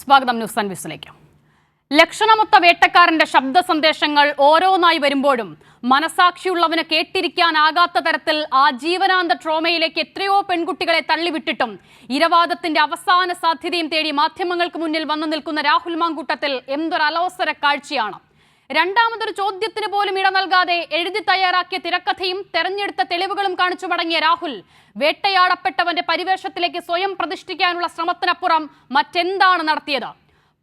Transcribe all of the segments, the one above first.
സ്വാഗതം ന്യൂസ് സർവീസിലേക്ക്. ലക്ഷണമൊത്ത വേട്ടക്കാരന്റെ ശബ്ദ സന്ദേശങ്ങൾ ഓരോന്നായി വരുമ്പോഴും മനസാക്ഷിയുള്ളവന് കേട്ടിരിക്കാനാകാത്ത തരത്തിൽ ആജീവനാന്ത ട്രോമയിലേക്ക് എത്രയോ പെൺകുട്ടികളെ തള്ളിവിട്ടിട്ടും ഇരവാദത്തിന്റെ അവസാന സാധ്യതയും തേടി മാധ്യമങ്ങൾക്ക് മുന്നിൽ വന്നു നിൽക്കുന്ന രാഹുൽ മാങ്കൂട്ടത്തിൽ എന്തൊരു അലോസര കാഴ്ചയാണ്. രണ്ടാമതൊരു ചോദ്യത്തിന് പോലും ഇട നൽകാതെ എഴുതി തയ്യാറാക്കിയ തിരക്കഥയും തെരഞ്ഞെടുത്ത തെളിവുകളും കാണിച്ചു മടങ്ങിയ രാഹുൽ വേട്ടയാടപ്പെട്ടവന്റെ പരിവേഷത്തിലേക്ക് സ്വയം പ്രതിഷ്ഠിക്കാനുള്ള ശ്രമത്തിനപ്പുറം മറ്റെന്താണ് നടത്തിയത്?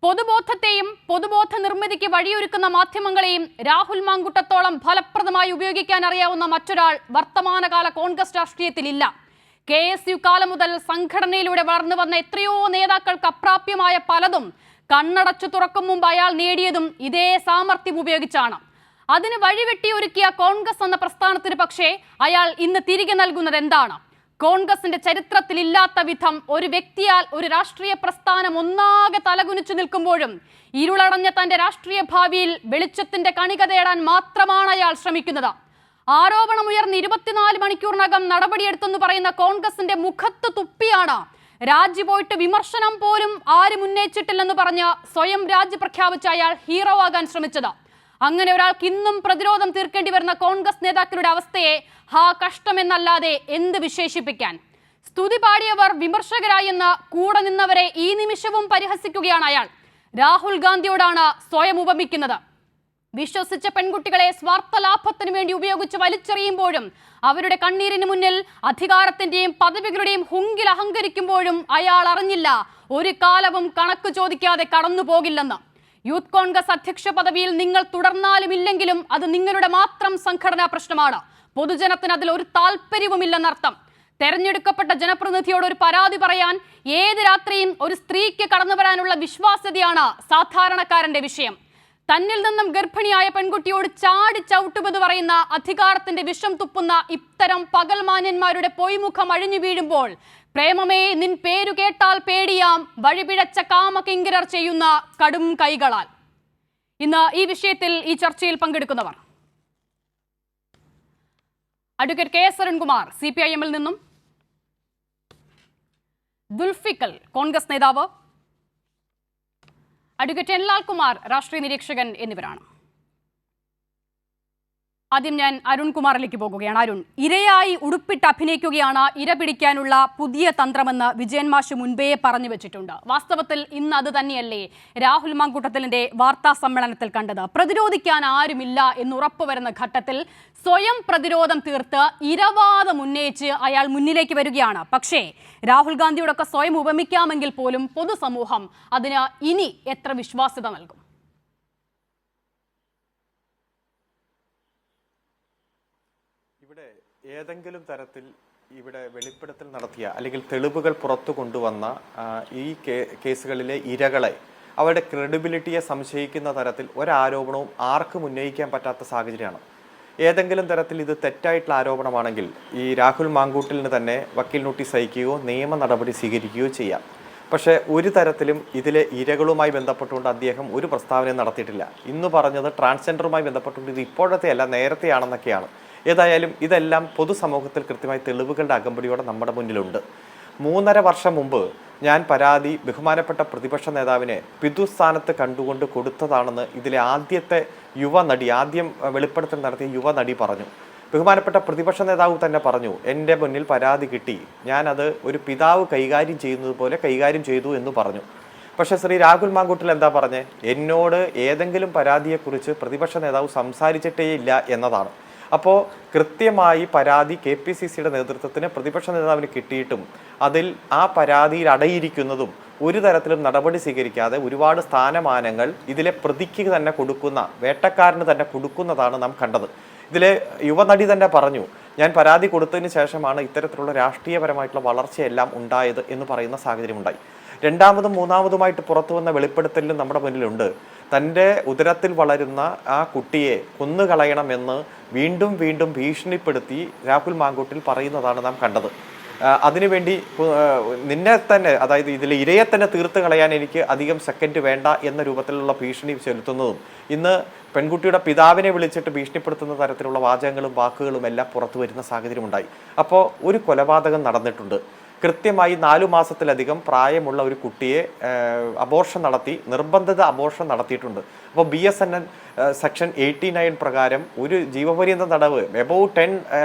പൊതുബോധത്തെയും പൊതുബോധ നിർമ്മിതിക്ക് വഴിയൊരുക്കുന്ന മാധ്യമങ്ങളെയും രാഹുൽ മാങ്കൂട്ടത്തോളം ഫലപ്രദമായി ഉപയോഗിക്കാൻ അറിയാവുന്ന മറ്റൊരാൾ വർത്തമാനകാല കോൺഗ്രസ് രാഷ്ട്രീയത്തിലില്ല. KSU കാലം മുതൽ സംഘടനയിലൂടെ വളർന്നു വന്ന എത്രയോ നേതാക്കൾക്ക് അപ്രാപ്യമായ പലതും കണ്ണടച്ചു തുറക്കും മുമ്പ് അയാൾ നേടിയതും ഇതേ സാമർഥ്യം ഉപയോഗിച്ചാണ്. അതിന് വഴിവെട്ടിയൊരുക്കിയ കോൺഗ്രസ് എന്ന പ്രസ്ഥാനത്തിന് പക്ഷേ അയാൾ ഇന്ന് തിരികെ നൽകുന്നത് എന്താണ്? കോൺഗ്രസിന്റെ ചരിത്രത്തിലില്ലാത്ത വിധം ഒരു വ്യക്തിയാൽ ഒരു രാഷ്ട്രീയ പ്രസ്ഥാനം ഒന്നാകെ തലകുനിച്ചു നിൽക്കുമ്പോഴും ഇരുളടഞ്ഞ തന്റെ രാഷ്ട്രീയ ഭാവിയിൽ വെളിച്ചത്തിന്റെ കണിക തേടാൻ മാത്രമാണ് അയാൾ ശ്രമിക്കുന്നത്. ആരോപണമുയർന്ന് 24 മണിക്കൂറിനകം നടപടിയെടുത്തെന്ന് പറയുന്ന കോൺഗ്രസിന്റെ മുഖത്ത് തുപ്പിയാണ് രാജി പോയിട്ട് വിമർശനം പോലും ആരും ഉന്നയിച്ചിട്ടില്ലെന്ന് പറഞ്ഞ് സ്വയം രാജി പ്രഖ്യാപിച്ച അയാൾ ഹീറോ ആകാൻ ശ്രമിച്ചത്. അങ്ങനെ ഒരാൾക്ക് ഇന്നും പ്രതിരോധം തീർക്കേണ്ടി വരുന്ന കോൺഗ്രസ് നേതാക്കളുടെ അവസ്ഥയെ കഷ്ടമെന്നല്ലാതെ എന്ത് വിശേഷിപ്പിക്കാൻ? സ്തുതി പാടിയവർ വിമർശകരായെന്ന് കൂടെ നിന്നവരെ ഈ നിമിഷവും പരിഹസിക്കുകയാണ് അയാൾ. രാഹുൽ ഗാന്ധിയോടാണ് സ്വയം ഉപമിക്കുന്നത്. വിശ്വസിച്ച പെൺകുട്ടികളെ സ്വാർത്ഥ ലാഭത്തിനു വേണ്ടി ഉപയോഗിച്ച് വലിച്ചെറിയുമ്പോഴും അവരുടെ കണ്ണീരിന് മുന്നിൽ അധികാരത്തിന്റെയും പദവികളുടെയും ഹുങ്കിൽ അഹങ്കരിക്കുമ്പോഴും അയാൾ അറിഞ്ഞില്ല ഒരു കാലവും കണക്ക് ചോദിക്കാതെ കടന്നു പോകില്ലെന്ന്. യൂത്ത് കോൺഗ്രസ് അധ്യക്ഷ പദവിയിൽ നിങ്ങൾ തുടർന്നാലും ഇല്ലെങ്കിലും അത് നിങ്ങളുടെ മാത്രം സംഘടനാ പ്രശ്നമാണ്. പൊതുജനത്തിന് അതിൽ ഒരു താല്പര്യവുമില്ലെന്നർത്ഥം. തെരഞ്ഞെടുക്കപ്പെട്ട ജനപ്രതിനിധിയോട് ഒരു പരാതി പറയാൻ ഏത് രാത്രിയും ഒരു സ്ത്രീക്ക് കടന്നു വരാനുള്ള വിശ്വാസ്യതയാണ് സാധാരണക്കാരന്റെ വിഷയം. തന്നിൽ നിന്നും ഗർഭിണിയായ പെൺകുട്ടിയോട് ചാടി ചവിട്ടുമെന്ന് പറയുന്ന അധികാരത്തിന്റെ വിഷം തുപ്പുന്ന ഇത്തരം പകൽമാന്യന്മാരുടെ പൊയ്മുഖം അഴിഞ്ഞു വീഴുമ്പോൾ പ്രേമമേ നിൻ പേരു കേട്ടാൽ പേടിയാം വഴിപിഴച്ച കാമകിങ്കരർ ചെയ്യുന്ന കടും കൈകളാൽ. ഇന്ന് ഈ വിഷയത്തിൽ ഈ ചർച്ചയിൽ പങ്കെടുക്കുന്നവർ: അഡ്വക്കേറ്റ് KS അരുൺകുമാർ CPIM-ൽ നിന്നും, ദുൽഫിക്കൽ കോൺഗ്രസ് നേതാവ്, അഡ്വക്കേറ്റ് N. ലാൽകുമാർ രാഷ്ട്രീയ നിരീക്ഷകൻ എന്നിവരാണ്. ആദ്യം ഞാൻ അരുൺകുമാറിലേക്ക് പോകുകയാണ്. അരുൺ, ഇരയായി ഉടുപ്പിട്ട് അഭിനയിക്കുകയാണ് ഇര പിടിക്കാനുള്ള പുതിയ തന്ത്രമെന്ന് വിജയൻ മാഷ് മുൻപേ പറഞ്ഞു വെച്ചിട്ടുണ്ട്. വാസ്തവത്തിൽ ഇന്ന് അത് തന്നെയല്ലേ രാഹുൽ മാങ്കൂട്ടത്തിലിന്റെ വാർത്താ സമ്മേളനത്തിൽ കണ്ടത്? പ്രതിരോധിക്കാൻ ആരുമില്ല എന്ന് ഉറപ്പുവരുന്ന ഘട്ടത്തിൽ സ്വയം പ്രതിരോധം തീർത്ത് ഇരവാദം ഉന്നയിച്ച് അയാൾ മുന്നിലേക്ക് വരികയാണ്. പക്ഷേ രാഹുൽ ഗാന്ധിയോടൊക്കെ സ്വയം ഉപമിക്കാമെങ്കിൽ പോലും പൊതുസമൂഹം അതിന് ഇനി എത്ര വിശ്വാസ്യത നൽകും? ഇവിടെ ഏതെങ്കിലും തരത്തിൽ ഇവിടെ വെളിപ്പെടുത്തൽ നടത്തിയ അല്ലെങ്കിൽ തെളിവുകൾ പുറത്തു കൊണ്ടുവന്ന ഈ കേസുകളിലെ ഇരകളെ അവരുടെ ക്രെഡിബിലിറ്റിയെ സംശയിക്കുന്ന തരത്തിൽ ഒരാരോപണവും ആർക്കും ഉന്നയിക്കാൻ പറ്റാത്ത സാഹചര്യമാണ്. ഏതെങ്കിലും തരത്തിൽ ഇത് തെറ്റായിട്ടുള്ള ആരോപണമാണെങ്കിൽ ഈ രാഹുൽ മാങ്കൂട്ടലിന് തന്നെ വക്കീൽ നോട്ടീസ് അയക്കുകയോ നിയമ നടപടി സ്വീകരിക്കുകയോ ചെയ്യാം. പക്ഷേ ഒരു തരത്തിലും ഇതിലെ ഇരകളുമായി ബന്ധപ്പെട്ടുകൊണ്ട് അദ്ദേഹം ഒരു പ്രസ്താവനയും നടത്തിയിട്ടില്ല. ഇന്ന് പറഞ്ഞത് ട്രാൻസ്ജെൻഡറുമായി ബന്ധപ്പെട്ടുകൊണ്ട് ഇത് ഇപ്പോഴത്തെ അല്ല നേരത്തെയാണെന്നൊക്കെയാണ്. ഏതായാലും ഇതെല്ലാം പൊതുസമൂഹത്തിൽ കൃത്യമായി തെളിവുകളുടെ അകമ്പടിയോടെ നമ്മുടെ മുന്നിലുണ്ട്. 3.5 വർഷം മുമ്പ് ഞാൻ പരാതി ബഹുമാനപ്പെട്ട പ്രതിപക്ഷ നേതാവിനെ പിതൃസ്ഥാനത്ത് കണ്ടുകൊണ്ട് കൊടുത്തതാണെന്ന് ഇതിലെ ആദ്യത്തെ യുവനടി, ആദ്യം വെളിപ്പെടുത്തൽ നടത്തിയ യുവനടി പറഞ്ഞു. ബഹുമാനപ്പെട്ട പ്രതിപക്ഷ നേതാവ് തന്നെ പറഞ്ഞു, എൻ്റെ മുന്നിൽ പരാതി കിട്ടി, ഞാനത് ഒരു പിതാവ് കൈകാര്യം ചെയ്യുന്നത് പോലെ കൈകാര്യം ചെയ്തു എന്ന് പറഞ്ഞു. പക്ഷേ ശ്രീ രാഹുൽ മാങ്കൂട്ടൽ എന്താ പറഞ്ഞേ? എന്നോട് ഏതെങ്കിലും പരാതിയെക്കുറിച്ച് പ്രതിപക്ഷ നേതാവ് സംസാരിച്ചിട്ടേ ഇല്ല എന്നതാണ്. അപ്പോൾ കൃത്യമായി പരാതി KPCCയുടെ നേതൃത്വത്തിന് പ്രതിപക്ഷ നേതാവിന് കിട്ടിയിട്ടും അതിൽ ആ പരാതിയിൽ അടയിരിക്കുന്നതും ഒരു തരത്തിലും നടപടി സ്വീകരിക്കാതെ ഒരുപാട് സ്ഥാനമാനങ്ങൾ ഇതിലെ പ്രതിക്ക് തന്നെ കൊടുക്കുന്ന, വേട്ടക്കാരന് തന്നെ കൊടുക്കുന്നതാണ് നാം കണ്ടത്. ഇതിലെ യുവനടി തന്നെ പറഞ്ഞു, ഞാൻ പരാതി കൊടുത്തതിന് ശേഷമാണ് ഇത്തരത്തിലുള്ള രാഷ്ട്രീയപരമായിട്ടുള്ള വളർച്ചയെല്ലാം ഉണ്ടായത് എന്ന് പറയുന്ന സാഹചര്യമുണ്ടായി. രണ്ടാമതും മൂന്നാമതുമായിട്ട് പുറത്തു വന്ന വെളിപ്പെടുത്തലിലും നമ്മുടെ മുന്നിലുണ്ട്. തൻ്റെ ഉദരത്തിൽ വളരുന്ന ആ കുട്ടിയെ കൊന്നുകളയണമെന്ന് വീണ്ടും വീണ്ടും ഭീഷണിപ്പെടുത്തി രാഹുൽ മാങ്കൂട്ടിൽ പറയുന്നതാണ് നാം കണ്ടത്. അതിനുവേണ്ടി നിന്നെ തന്നെ, അതായത് ഇതിലെ ഇരയെ തന്നെ തീർത്ത് കളയാൻ എനിക്ക് അധികം സെക്കൻഡ് വേണ്ട എന്ന രൂപത്തിലുള്ള ഭീഷണി ചെലുത്തുന്നതും ഇന്ന് പെൺകുട്ടിയുടെ പിതാവിനെ വിളിച്ചിട്ട് ഭീഷണിപ്പെടുത്തുന്ന തരത്തിലുള്ള വാചകങ്ങളും വാക്കുകളും എല്ലാം പുറത്തു വരുന്ന സാഹചര്യമുണ്ടായി. അപ്പോൾ ഒരു കൊലപാതകം നടന്നിട്ടുണ്ട്. കൃത്യമായി 4 മാസത്തിലധികം പ്രായമുള്ള ഒരു കുട്ടിയെ അബോർഷൻ നടത്തി, നിർബന്ധിത അബോർഷൻ നടത്തിയിട്ടുണ്ട്. അപ്പോൾ BSNN സെക്ഷൻ 89 പ്രകാരം ഒരു ജീവപര്യന്ത തടവ് എബോവ് 10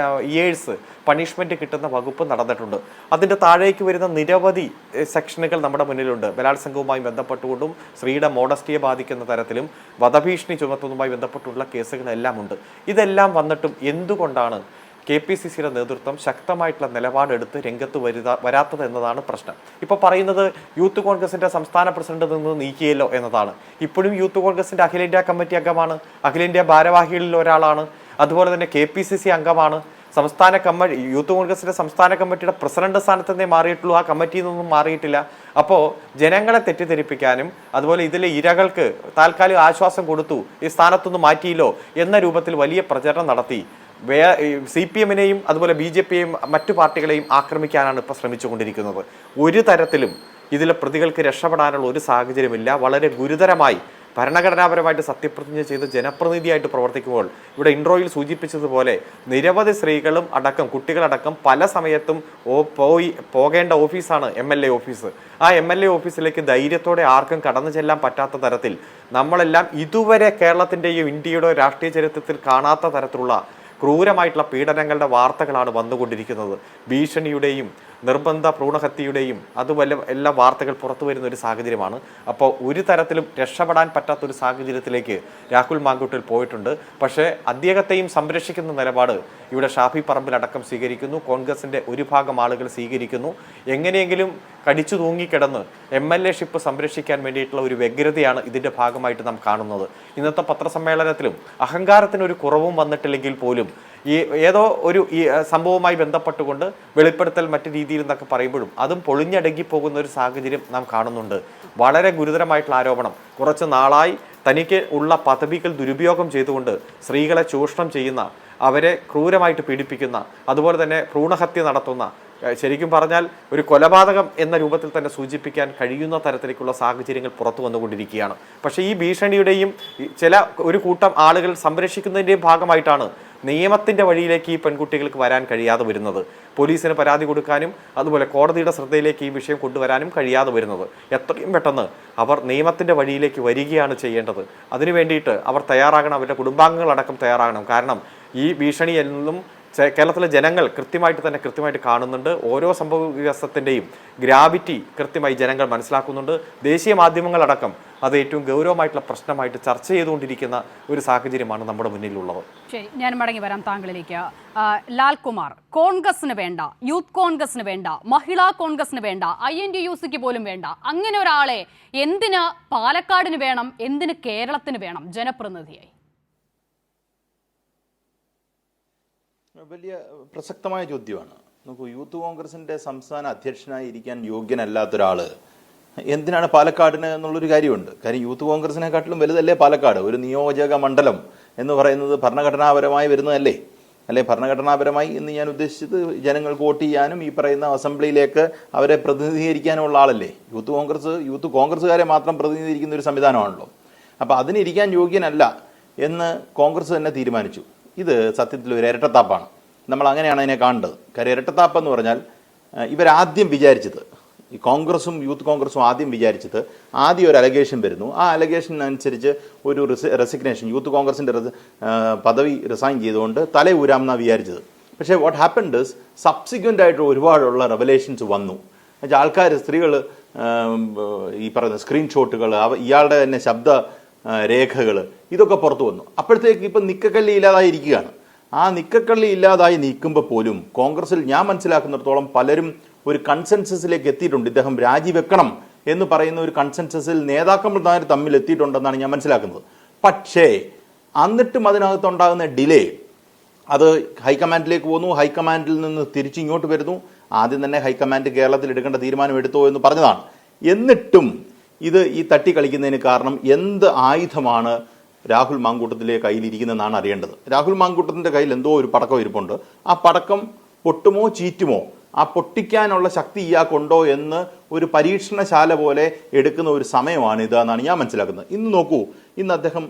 ഇയേഴ്സ് പണിഷ്മെന്റ് കിട്ടുന്ന വകുപ്പ് നടന്നിട്ടുണ്ട്. അതിൻ്റെ താഴേക്ക് വരുന്ന നിരവധി സെക്ഷനുകൾ നമ്മുടെ മുന്നിലുണ്ട്. ബലാത്സംഗവുമായി ബന്ധപ്പെട്ടുകൊണ്ടും സ്ത്രീയുടെ മോഡസ്റ്റിയെ ബാധിക്കുന്ന തരത്തിലും വധഭീഷണി ചുമത്തുന്നതുമായി ബന്ധപ്പെട്ടുള്ള കേസുകളെല്ലാം ഉണ്ട്. ഇതെല്ലാം വന്നിട്ടും എന്തുകൊണ്ടാണ് KPCCയുടെ നേതൃത്വം ശക്തമായിട്ടുള്ള നിലപാടെടുത്ത് രംഗത്ത് വരാത്തത് എന്നതാണ് പ്രശ്നം. ഇപ്പോൾ പറയുന്നത് യൂത്ത് കോൺഗ്രസിന്റെ സംസ്ഥാന പ്രസിഡന്റ് നിന്ന് നീക്കിയല്ലോ എന്നതാണ്. ഇപ്പോഴും യൂത്ത് കോൺഗ്രസിന്റെ അഖിലേന്ത്യാ കമ്മിറ്റി അംഗമാണ്, അഖിലേന്ത്യാ ഭാരവാഹികളിൽ ഒരാളാണ്, അതുപോലെ തന്നെ KPCC അംഗമാണ്. യൂത്ത് കോൺഗ്രസിന്റെ സംസ്ഥാന കമ്മിറ്റിയുടെ പ്രസിഡന്റ് സ്ഥാനത്ത് നിന്നേ മാറിയിട്ടുള്ളൂ, ആ കമ്മിറ്റിയിൽ നിന്നും മാറിയിട്ടില്ല. അപ്പോൾ ജനങ്ങളെ തെറ്റിദ്ധരിപ്പിക്കാനും അതുപോലെ ഇതിലെ ഇരകൾക്ക് താൽക്കാലിക ആശ്വാസം കൊടുത്തു, ഈ സ്ഥാനത്തുനിന്ന് മാറ്റിയില്ലോ എന്ന രൂപത്തിൽ വലിയ പ്രചരണം നടത്തി CPM-നെയും അതുപോലെ BJP-യെയും മറ്റു പാർട്ടികളെയും ആക്രമിക്കാനാണ് ഇപ്പോൾ ശ്രമിച്ചുകൊണ്ടിരിക്കുന്നത്. ഒരു തരത്തിലും ഇതിലെ പ്രതികൾക്ക് രക്ഷപ്പെടാനുള്ള ഒരു സാഹചര്യമില്ല. വളരെ ഗുരുതരമായി ഭരണഘടനാപരമായിട്ട് സത്യപ്രതിജ്ഞ ചെയ്ത് ജനപ്രതിനിധിയായിട്ട് പ്രവർത്തിക്കുമ്പോൾ ഇവിടെ ഇൻട്രോയിൽ സൂചിപ്പിച്ചതുപോലെ നിരവധി സ്ത്രീകളും അടക്കം കുട്ടികളടക്കം പല സമയത്തും പോകേണ്ട ഓഫീസാണ് MLA ഓഫീസ്. ആ MLA ഓഫീസിലേക്ക് ധൈര്യത്തോടെ ആർക്കും കടന്നു ചെല്ലാൻ പറ്റാത്ത തരത്തിൽ നമ്മളെല്ലാം ഇതുവരെ കേരളത്തിൻ്റെയും ഇന്ത്യയുടെ രാഷ്ട്രീയ ചരിത്രത്തിൽ കാണാത്ത തരത്തിലുള്ള ക്രൂരമായിട്ടുള്ള പീഡനങ്ങളുടെ വാർത്തകളാണ് വന്നുകൊണ്ടിരിക്കുന്നത്. ഭീഷണിയുടെയും നിർബന്ധ ഭ്രൂണഹത്യയുടെയും അതുപോലെ എല്ലാ വാർത്തകൾ പുറത്തു വരുന്ന ഒരു സാഹചര്യമാണ്. അപ്പോൾ ഒരു തരത്തിലും രക്ഷപ്പെടാൻ പറ്റാത്തൊരു സാഹചര്യത്തിലേക്ക് രാഹുൽ മാങ്കൂട്ടിൽ പോയിട്ടുണ്ട്. പക്ഷേ അദ്ദേഹത്തെയും സംരക്ഷിക്കുന്ന നിലപാട് ഇവിടെ ഷാഫി പറമ്പിലടക്കം സ്വീകരിക്കുന്നു, കോൺഗ്രസിൻ്റെ ഒരു ഭാഗം ആളുകൾ സ്വീകരിക്കുന്നു. എങ്ങനെയെങ്കിലും കടിച്ചു തൂങ്ങിക്കിടന്ന് MLA-ഷിപ്പ് സംരക്ഷിക്കാൻ വേണ്ടിയിട്ടുള്ള ഒരു വ്യഗ്രതയാണ് ഇതിൻ്റെ ഭാഗമായിട്ട് നാം കാണുന്നത്. ഇന്നത്തെ പത്രസമ്മേളനത്തിലും അഹങ്കാരത്തിനൊരു കുറവും വന്നിട്ടില്ലെങ്കിൽ പോലും ഈ ഏതോ ഒരു ഈ സംഭവവുമായി ബന്ധപ്പെട്ടുകൊണ്ട് വെളിപ്പെടുത്തൽ മറ്റു രീതിയിൽ എന്നൊക്കെ പറയുമ്പോഴും അതും പൊളിഞ്ഞടങ്ങി പോകുന്ന ഒരു സാഹചര്യം നാം കാണുന്നുണ്ട്. വളരെ ഗുരുതരമായിട്ടുള്ള ആരോപണം. കുറച്ച് നാളായി തനിക്ക് ഉള്ള പദവികൾ ദുരുപയോഗം ചെയ്തുകൊണ്ട് സ്ത്രീകളെ ചൂഷണം ചെയ്യുന്ന, അവരെ ക്രൂരമായിട്ട് പീഡിപ്പിക്കുന്ന, അതുപോലെ തന്നെ ഭ്രൂണഹത്യ നടത്തുന്ന, ശരിക്കും പറഞ്ഞാൽ ഒരു കൊലപാതകം എന്ന രൂപത്തിൽ തന്നെ സൂചിപ്പിക്കാൻ കഴിയുന്ന തരത്തിലേക്കുള്ള സാഹചര്യങ്ങൾ പുറത്തു വന്നുകൊണ്ടിരിക്കുകയാണ്. പക്ഷേ ഈ ഭീഷണിയുടെയും ഒരു കൂട്ടം ആളുകൾ സംരക്ഷിക്കുന്നതിൻ്റെയും ഭാഗമായിട്ടാണ് നിയമത്തിൻ്റെ വഴിയിലേക്ക് ഈ പെൺകുട്ടികൾക്ക് വരാൻ കഴിയാതെ വരുന്നത്. പോലീസിന് പരാതി കൊടുക്കാനും അതുപോലെ കോടതിയുടെ ശ്രദ്ധയിലേക്ക് ഈ വിഷയം കൊണ്ടുവരാനും കഴിയാതെ വരുന്നത്. എത്രയും പെട്ടെന്ന് അവർ നിയമത്തിൻ്റെ വഴിയിലേക്ക് വരികയാണ് ചെയ്യേണ്ടത്. അതിനു വേണ്ടിയിട്ട് അവർ തയ്യാറാകണം, അവരുടെ കുടുംബാംഗങ്ങളടക്കം തയ്യാറാകണം. കാരണം ഈ ഭീഷണിയെന്നും കേരളത്തിലെ ജനങ്ങൾ കൃത്യമായിട്ട് കാണുന്നുണ്ട്. ഓരോ സംഭവ വികാസത്തിൻ്റെയും ഗ്രാവിറ്റി കൃത്യമായി ജനങ്ങൾ മനസ്സിലാക്കുന്നുണ്ട്. ദേശീയ മാധ്യമങ്ങളടക്കം അത് ഏറ്റവും ഗൗരവമായിട്ടുള്ള പ്രശ്നമായിട്ട് ചർച്ച ചെയ്തുകൊണ്ടിരിക്കുന്ന ഒരു സാഹചര്യമാണ് നമ്മുടെ മുന്നിലുള്ളത്. ശരി, ഞാൻ മടങ്ങി വരാം താങ്കളിലേക്ക്. ലാൽകുമാർ, കോൺഗ്രസിന് വേണ്ട, യൂത്ത് കോൺഗ്രസിന് വേണ്ട, മഹിളാ കോൺഗ്രസിന് വേണ്ട, INTUC-ക്ക് പോലും വേണ്ട, അങ്ങനെ ഒരാളെ എന്തിന് പാലക്കാടിന് വേണം, എന്തിന് കേരളത്തിന് വേണം ജനപ്രതിനിധിയായി? വലിയ പ്രസക്തമായ ചോദ്യമാണ്. നോക്കൂ, യൂത്ത് കോൺഗ്രസിന്റെ സംസ്ഥാന അധ്യക്ഷനായി ഇരിക്കാൻ യോഗ്യനല്ലാത്ത ഒരാൾ എന്തിനാണ് പാലക്കാടിന് എന്നുള്ളൊരു കാര്യമുണ്ട്. കാര്യം യൂത്ത് കോൺഗ്രസിനെക്കാട്ടിലും വലുതല്ലേ പാലക്കാട്? ഒരു നിയോജക മണ്ഡലം എന്ന് പറയുന്നത് ഭരണഘടനാപരമായി വരുന്നതല്ലേ? അല്ലെ, ഭരണഘടനാപരമായി എന്ന് ഞാൻ ഉദ്ദേശിച്ചത് ജനങ്ങൾക്ക് വോട്ട് ചെയ്യാനും ഈ പറയുന്ന അസംബ്ലിയിലേക്ക് അവരെ പ്രതിനിധീകരിക്കാനുള്ള ആളല്ലേ. യൂത്ത് കോൺഗ്രസ്സുകാരെ മാത്രം പ്രതിനിധീകരിക്കുന്ന ഒരു സംവിധാനമാണല്ലോ. അപ്പോൾ അതിനിരിക്കാൻ യോഗ്യനല്ല എന്ന് കോൺഗ്രസ് തന്നെ തീരുമാനിച്ചു. ഇത് സത്യത്തിൽ ഒരു ഇരട്ടത്താപ്പാണ്. നമ്മൾ അങ്ങനെയാണ് അതിനെ കാണേണ്ടത്. കാര്യം ഇരട്ടത്താപ്പ് എന്ന് പറഞ്ഞാൽ ഇവരാദ്യം വിചാരിച്ചത്, ഈ കോൺഗ്രസും യൂത്ത് കോൺഗ്രസും ആദ്യം വിചാരിച്ചത്, ആദ്യം ഒരു അലഗേഷൻ വരുന്നു. ആ അലഗേഷനനുസരിച്ച് ഒരു റെസിഗ്നേഷൻ, യൂത്ത് കോൺഗ്രസിൻ്റെ പദവി റിസൈൻ ചെയ്തുകൊണ്ട് തലയൂരാമെന്നാണ് വിചാരിച്ചത്. പക്ഷേ വാട്ട് ഹാപ്പൻഡ് ഇസ് സബ്സിക്വൻ്റ് ആയിട്ട് ഒരുപാടുള്ള റെവലേഷൻസ് വന്നു. ആൾക്കാർ, സ്ത്രീകൾ ഈ പറയുന്ന സ്ക്രീൻഷോട്ടുകൾ, ഇയാളുടെ തന്നെ ശബ്ദ രേഖകൾ, ഇതൊക്കെ പുറത്തു വന്നു. അപ്പോഴത്തേക്ക് ഇപ്പം നിക്കക്കള്ളി ഇല്ലാതായിരിക്കുകയാണ്. ആ നിക്കക്കള്ളി ഇല്ലാതായി നിൽക്കുമ്പോൾ പോലും കോൺഗ്രസിൽ ഞാൻ മനസ്സിലാക്കുന്നിടത്തോളം പലരും ഒരു കൺസെൻസസിലേക്ക് എത്തിയിട്ടുണ്ട്. ഇദ്ദേഹം രാജിവെക്കണം എന്ന് പറയുന്ന ഒരു കൺസെൻസസിൽ നേതാക്കന്മാർ തമ്മിൽ എത്തിയിട്ടുണ്ടെന്നാണ് ഞാൻ മനസ്സിലാക്കുന്നത്. പക്ഷേ എന്നിട്ടും അതിനകത്തുണ്ടാകുന്ന ഡിലേ, അത് ഹൈക്കമാൻഡിലേക്ക് പോകുന്നു, ഹൈക്കമാൻഡിൽ നിന്ന് തിരിച്ചിങ്ങോട്ട് വരുന്നു. ആദ്യം തന്നെ ഹൈക്കമാൻഡ് കേരളത്തിൽ എടുക്കേണ്ട തീരുമാനം എടുത്തോ എന്ന് പറഞ്ഞതാണ്. എന്നിട്ടും ഈ തട്ടി കളിക്കുന്നതിന് കാരണം എന്ത് ആയുധമാണ് രാഹുൽ മാങ്കൂട്ടത്തിലെ കയ്യിലിരിക്കുന്നതെന്നാണ് അറിയേണ്ടത്. രാഹുൽ മാങ്കൂട്ടത്തിൻ്റെ കയ്യിൽ എന്തോ ഒരു പടക്കം ഇരിപ്പുണ്ട്. ആ പടക്കം പൊട്ടുമോ ചീറ്റുമോ, ആ പൊട്ടിക്കാനുള്ള ശക്തി ഇയാൾക്കുണ്ടോ എന്ന് ഒരു പരീക്ഷണശാല പോലെ എടുക്കുന്ന ഒരു സമയമാണ് ഇതെന്നാണ് ഞാൻ മനസ്സിലാക്കുന്നത്. ഇന്ന് നോക്കൂ, ഇന്ന് അദ്ദേഹം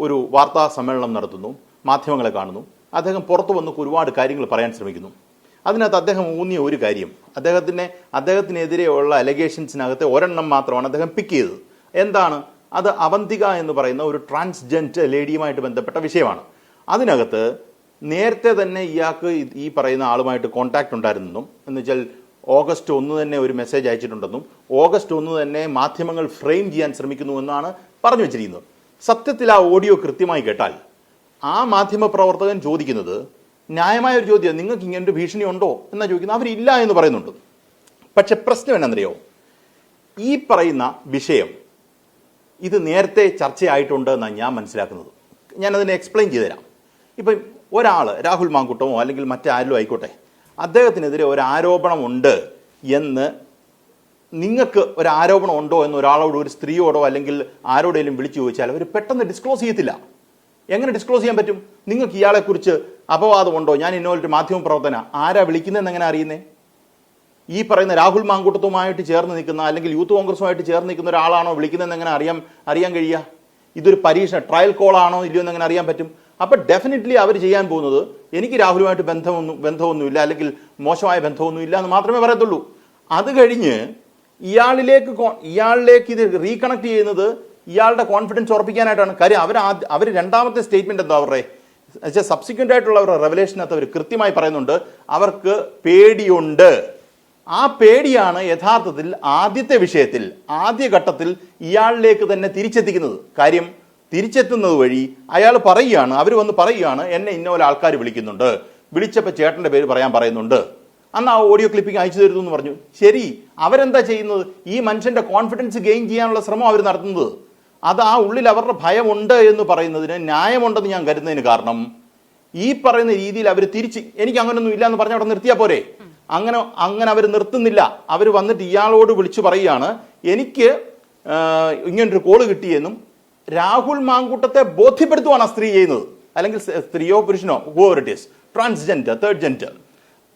ഒരു വാർത്താ സമ്മേളനം നടത്തുന്നു, മാധ്യമങ്ങളെ കാണുന്നു. അദ്ദേഹം പുറത്തു വന്ന് ഒരുപാട് കാര്യങ്ങൾ പറയാൻ ശ്രമിക്കുന്നു. അതിനകത്ത് അദ്ദേഹം ഊന്നിയ ഒരു കാര്യം, അദ്ദേഹത്തിനെതിരെയുള്ള അലഗേഷൻസിനകത്തെ ഒരെണ്ണം മാത്രമാണ് അദ്ദേഹം പിക്ക് ചെയ്തത്. എന്താണ് അത്? അവന്തിക എന്ന് പറയുന്ന ഒരു ട്രാൻസ്ജെൻഡർ ലേഡിയുമായിട്ട് ബന്ധപ്പെട്ട വിഷയമാണ്. അതിനകത്ത് നേരത്തെ തന്നെ ഇയാൾക്ക് ഈ പറയുന്ന ആളുമായിട്ട് കോൺടാക്ട് ഉണ്ടായിരുന്നെന്നും, എന്ന് വെച്ചാൽ ഓഗസ്റ്റ് 1 തന്നെ ഒരു മെസ്സേജ് അയച്ചിട്ടുണ്ടെന്നും ഓഗസ്റ്റ് 1 തന്നെ മാധ്യമങ്ങൾ ഫ്രെയിം ചെയ്യാൻ ശ്രമിക്കുന്നുവെന്നാണ് പറഞ്ഞു വെച്ചിരിക്കുന്നത്. സത്യത്തിൽ ആ ഓഡിയോ കൃത്യമായി കേട്ടാൽ ആ മാധ്യമ പ്രവർത്തകൻ ചോദിക്കുന്നത് ന്യായമായ ഒരു ചോദ്യം, നിങ്ങൾക്ക് ഇങ്ങനൊരു ഭീഷണി ഉണ്ടോ എന്നാ ചോദിക്കുന്നത്. അവരില്ല എന്ന് പറയുന്നുണ്ട്. പക്ഷെ പ്രശ്നം എന്നാണെന്നറിയോ, ഈ പറയുന്ന വിഷയം ഇത് നേരത്തെ ചർച്ചയായിട്ടുണ്ട് എന്നാണ് ഞാൻ മനസ്സിലാക്കുന്നത്. ഞാനതിനെ എക്സ്പ്ലെയിൻ ചെയ്തുതരാം. ഇപ്പം ഒരാൾ രാഹുൽ മാങ്കൂട്ടമോ അല്ലെങ്കിൽ മറ്റാരിലോ ആയിക്കോട്ടെ, അദ്ദേഹത്തിനെതിരെ ഒരു ആരോപണമുണ്ട് എന്ന്, നിങ്ങൾക്ക് ഒരു ആരോപണം ഉണ്ടോ എന്ന് ഒരാളോട്, ഒരു സ്ത്രീയോടോ അല്ലെങ്കിൽ ആരോടെങ്കിലും വിളിച്ചു ചോദിച്ചാൽ അവർ പെട്ടെന്ന് ഡിസ്ക്ലോസ് ചെയ്യത്തില്ല. എങ്ങനെ ഡിസ്ക്ലോസ് ചെയ്യാൻ പറ്റും? നിങ്ങൾക്ക് ഇയാളെക്കുറിച്ച് അപവാദമുണ്ടോ, ഞാൻ ഇന്നൊരു മാധ്യമ പ്രവർത്തന, ആരാ വിളിക്കുന്നതെന്ന് എങ്ങനെ അറിയുന്നേ? ഈ പറയുന്ന രാഹുൽ മാങ്കൂട്ടത്തുമായിട്ട് ചേർന്ന് നിൽക്കുന്ന അല്ലെങ്കിൽ യൂത്ത് കോൺഗ്രസുമായിട്ട് ചേർന്ന് നിൽക്കുന്ന ഒരാളാണോ വിളിക്കുന്നതെന്ന് എങ്ങനെ അറിയാൻ കഴിയുക? ഇതൊരു പരീക്ഷ ട്രയൽ കോളാണോ ഇല്ലയോ എന്ന് എങ്ങനെ അറിയാൻ പറ്റും? അപ്പം ഡെഫിനറ്റ്ലി അവർ ചെയ്യാൻ പോകുന്നത് എനിക്ക് രാഹുലുമായിട്ട് ബന്ധമൊന്നുമില്ല അല്ലെങ്കിൽ മോശമായ ബന്ധമൊന്നുമില്ല എന്ന് മാത്രമേ പറയത്തുള്ളൂ. അത് കഴിഞ്ഞ് ഇയാളിലേക്ക് ഇത് റീകണക്ട് ചെയ്യുന്നത് ഇയാളുടെ കോൺഫിഡൻസ് ഉറപ്പിക്കാനായിട്ടാണ്. കാര്യം അവർ രണ്ടാമത്തെ സ്റ്റേറ്റ്മെന്റ് എന്താ അവരുടെ സബ്സിക്വന്റ് ആയിട്ടുള്ള അവരുടെ റെവലേഷനകത്ത് അവർ കൃത്യമായി പറയുന്നുണ്ട് അവർക്ക് പേടിയുണ്ട്. ആ പേടിയാണ് യഥാർത്ഥത്തിൽ ആദ്യത്തെ വിഷയത്തിൽ ആദ്യഘട്ടത്തിൽ ഇയാളിലേക്ക് തന്നെ തിരിച്ചെത്തിക്കുന്നത്. കാര്യം തിരിച്ചെത്തുന്നത് വഴി അയാൾ പറയുകയാണ്, അവർ വന്ന് പറയുകയാണ്, എന്നെ ഇന്നപോലെ ആൾക്കാർ വിളിക്കുന്നുണ്ട്, വിളിച്ചപ്പോൾ ചേട്ടൻ്റെ പേര് പറയാൻ പറയുന്നുണ്ട്, അന്ന് ആ ഓഡിയോ ക്ലിപ്പിംഗ് അയച്ചു തരുന്നു എന്ന് പറഞ്ഞു. ശരി, അവരെന്താ ചെയ്യുന്നത്? ഈ മനുഷ്യന്റെ കോൺഫിഡൻസ് ഗെയിൻ ചെയ്യാനുള്ള ശ്രമം അവർ നടത്തുന്നത്. അത് ആ ഉള്ളിൽ അവരുടെ ഭയമുണ്ട് എന്ന് പറയുന്നതിന് ന്യായമുണ്ടെന്ന് ഞാൻ കരുതുന്നതിന് കാരണം, ഈ പറയുന്ന രീതിയിൽ അവർ തിരിച്ച് എനിക്ക് അങ്ങനൊന്നും ഇല്ല എന്ന് പറഞ്ഞ് അവിടെ നിർത്തിയാൽ പോരെ? അങ്ങനെ അവർ നിർത്തുന്നില്ല. അവർ വന്നിട്ട് ഇയാളോട് വിളിച്ചു പറയുകയാണ്, എനിക്ക് ഇങ്ങനൊരു കോള് കിട്ടിയെന്നും രാഹുൽ മാങ്കൂട്ടത്തെ ബോധ്യപ്പെടുത്തുവാണ് ആ സ്ത്രീ ചെയ്യുന്നത്. അല്ലെങ്കിൽ സ്ത്രീയോ പുരുഷനോ whoever it is, transgender, third gender,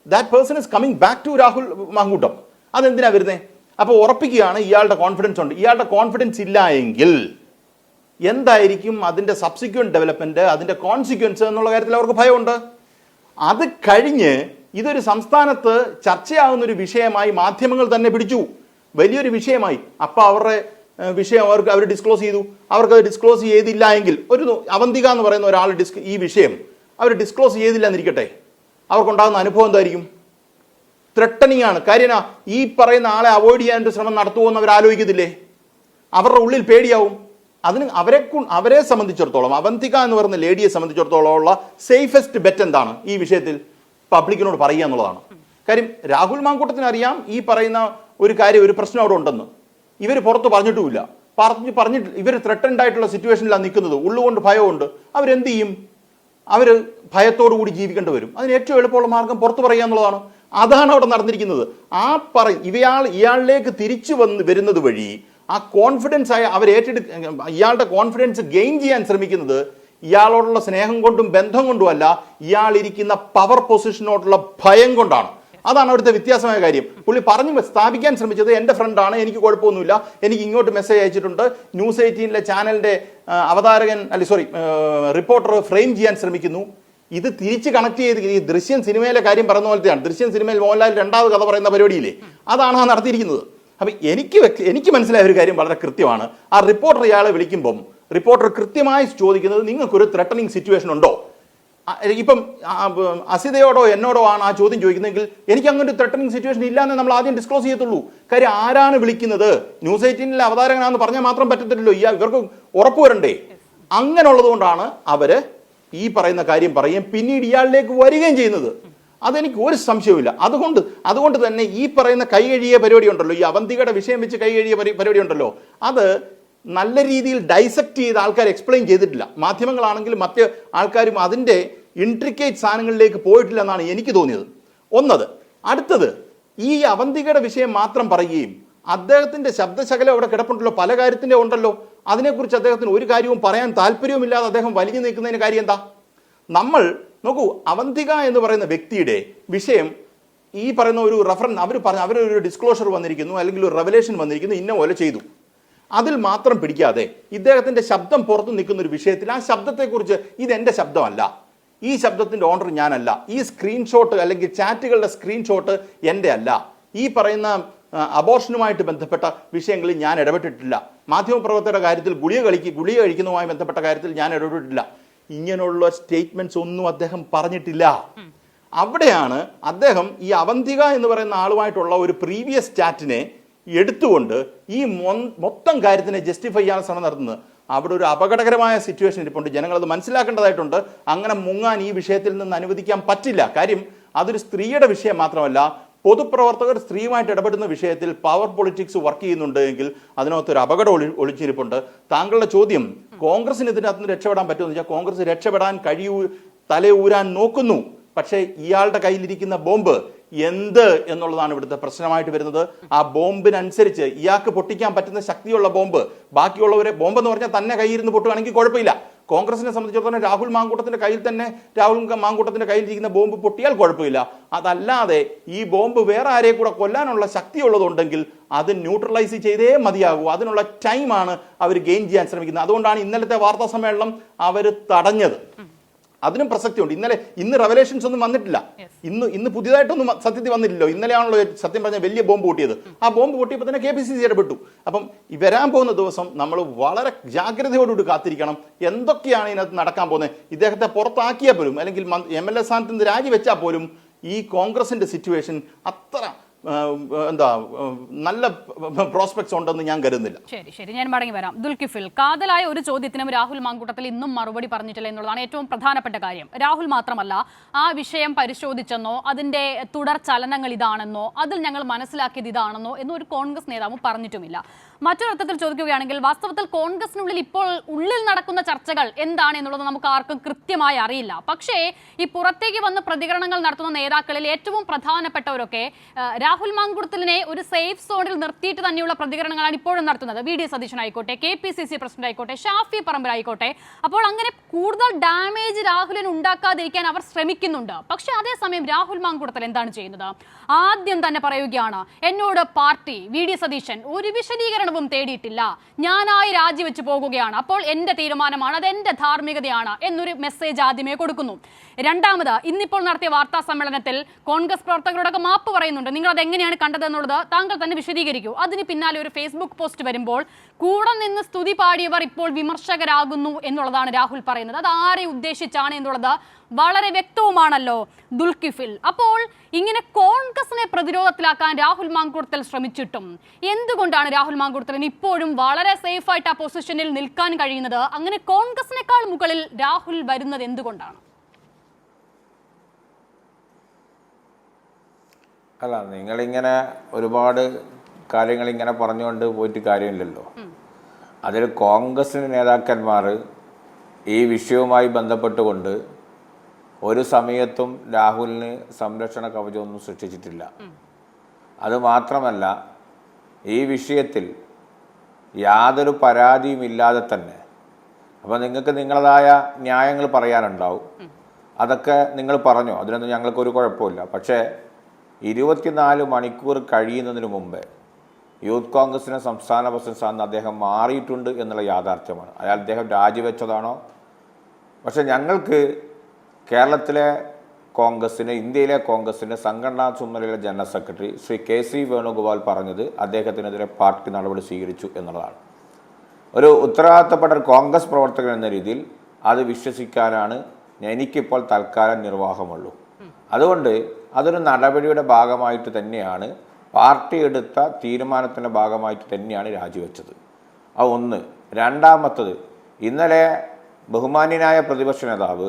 that person is coming back to Rahul Mankoottam. അതെന്തിനാ വരുന്നത്? അപ്പോൾ ഉറപ്പിക്കുകയാണ് ഇയാളുടെ കോൺഫിഡൻസ് ഉണ്ട്. ഇയാളുടെ കോൺഫിഡൻസ് ഇല്ല എങ്കിൽ എന്തായിരിക്കും അതിൻ്റെ സബ്സിക്വന്റ് ഡെവലപ്മെന്റ്, അതിൻ്റെ കോൺസിക്വൻസ് എന്നുള്ള കാര്യത്തിൽ അവർക്ക് ഭയമുണ്ട്. അത് കഴിഞ്ഞ് ഇതൊരു സംസ്ഥാനത്ത് ചർച്ചയാകുന്ന ഒരു വിഷയമായി മാധ്യമങ്ങൾ തന്നെ പിടിച്ചു, വലിയൊരു വിഷയമായി. അപ്പോൾ അവരുടെ വിഷയം അവർ ഡിസ്ക്ലോസ് ചെയ്തു. അവർക്കത് ഡിസ്ക്ലോസ് ചെയ്തില്ല എങ്കിൽ, ഒരു അവന്തിക എന്ന് പറയുന്ന ഒരാൾ ഈ വിഷയം അവർ ഡിസ്ക്ലോസ് ചെയ്തില്ല എന്നിരിക്കട്ടെ, അവർക്കുണ്ടാകുന്ന അനുഭവം എന്തായിരിക്കും? ത്രെട്ടനിങ് ആണ്. കാര്യം ഈ പറയുന്ന ആളെ അവോയ്ഡ് ചെയ്യാനൊരു ശ്രമം നടത്തുമോ അവർ ആലോചിക്കത്തില്ലേ? അവരുടെ ഉള്ളിൽ പേടിയാവും. അതിന് അവരെ സംബന്ധിച്ചിടത്തോളം, അവന്തിക എന്ന് പറയുന്ന ലേഡിയെ സംബന്ധിച്ചിടത്തോളം ഉള്ള സേഫസ്റ്റ് ബെറ്റ് എന്താണ് ഈ വിഷയത്തിൽ? പബ്ലിക്കിനോട് പറയുക എന്നുള്ളതാണ്. കാര്യം രാഹുൽ മാങ്കൂട്ടത്തിന് അറിയാം ഈ പറയുന്ന ഒരു കാര്യം, ഒരു പ്രശ്നം അവിടെ ഉണ്ടെന്ന്. ഇവർ പുറത്ത് പറഞ്ഞിട്ടുമില്ല. പറഞ്ഞിട്ട് ഇവർ ത്രെട്ടൻഡ് ആയിട്ടുള്ള സിറ്റുവേഷനിലാണ് നിൽക്കുന്നത്. ഉള്ളുകൊണ്ട് ഭയമുണ്ട്. അവരെന്ത് ചെയ്യും? അവർ ഭയത്തോടു കൂടി ജീവിക്കേണ്ടി വരും. അതിന് ഏറ്റവും എളുപ്പമുള്ള മാർഗം പുറത്ത് പറയുക എന്നുള്ളതാണ്. അതാണ് അവിടെ നടന്നിരിക്കുന്നത്. ഇയാളിലേക്ക് തിരിച്ചു വരുന്നത് വഴി ആ കോൺഫിഡൻസ് ആയ അവർ ഇയാളുടെ കോൺഫിഡൻസ് ഗെയിൻ ചെയ്യാൻ ശ്രമിക്കുന്നത് ഇയാളോടുള്ള സ്നേഹം കൊണ്ടും ബന്ധം കൊണ്ടുമല്ല, ഇയാളിരിക്കുന്ന പവർ പൊസിഷനോടുള്ള ഭയം കൊണ്ടാണ്. അതാണ് അവിടുത്തെ വ്യത്യാസമായ കാര്യം. പുള്ളി പറഞ്ഞു സ്ഥാപിക്കാൻ ശ്രമിച്ചത് എൻ്റെ ഫ്രണ്ടാണ്, എനിക്ക് കുഴപ്പമൊന്നുമില്ല, എനിക്ക് ഇങ്ങോട്ട് മെസ്സേജ് അയച്ചിട്ടുണ്ട്, ന്യൂസ് 18 ചാനലിന്റെ അവതാരകൻ റിപ്പോർട്ടർ ഫ്രെയിം ചെയ്യാൻ ശ്രമിക്കുന്നു. ഇത് തിരിച്ച് കണക്ട് ചെയ്ത് ഈ ദൃശ്യം സിനിമയിലെ കാര്യം പറയുന്ന പോലത്തെയാണ്. ദൃശ്യം സിനിമയിൽ മോഹൻലാൽ രണ്ടാമത് കഥ പറയുന്ന പരിപാടിയില്ലേ, അതാണ് ആ നടത്തിയിരിക്കുന്നത്. അപ്പം എനിക്ക് മനസ്സിലായ ഒരു കാര്യം വളരെ കൃത്യമാണ്. ആ റിപ്പോർട്ടർ ഇയാളെ വിളിക്കുമ്പം റിപ്പോർട്ടർ കൃത്യമായി ചോദിക്കുന്നത് നിങ്ങൾക്കൊരു ത്രെട്ടനിങ് സിറ്റുവേഷൻ ഉണ്ടോ? ഇപ്പം അസിതയോടോ എന്നോടോ ആണ് ആ ചോദ്യം ചോദിക്കുന്നതെങ്കിൽ എനിക്ക് അങ്ങനെ ഒരു ത്രെട്ടനിങ് സിറ്റുവേഷൻ ഇല്ലാന്ന് നമ്മൾ ആദ്യം ഡിസ്ക്ലോസ് ചെയ്യത്തുള്ളൂ. കാര്യം ആരാണ് വിളിക്കുന്നത്? ന്യൂസ് 18 അവതാരകനാണെന്ന് പറഞ്ഞാൽ മാത്രം പറ്റത്തില്ലല്ലോ, ഇവർക്ക് ഉറപ്പ് വരണ്ടേ? അങ്ങനെയുള്ളത് കൊണ്ടാണ് അവര് ഈ പറയുന്ന കാര്യം പറയുകയും പിന്നീട് ഇയാളിലേക്ക് വരികയും ചെയ്യുന്നത്. അതെനിക്ക് ഒരു സംശയവുമില്ല. അതുകൊണ്ട് തന്നെ ഈ പറയുന്ന കൈകഴിയ പരിപാടി ഉണ്ടല്ലോ, ഈ അവന്തികയുടെ വിഷയം വെച്ച് കൈകഴിയ പരിപാടി ഉണ്ടല്ലോ, അത് നല്ല രീതിയിൽ ഡൈസെക്ട് ചെയ്ത് ആൾക്കാർ എക്സ്പ്ലെയിൻ ചെയ്തിട്ടില്ല. മാധ്യമങ്ങളാണെങ്കിലും മറ്റ് ആൾക്കാരും അതിൻ്റെ ഇൻട്രിക്കേറ്റ് സാധനങ്ങളിലേക്ക് പോയിട്ടില്ല എന്നാണ് എനിക്ക് തോന്നിയത്. ഒന്നത്. അടുത്തത്, ഈ അവന്തികയുടെ വിഷയം മാത്രം പറയുകയും അദ്ദേഹത്തിൻ്റെ ശബ്ദശകലം അവിടെ കിടപ്പുണ്ടല്ലോ, പല കാര്യത്തിൻ്റെ ഉണ്ടല്ലോ, അതിനെക്കുറിച്ച് അദ്ദേഹത്തിന് ഒരു കാര്യവും പറയാൻ താല്പര്യവുമില്ലാതെ അദ്ദേഹം വലിഞ്ഞു നിൽക്കുന്നതിന് കാര്യം എന്താ? നമ്മൾ നോക്കൂ, അവന്തിക എന്ന് പറയുന്ന വ്യക്തിയുടെ വിഷയം ഈ പറയുന്ന ഒരു അവരൊരു ഡിസ്ക്ലോഷർ വന്നിരിക്കുന്നു അല്ലെങ്കിൽ ഒരു റെവലേഷൻ വന്നിരിക്കുന്നു, ഇന്ന പോലെ ചെയ്തു, അതിൽ മാത്രം പിടിക്കാതെ ഇദ്ദേഹത്തിന്റെ ശബ്ദം പുറത്തു നിൽക്കുന്ന ഒരു വിഷയത്തിൽ ആ ശബ്ദത്തെക്കുറിച്ച് ഇതെന്റെ ശബ്ദമല്ല, ഈ ശബ്ദത്തിൻ്റെ ഓണർ ഞാനല്ല, ഈ സ്ക്രീൻഷോട്ട് അല്ലെങ്കിൽ ചാറ്റുകളുടെ സ്ക്രീൻഷോട്ട് എൻ്റെ അല്ല, ഈ പറയുന്ന അബോർഷനുമായിട്ട് ബന്ധപ്പെട്ട വിഷയങ്ങളിൽ ഞാൻ ഇടപെട്ടിട്ടില്ല, മാധ്യമപ്രവർത്തകരുടെ കാര്യത്തിൽ ഗുളിക കഴിക്കുന്നതുമായി ബന്ധപ്പെട്ട കാര്യത്തിൽ ഞാൻ ഇടപെട്ടിട്ടില്ല, ഇങ്ങനെയുള്ള സ്റ്റേറ്റ്മെന്റ്സ് ഒന്നും അദ്ദേഹം പറഞ്ഞിട്ടില്ല. അവിടെയാണ് അദ്ദേഹം ഈ അവന്തിക എന്ന് പറയുന്ന ആളുമായിട്ടുള്ള ഒരു പ്രീവിയസ് ചാറ്റിനെ എടുത്തുകൊണ്ട് ഈ മൊത്തം കാര്യത്തിനെ ജസ്റ്റിഫൈ ചെയ്യാൻ ശ്രമം നടത്തുന്നത്. അവിടെ ഒരു അപകടകരമായ സിറ്റുവേഷൻ ഇരിപ്പുണ്ട്. ജനങ്ങളത് മനസ്സിലാക്കേണ്ടതായിട്ടുണ്ട്. അങ്ങനെ മുങ്ങാൻ ഈ വിഷയത്തിൽ നിന്ന് അനുവദിക്കാൻ പറ്റില്ല. കാര്യം അതൊരു സ്ത്രീയുടെ വിഷയം മാത്രമല്ല, പൊതുപ്രവർത്തകർ സ്ത്രീയുമായിട്ട് ഇടപെടുന്ന വിഷയത്തിൽ പവർ പൊളിറ്റിക്സ് വർക്ക് ചെയ്യുന്നുണ്ട് എങ്കിൽ അതിനകത്തൊരു അപകടം ഒളിച്ചിരിപ്പുണ്ട്. താങ്കളുടെ ചോദ്യം കോൺഗ്രസിന് ഇതിനകത്ത് നിന്ന് രക്ഷപ്പെടാൻ പറ്റുമെന്ന് വെച്ചാൽ കോൺഗ്രസ് രക്ഷപ്പെടാൻ തലയൂരാൻ നോക്കുന്നു. പക്ഷേ ഇയാളുടെ കയ്യിലിരിക്കുന്ന ബോംബ് എന്ത് എന്നുള്ളതാണ് ഇവിടുത്തെ പ്രശ്നമായിട്ട് വരുന്നത്. ആ ബോംബിനനുസരിച്ച് ഇയാൾക്ക് പൊട്ടിക്കാൻ പറ്റുന്ന ശക്തിയുള്ള ബോംബ് ബാക്കിയുള്ളവരെ, ബോംബെന്ന് പറഞ്ഞാൽ തന്നെ കയ്യിരുന്ന് പൊട്ടുകയാണെങ്കിൽ കുഴപ്പമില്ല. കോൺഗ്രസിനെ സംബന്ധിച്ചിടത്തോളം രാഹുൽ മാങ്കൂട്ടത്തിന്റെ കയ്യിലിരിക്കുന്ന ബോംബ് പൊട്ടിയാൽ കുഴപ്പമില്ല. അതല്ലാതെ ഈ ബോംബ് വേറെ ആരെയും കൂടെ കൊല്ലാനുള്ള ശക്തിയുള്ളതുണ്ടെങ്കിൽ അത് ന്യൂട്രലൈസ് ചെയ്തേ മതിയാകൂ. അതിനുള്ള ടൈമാണ് അവർ ഗെയിൻ ചെയ്യാൻ ശ്രമിക്കുന്നത്. അതുകൊണ്ടാണ് ഇന്നലത്തെ വാർത്താ സമ്മേളനം അവർ തടഞ്ഞത്. അതിനും പ്രസക്തിയുണ്ട്. ഇന്ന് റെവലേഷൻസ് ഒന്നും വന്നിട്ടില്ല. ഇന്ന് പുതിയതായിട്ടൊന്നും സത്യത്തിൽ വന്നില്ലല്ലോ. ഇന്നലെയാണല്ലോ സത്യം പറഞ്ഞ വലിയ ബോംബ് പൊട്ടിയത്. ആ ബോംബ് പൊട്ടിയപ്പോൾ തന്നെ KPCC ഇടപെട്ടു. അപ്പം വരാൻ പോകുന്ന ദിവസം നമ്മൾ വളരെ ജാഗ്രതയോടുകൂടി കാത്തിരിക്കണം. എന്തൊക്കെയാണ് ഇതിനകത്ത് നടക്കാൻ പോകുന്നത്. ഇദ്ദേഹത്തെ പുറത്താക്കിയാൽ പോലും അല്ലെങ്കിൽ MLA സ്ഥാനത്ത് നിന്ന് രാജിവെച്ചാൽ പോലും ഈ കോൺഗ്രസിന്റെ സിറ്റുവേഷൻ അത്ര നല്ല പ്രോസ്പെക്ട്സ് ഉണ്ടെന്ന് ഞാൻ കരുതുന്നില്ല. ശരി, ഞാൻ മടങ്ങി വരാം. ദുൽകിഫിൽ, കാതലായ ഒരു ചോദ്യത്തിനും രാഹുൽ മാങ്കൂട്ടത്തിൽ ഇന്നും മറുപടി പറഞ്ഞിട്ടില്ല എന്നുള്ളതാണ് ഏറ്റവും പ്രധാനപ്പെട്ട കാര്യം. രാഹുൽ മാത്രമല്ല, ആ വിഷയം പരിശോധിച്ചെന്നോ അതിന്റെ തുടർ ചലനങ്ങൾ ഇതാണെന്നോ അതിൽ ഞങ്ങൾ മനസ്സിലാക്കിയത് ഇതാണെന്നോ എന്നോ ഒരു കോൺഗ്രസ് നേതാവും പറഞ്ഞിട്ടുമില്ല. മറ്റൊരർത്ഥത്തിൽ ചോദിക്കുകയാണെങ്കിൽ വാസ്തവത്തിൽ കോൺഗ്രസിനുള്ളിൽ ഇപ്പോൾ നടക്കുന്ന ചർച്ചകൾ എന്താണ് എന്നുള്ളത് നമുക്ക് ആർക്കും കൃത്യമായി അറിയില്ല. പക്ഷേ ഈ പുറത്തേക്ക് വന്ന് പ്രതികരണങ്ങൾ നടത്തുന്ന നേതാക്കളിൽ ഏറ്റവും പ്രധാനപ്പെട്ടവരൊക്കെ രാഹുൽ മാങ്കൂട്ടത്തിലിനെ ഒരു സേഫ് സോണിൽ നിർത്തിയിട്ട് തന്നെയുള്ള പ്രതികരണങ്ങളാണ് ഇപ്പോഴും നടത്തുന്നത്. VD സതീശൻ ആയിക്കോട്ടെ, KPCC പ്രസിഡന്റ് ആയിക്കോട്ടെ, ഷാഫി പറമ്പിൽ ആയിക്കോട്ടെ. അപ്പോൾ അങ്ങനെ കൂടുതൽ ഡാമേജ് രാഹുലിന് ഉണ്ടാക്കാതിരിക്കാൻ അവർ ശ്രമിക്കുന്നുണ്ട്. പക്ഷേ അതേസമയം രാഹുൽ മാങ്കൂട്ടത്തിൽ എന്താണ് ചെയ്യുന്നത്? ആദ്യം തന്നെ പറയുകയാണ്, എന്നോട് പാർട്ടി VD സതീശൻ ഒരു വിശദീകരണവും തേടിയിട്ടില്ല, ഞാനായി രാജിവെച്ച് പോകുകയാണ്, അപ്പോൾ എന്റെ തീരുമാനമാണ്, അത് എന്റെ ധാർമ്മികതയാണ് എന്നൊരു മെസ്സേജ് ആദ്യമേ കൊടുക്കുന്നു. രണ്ടാമത്, ഇന്നിപ്പോൾ നടത്തിയ വാർത്താ സമ്മേളനത്തിൽ കോൺഗ്രസ് പ്രവർത്തകരോടൊക്കെ മാപ്പ് പറയുന്നുണ്ട്. നിങ്ങൾ അത് എങ്ങനെയാണ് കണ്ടത് എന്നുള്ളത് താങ്കൾ തന്നെ വിശദീകരിക്കൂ. അതിന് പിന്നാലെ ഒരു ഫേസ്ബുക്ക് പോസ്റ്റ് വരുമ്പോൾ കൂടെ നിന്ന് സ്തുതി പാടിയവർ ഇപ്പോൾ വിമർശകരാകുന്നു എന്നുള്ളതാണ് രാഹുൽ പറയുന്നത്. അത് ആരെ ഉദ്ദേശിച്ചാണ് എന്നുള്ളത് വളരെ വ്യക്തവുമാണല്ലോ ദുൽകിഫിൽ. അപ്പോൾ ഇങ്ങനെ കോൺഗ്രസിനെ പ്രതിരോധത്തിലാക്കാൻ രാഹുൽ മാങ്കൂട്ടത്തിൽ ശ്രമിച്ചിട്ടും എന്തുകൊണ്ടാണ് രാഹുൽ മാങ്കൂട്ടത്തിന് ഇപ്പോഴും വളരെ സേഫായിട്ട് ആ പൊസിഷനിൽ നിൽക്കാൻ കഴിയുന്നത്? അങ്ങനെ കോൺഗ്രസിനേക്കാൾ മുകളിൽ രാഹുൽ വരുന്നത് എന്തുകൊണ്ടാണ്? അല്ല, നിങ്ങളിങ്ങനെ ഒരുപാട് കാര്യങ്ങൾ ഇങ്ങനെ പറഞ്ഞുകൊണ്ട് പോയിട്ട് കാര്യമില്ലല്ലോ. അതിൽ കോൺഗ്രസിന് നേതാക്കന്മാർ ഈ വിഷയവുമായി ബന്ധപ്പെട്ടുകൊണ്ട് ഒരു സമയത്തും രാഹുലിന് സംരക്ഷണ കവചമൊന്നും സൃഷ്ടിച്ചിട്ടില്ല. അതുമാത്രമല്ല, ഈ വിഷയത്തിൽ യാതൊരു പരാതിയുമില്ലാതെ തന്നെ, അപ്പോൾ നിങ്ങൾക്ക് നിങ്ങളതായ ന്യായങ്ങൾ പറയാനുണ്ടാവും. അതൊക്കെ നിങ്ങൾ പറഞ്ഞു, അതിനൊന്നും ഞങ്ങൾക്കൊരു കുഴപ്പമില്ല. പക്ഷേ 24 മണിക്കൂർ കഴിയുന്നതിന് മുമ്പേ യൂത്ത് കോൺഗ്രസിൻ്റെ സംസ്ഥാന പ്രസിഡന്റ് സ്ഥാനം അദ്ദേഹം മാറിയിട്ടുണ്ട് എന്നുള്ള യാഥാർത്ഥ്യമാണ്. അദ്ദേഹം രാജിവെച്ചതാണോ? പക്ഷെ ഞങ്ങൾക്ക് കേരളത്തിലെ കോൺഗ്രസിന്, ഇന്ത്യയിലെ കോൺഗ്രസിൻ്റെ സംഘടനാ ചുമതലയിലെ general secretary Shri KC Venugopal പറഞ്ഞത് അദ്ദേഹത്തിനെതിരെ പാർട്ടി നടപടി സ്വീകരിച്ചു എന്നുള്ളതാണ്. ഒരു ഉത്തരവാദിത്തപ്പെട്ട കോൺഗ്രസ് പ്രവർത്തകൻ എന്ന രീതിയിൽ അത് വിശ്വസിക്കാനാണ് എനിക്കിപ്പോൾ തൽക്കാലം നിർവാഹമുള്ളൂ. അതുകൊണ്ട് അതൊരു നടപടിയുടെ ഭാഗമായിട്ട് തന്നെയാണ്, പാർട്ടി എടുത്ത തീരുമാനത്തിൻ്റെ ഭാഗമായിട്ട് തന്നെയാണ് രാജിവെച്ചത്. അത് ഒന്ന്. രണ്ടാമത്തത്, ഇന്നലെ ബഹുമാന്യനായ പ്രതിപക്ഷ നേതാവ്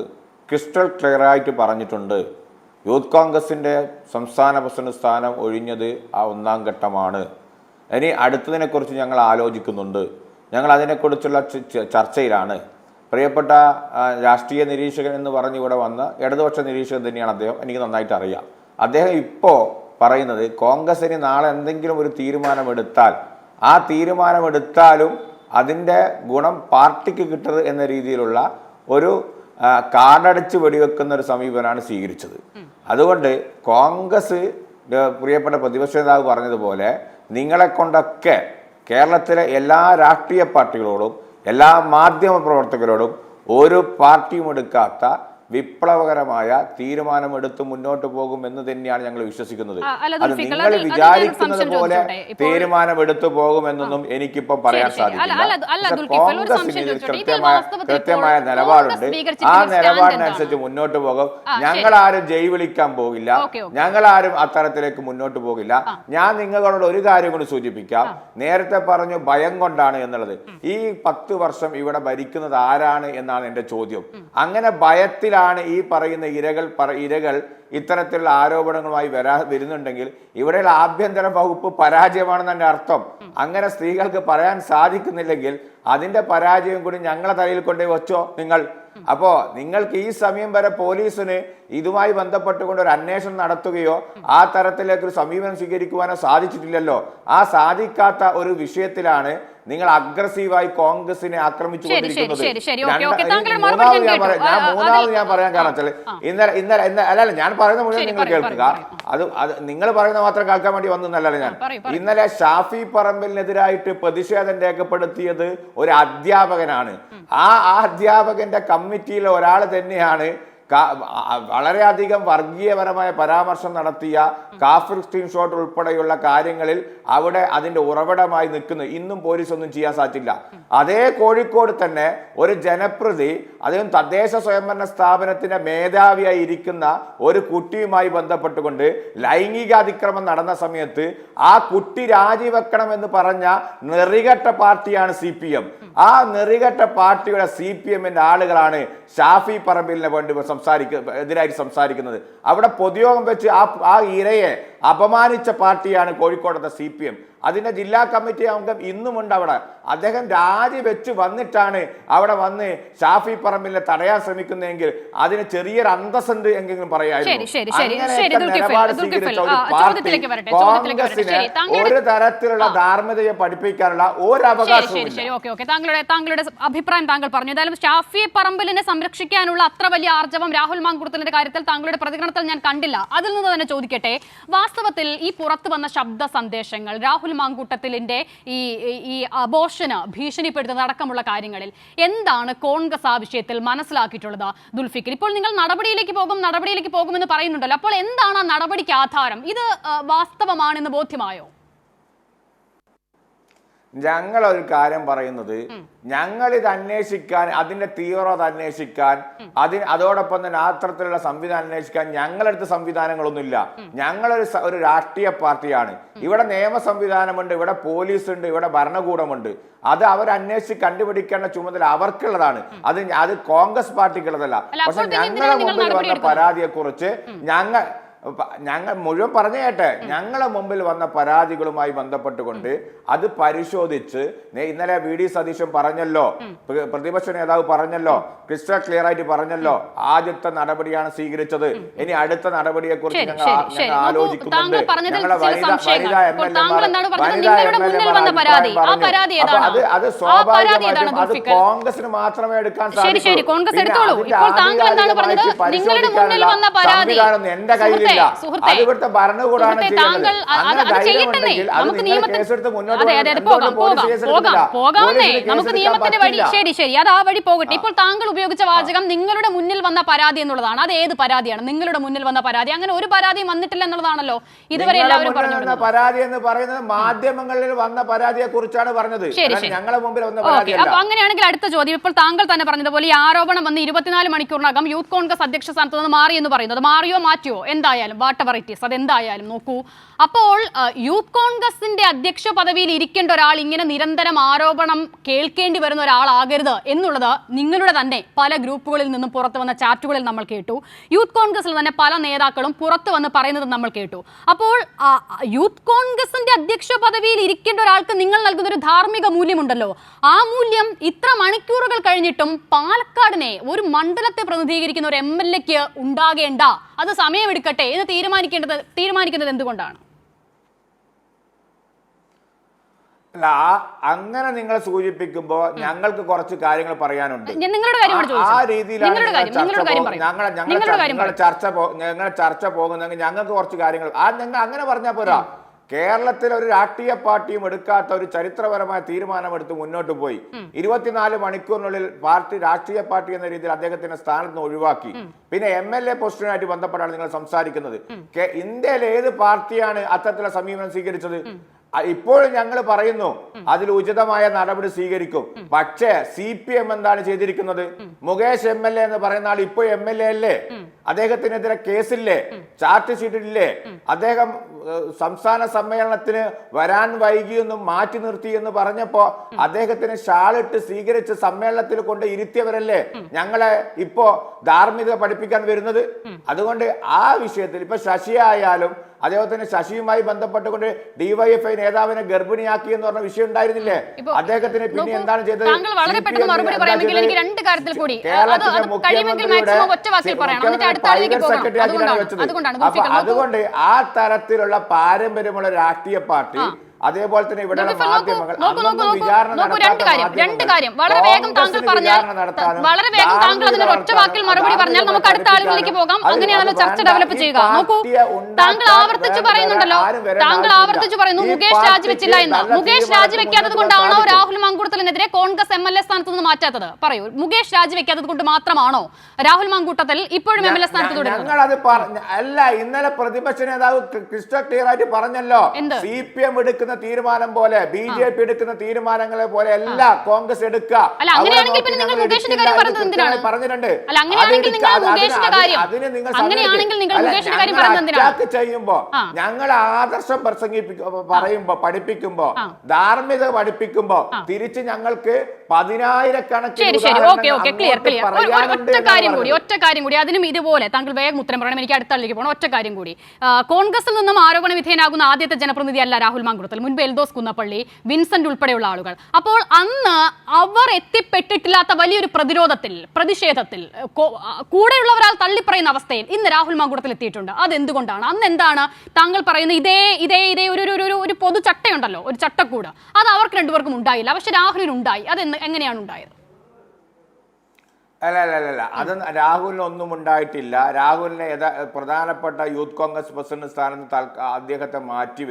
ക്രിസ്റ്റൽ ക്ലിയറായിട്ട് പറഞ്ഞിട്ടുണ്ട്, യൂത്ത് കോൺഗ്രസിൻ്റെ സംസ്ഥാന പ്രസിഡന്റ് സ്ഥാനം ഒഴിഞ്ഞത് ആ 1ാം ഘട്ടമാണ്. ഇനി അടുത്തതിനെക്കുറിച്ച് ഞങ്ങൾ ആലോചിക്കുന്നുണ്ട്, ഞങ്ങൾ അതിനെക്കുറിച്ചുള്ള ചർച്ചയിലാണ്. പ്രിയപ്പെട്ട രാഷ്ട്രീയ നിരീക്ഷകൻ എന്ന് പറഞ്ഞ് ഇവിടെ വന്ന ഇടതുപക്ഷ നിരീക്ഷകൻ തന്നെയാണ് അദ്ദേഹം, എനിക്ക് നന്നായിട്ട് അറിയാം. അദ്ദേഹം ഇപ്പോൾ പറയുന്നത് കോൺഗ്രസിന് നാളെ എന്തെങ്കിലും ഒരു തീരുമാനമെടുത്താൽ ആ തീരുമാനമെടുത്താലും അതിൻ്റെ ഗുണം പാർട്ടിക്ക് കിട്ടരുത് എന്ന രീതിയിലുള്ള ഒരു കാർഡടിച്ച് വെടിവെക്കുന്ന ഒരു സമീപനമാണ് സ്വീകരിച്ചത്. അതുകൊണ്ട് കോൺഗ്രസ്, പ്രിയപ്പെട്ട പ്രതിപക്ഷ നേതാവ് പറഞ്ഞതുപോലെ, നിങ്ങളെ കൊണ്ടൊക്കെ കേരളത്തിലെ എല്ലാ രാഷ്ട്രീയ പാർട്ടികളോടും എല്ലാ മാധ്യമ പ്രവർത്തകരോടും ഒരു പാർട്ടിയും എടുക്കാത്ത വിപ്ലവകരമായ തീരുമാനമെടുത്ത് മുന്നോട്ട് പോകും എന്ന് തന്നെയാണ് ഞങ്ങൾ വിശ്വസിക്കുന്നത്. അല്ല, അത് ദുൽഫിക്കൽ, നിങ്ങൾ അതിൽ വിചാരിക്കുന്നത് ഞാനൊരു പോലെ സംശയം ചോദിച്ചോട്ടെ? തീരുമാനമെടുത്ത് പോകുമെന്നൊന്നും എനിക്കിപ്പം പറയാൻ സാധിക്കില്ല. കോൺഗ്രസിന് കൃത്യമായ നിലപാടുണ്ട്. ആ നിലപാടിനനുസരിച്ച് മുന്നോട്ട് പോകും. ഞങ്ങളാരും ജയ് വിളിക്കാൻ പോകില്ല, ഞങ്ങളാരും അത്തരത്തിലേക്ക് മുന്നോട്ട് പോകില്ല. ഞാൻ നിങ്ങളോട് ഒരു കാര്യം കൂടി സൂചിപ്പിക്കാം. നേരത്തെ പറഞ്ഞു ഭയം കൊണ്ടാണ് എന്നുള്ളത്. ഈ 10 വർഷം ഇവിടെ ഭരിക്കുന്നത് ആരാണ് എന്നാണ് എന്റെ ചോദ്യം. അങ്ങനെ ഭയത്തിലാണ് ഈ പറയുന്ന ഇരകൾ ഇത്തരത്തിലുള്ള ആരോപണങ്ങളുമായി വരുന്നുണ്ടെങ്കിൽ ഇവിടെയുള്ള ആഭ്യന്തര വകുപ്പ് പരാജയമാണെന്ന് എൻ്റെ അർത്ഥം. അങ്ങനെ സ്ത്രീകൾക്ക് പറയാൻ സാധിക്കുന്നില്ലെങ്കിൽ അതിന്റെ പരാജയം കൂടി ഞങ്ങളെ തലയിൽ കൊണ്ടേ വെച്ചോ നിങ്ങൾ. അപ്പോ നിങ്ങൾക്ക് ഈ സമയം വരെ പോലീസിന് ഇതുമായി ബന്ധപ്പെട്ടുകൊണ്ട് ഒരു അന്വേഷണം നടത്തുകയോ ആ തരത്തിലേക്ക് ഒരു സമീപനം സ്വീകരിക്കുവാനോ സാധിച്ചിട്ടില്ലല്ലോ. ആ സാധിക്കാത്ത ഒരു വിഷയത്തിലാണ് നിങ്ങൾ അഗ്രസീവായി കോൺഗ്രസിനെ ആക്രമിച്ചുകൊണ്ടിരിക്കുന്നത്. മൂന്നാമത് ഞാൻ പറയാൻ കാരണം വെച്ചാൽ ഇന്നലെ അല്ലല്ല ഞാൻ പറയുന്ന മുഴുവൻ നിങ്ങൾ കേൾക്കുക. അത് നിങ്ങൾ പറയുന്ന മാത്രം കേൾക്കാൻ വേണ്ടി വന്നല്ല ഞാൻ. ഇന്നലെ ഷാഫി പറമ്പലിനെതിരായിട്ട് പ്രതിഷേധം രേഖപ്പെടുത്തിയത് ഒരു അധ്യാപകനാണ്. ആ അധ്യാപകന്റെ കമ്മിറ്റിയിലെ ഒരാൾ തന്നെയാണ് വളരെയധികം വർഗീയപരമായ പരാമർശം നടത്തിയ കാഫിർ സ്ക്രീൻഷോട്ട് ഉൾപ്പെടെയുള്ള കാര്യങ്ങളിൽ അവിടെ അതിന്റെ ഉറവിടമായി നിൽക്കുന്നു. ഇന്നും പോലീസ് ഒന്നും ചെയ്യാൻ സാധിച്ചില്ല. അതേ കോഴിക്കോട് തന്നെ ഒരു ജനപ്രതി അദ്ദേഹം തദ്ദേശ സ്വയംഭരണ സ്ഥാപനത്തിന്റെ മേധാവിയായി ഇരിക്കുന്ന ഒരു കുട്ടിയുമായി ബന്ധപ്പെട്ടുകൊണ്ട് ലൈംഗിക അതിക്രമം നടന്ന സമയത്ത് ആ കുട്ടി രാജിവെക്കണം എന്ന് പറഞ്ഞ നെറികെട്ട പാർട്ടിയാണ് CPM. ആ നെറികെട്ട പാർട്ടിയുടെ CPMന്റെ ആളുകളാണ് ഷാഫി പറമ്പിലിനെ വേണ്ടി എതിരായി സംസാരിക്കുന്നത്. അവിടെ പൊതുയോഗം വെച്ച് ആ ഇരയെ അപമാനിച്ച പാർട്ടിയാണ് കോഴിക്കോടത്തെ CPM. അതിന്റെ ജില്ലാ കമ്മിറ്റി അംഗം ഇന്നുമുണ്ട് അവിടെ. അദ്ദേഹം രാജിവെച്ച് വന്നിട്ടാണ് അവിടെ വന്ന് ഷാഫി പറമ്പിലിനെ തടയാൻ ശ്രമിക്കുന്നതെങ്കിൽ അതിന് ചെറിയൊരു അന്തസ്സുണ്ട് എങ്കിലും പറയായിരുന്നു. ഒരു തരത്തിലുള്ള ധാർമ്മികതയെ പഠിപ്പിക്കാനുള്ള ഒരു അവകാശവും. താങ്കളുടെ അഭിപ്രായം താങ്കൾ പറഞ്ഞു. ഏതായാലും ഷാഫി പറമ്പിലിനെ സംരക്ഷിക്കാനുള്ള അത്ര വലിയ ആർജവം രാഹുൽ മാങ്കൂട്ടത്തിന്റെ കാര്യത്തിൽ താങ്കളുടെ പ്രതികരണത്തിൽ ഞാൻ കണ്ടില്ല. അതിൽ നിന്ന് തന്നെ ചോദിക്കട്ടെ, വാസ്തവത്തിൽ ഈ പുറത്തു വന്ന ശബ്ദ സന്ദേശങ്ങൾ രാഹുൽ മാങ്കൂട്ടത്തിലിന്റെ ഈ അബോർഷന് ഭീഷണിപ്പെടുത്തുന്ന അടക്കമുള്ള കാര്യങ്ങളിൽ എന്താണ് കോൺഗ്രസ് ആ വിഷയത്തിൽ മനസ്സിലാക്കിയിട്ടുള്ളത് ദുൽഫിക്കർ? ഇപ്പോൾ നിങ്ങൾ നടപടിയിലേക്ക് പോകുമെന്ന് പറയുന്നുണ്ടല്ലോ. അപ്പോൾ എന്താണ് ആ നടപടിക്ക് ആധാരം? ഇത് വാസ്തവമാണെന്ന് ബോധ്യമായോ? ഞങ്ങൾ ഒരു കാര്യം പറയുന്നത്, ഞങ്ങൾ ഇത് അന്വേഷിക്കാൻ, അതിന്റെ തീവ്രത അന്വേഷിക്കാൻ, അതോടൊപ്പം തന്നെ അത്തരത്തിലുള്ള സംവിധാനം അന്വേഷിക്കാൻ ഞങ്ങളടുത്ത് സംവിധാനങ്ങളൊന്നുമില്ല. ഞങ്ങളൊരു രാഷ്ട്രീയ പാർട്ടിയാണ്. ഇവിടെ നിയമ സംവിധാനമുണ്ട്, ഇവിടെ പോലീസ് ഉണ്ട്, ഇവിടെ ഭരണകൂടമുണ്ട്. അത് അവർ അന്വേഷിച്ച് കണ്ടുപിടിക്കേണ്ട ചുമതല അവർക്കുള്ളതാണ്. അത് കോൺഗ്രസ് പാർട്ടിക്കുള്ളതല്ല. പക്ഷെ ഞങ്ങളുടെ മുമ്പിൽ വന്ന പരാതിയെ കുറിച്ച് ഞങ്ങൾ മുഴുവൻ പറഞ്ഞു കേട്ടെ. ഞങ്ങളെ മുമ്പിൽ വന്ന പരാതികളുമായി ബന്ധപ്പെട്ടുകൊണ്ട് അത് പരിശോധിച്ച് ഇന്നലെ VD സതീശൻ പറഞ്ഞല്ലോ, പ്രതിപക്ഷ നേതാവ് പറഞ്ഞല്ലോ, ക്രിസ്റ്റൽ ക്ലിയർ ആയിട്ട് പറഞ്ഞല്ലോ, ആദ്യത്തെ നടപടിയാണ് സ്വീകരിച്ചത്. ഇനി അടുത്ത നടപടിയെ കുറിച്ച് ഞങ്ങൾ ആലോചിക്കുന്നുണ്ട്. ഞങ്ങളെ അത് സ്വാഭാവികമായിട്ടും അത് കോൺഗ്രസിന് മാത്രമേ എടുക്കാൻ സാധിക്കൂ. സംവിധാനം എന്റെ കയ്യിൽ ഇവിടുത്തെ ഭരണകൂടമാണ് ചെയ്യുന്നത്. അങ്ങനെ ധൈര്യമുണ്ടെങ്കിൽ അത് നിങ്ങൾ കേസെടുത്ത് മുന്നോട്ട് ശരി, അത് ആ വഴി പോകട്ടെ. ഇപ്പോൾ താങ്കൾ ഉപയോഗിച്ച വാചകം നിങ്ങളുടെ മുന്നിൽ വന്ന പരാതി എന്നുള്ളതാണ്. അത് ഏത് പരാതിയാണ്? നിങ്ങളുടെ മുന്നിൽ വന്ന പരാതി. അങ്ങനെ ഒരു പരാതിയും വന്നിട്ടില്ല എന്നുള്ളതാണല്ലോ ഇതുവരെ എല്ലാവരും പറഞ്ഞു. പരാതി എന്ന് പറയുന്നത് മാധ്യമങ്ങളിൽ വന്ന പരാതിയെ കുറിച്ചാണ് പറഞ്ഞത്. ഞങ്ങളെ മുമ്പിൽ വന്ന പരാതി. അപ്പൊ അങ്ങനെയാണെങ്കിൽ അടുത്ത ചോദ്യം, ഇപ്പോൾ താങ്കൾ തന്നെ പറഞ്ഞതുപോലെ ഈ ആരോപണം വന്ന് 24 മണിക്കൂറിനകം യൂത്ത് കോൺഗ്രസ് അധ്യക്ഷ സ്ഥാനത്ത് നിന്ന് മാറി എന്ന് പറയുന്നത്, മാറിയോ മാറ്റിയോ എന്തായാലും വാട്ടെവർ ഇറ്റ് ഈസ്, അതെന്തായാലും നോക്കൂ. അപ്പോൾ യൂത്ത് കോൺഗ്രസിന്റെ അധ്യക്ഷ പദവിയിൽ ഇരിക്കേണ്ട ഒരാൾ ഇങ്ങനെ നിരന്തരം ആരോപണം കേൾക്കേണ്ടി വരുന്ന ഒരാളാകരുത് എന്നുള്ളത് നിങ്ങളുടെ തന്നെ പല ഗ്രൂപ്പുകളിൽ നിന്നും പുറത്തു വന്ന ചാറ്റുകളിൽ നമ്മൾ കേട്ടു. യൂത്ത് കോൺഗ്രസിൽ തന്നെ പല നേതാക്കളും പുറത്തു വന്ന് പറയുന്നത് നമ്മൾ കേട്ടു. അപ്പോൾ യൂത്ത് കോൺഗ്രസിന്റെ അധ്യക്ഷ പദവിയിൽ ഇരിക്കേണ്ട ഒരാൾക്ക് നിങ്ങൾ നൽകുന്ന ഒരു ധാർമ്മിക മൂല്യമുണ്ടല്ലോ. ആ മൂല്യം ഇത്ര മണിക്കൂറുകൾ കഴിഞ്ഞിട്ടും പാലക്കാടിനെ, ഒരു മണ്ഡലത്തെ പ്രതിനിധീകരിക്കുന്ന ഒരു MLA-ക്ക് ഉണ്ടാകേണ്ട, അത് സമയമെടുക്കട്ടെ എന്ന് തീരുമാനിക്കുന്നത് എന്തുകൊണ്ടാണ്? അല്ല, അങ്ങനെ നിങ്ങൾ സൂചിപ്പിക്കുമ്പോ ഞങ്ങൾക്ക് കുറച്ച് കാര്യങ്ങൾ പറയാനുണ്ട്. ആ രീതിയിലാണ് ഞങ്ങളെ ചർച്ച പോകുന്നെങ്കിൽ ഞങ്ങൾക്ക് കുറച്ച് കാര്യങ്ങൾ നിങ്ങൾ അങ്ങനെ പറഞ്ഞാൽ പോരാ. കേരളത്തിൽ ഒരു രാഷ്ട്രീയ പാർട്ടിയും എടുക്കാത്ത ഒരു ചരിത്രപരമായ തീരുമാനമെടുത്ത് മുന്നോട്ട് പോയി. 24 മണിക്കൂറിനുള്ളിൽ രാഷ്ട്രീയ പാർട്ടി എന്ന രീതിയിൽ അദ്ദേഹത്തിന്റെ സ്ഥാനത്ത് നിന്ന് ഒഴിവാക്കി. പിന്നെ MLA പോസ്റ്റിനുമായിട്ട് ബന്ധപ്പെട്ടാണ് നിങ്ങൾ സംസാരിക്കുന്നത്. ഇന്ത്യയിലെ ഏത് പാർട്ടിയാണ് അത്തരത്തിലുള്ള സമീപനം സ്വീകരിച്ചത്? ഇപ്പോഴും ഞങ്ങൾ പറയുന്നു അതിൽ ഉചിതമായ നടപടി സ്വീകരിക്കും. പക്ഷേ CPM എന്താണ് ചെയ്തിരിക്കുന്നത്? മുകേഷ് MLA എന്ന് പറയുന്ന ആൾ ഇപ്പോൾ MLA അല്ലേ? അദ്ദേഹത്തിനെതിരെ കേസില്ലേ? ചാർജ് ഷീറ്റില്ലേ? അദ്ദേഹം സംസ്ഥാന സമ്മേളനത്തിന് വരാൻ വൈകിയെന്നും മാറ്റി നിർത്തി എന്ന് പറഞ്ഞപ്പോ അദ്ദേഹത്തിന് ഷാളിട്ട് സ്വീകരിച്ച് സമ്മേളനത്തിൽ കൊണ്ട് ഇരുത്തിയവരല്ലേ ഞങ്ങളെ ഇപ്പോ ധാർമ്മികത പഠിപ്പിക്കാൻ വരുന്നത്? അതുകൊണ്ട് ആ വിഷയത്തിൽ ഇപ്പൊ ശശി ആയാലും അദ്ദേഹത്തിന് ശശിയുമായി ബന്ധപ്പെട്ടുകൊണ്ട് DYFI നേതാവിനെ ഗർഭിണിയാക്കി എന്ന് പറഞ്ഞ വിഷയം ഉണ്ടായിരുന്നില്ലേ? അദ്ദേഹത്തിന് പിന്നെ എന്താണ് ചെയ്തത്? അതുകൊണ്ട് ആ തരത്തിലുള്ള പാരമ്പര്യമുള്ള രാഷ്ട്രീയ പാർട്ടി അതേപോലെ തന്നെ ഇവിടെയുള്ള മാധ്യമങ്ങൾ രണ്ട് കാര്യം വളരെ വേഗം താങ്കൾ പറഞ്ഞാൽ ഒറ്റ വാക്കിൽ മറുപടി പറഞ്ഞാൽ നമുക്ക് അടുത്ത ആളുകളിലേക്ക് പോകാം. അങ്ങനെയാണല്ലോ ചർച്ച ഡെവലപ്പ് ചെയ്യുക. നോക്കൂ, താങ്കൾ ആവർത്തിച്ച് പറയുന്നുണ്ടല്ലോ, മുകേഷ് രാജിവെച്ചില്ല എന്ന്. മുകേഷ് രാജിവെക്കാത്തത് കൊണ്ടാണോ രാഹുൽ മാങ്കൂട്ടത്തിനെതിരെ കോൺഗ്രസ് MLA സ്ഥാനത്ത് നിന്ന് മാറ്റാത്തത്? പറയൂ, മുകേഷ് രാജിവെക്കാത്തത് കൊണ്ട് മാത്രമാണോ രാഹുൽ മാങ്കൂട്ടത്തിൽ ഇപ്പോഴും MLA സ്ഥാനത്ത് തുടരുന്നത്? അല്ല, ഇന്നലെ പ്രതിപക്ഷ നേതാവ് ക്രിസ്റ്റൽ ക്ലിയർ ആയിട്ട് പറഞ്ഞല്ലോ, CPM എടുക്കുന്ന തീരുമാനം പോലെ BJP എടുക്കുന്ന തീരുമാനങ്ങളെ പോലെ അല്ല കോൺഗ്രസ് എടുക്കുക. ചെയ്യുമ്പോ ഞങ്ങൾ ആദർശം പഠിപ്പിക്കുമ്പോ ധാർമ്മികത പഠിപ്പിക്കുമ്പോ തിരിച്ച് ഞങ്ങൾക്ക് 10,000-കണക്കിന് ഒറ്റ കാര്യം കൂടി അതിനും ഇതുപോലെ താങ്കൾ വേഗം ഉത്തരം പറയണം. എനിക്ക് അടുത്ത ആളിലേക്ക് പോകണം. ഒറ്റ കാര്യം കൂടി, കോൺഗ്രസിൽ നിന്നും ആരോപണ വിധേയനാകുന്ന ആദ്യത്തെ ജനപ്രതിനിധി അല്ല രാഹുൽ മാങ്കൂട്ടത്തിൽ. മുൻപ് എൽദോസ് കുന്നപ്പള്ളി, വിൻസെന്റ് ഉൾപ്പെടെയുള്ള ആളുകൾ. അപ്പോൾ അന്ന് അവർ എത്തിപ്പെട്ടിട്ടില്ലാത്ത വലിയൊരു പ്രതിഷേധത്തിൽ കൂടെയുള്ളവരാൽ തള്ളിപ്പറയുന്ന അവസ്ഥയിൽ ഇന്ന് രാഹുൽ മാങ്കൂട്ടത്തിൽ എത്തിയിട്ടുണ്ട്. അതെന്തുകൊണ്ടാണ്? അന്ന് എന്താണ് താങ്കൾ പറയുന്നത്? ഇതേ ഒരു പൊതു ചട്ടയുണ്ടല്ലോ, ഒരു ചട്ടക്കൂട്, അത് അവർക്ക് രണ്ടുപേർക്കും ഉണ്ടായില്ല, പക്ഷെ രാഹുലിന് ഉണ്ടായി. അത് എങ്ങനെയാണ് ഉണ്ടായത്? അല്ല, അത് രാഹുലിന് ഒന്നും ഉണ്ടായിട്ടില്ല. രാഹുലിനെ പ്രധാനപ്പെട്ട യൂത്ത് കോൺഗ്രസ് പ്രസിഡന്റ് സ്ഥാനത്ത് അദ്ദേഹത്തെ മാറ്റി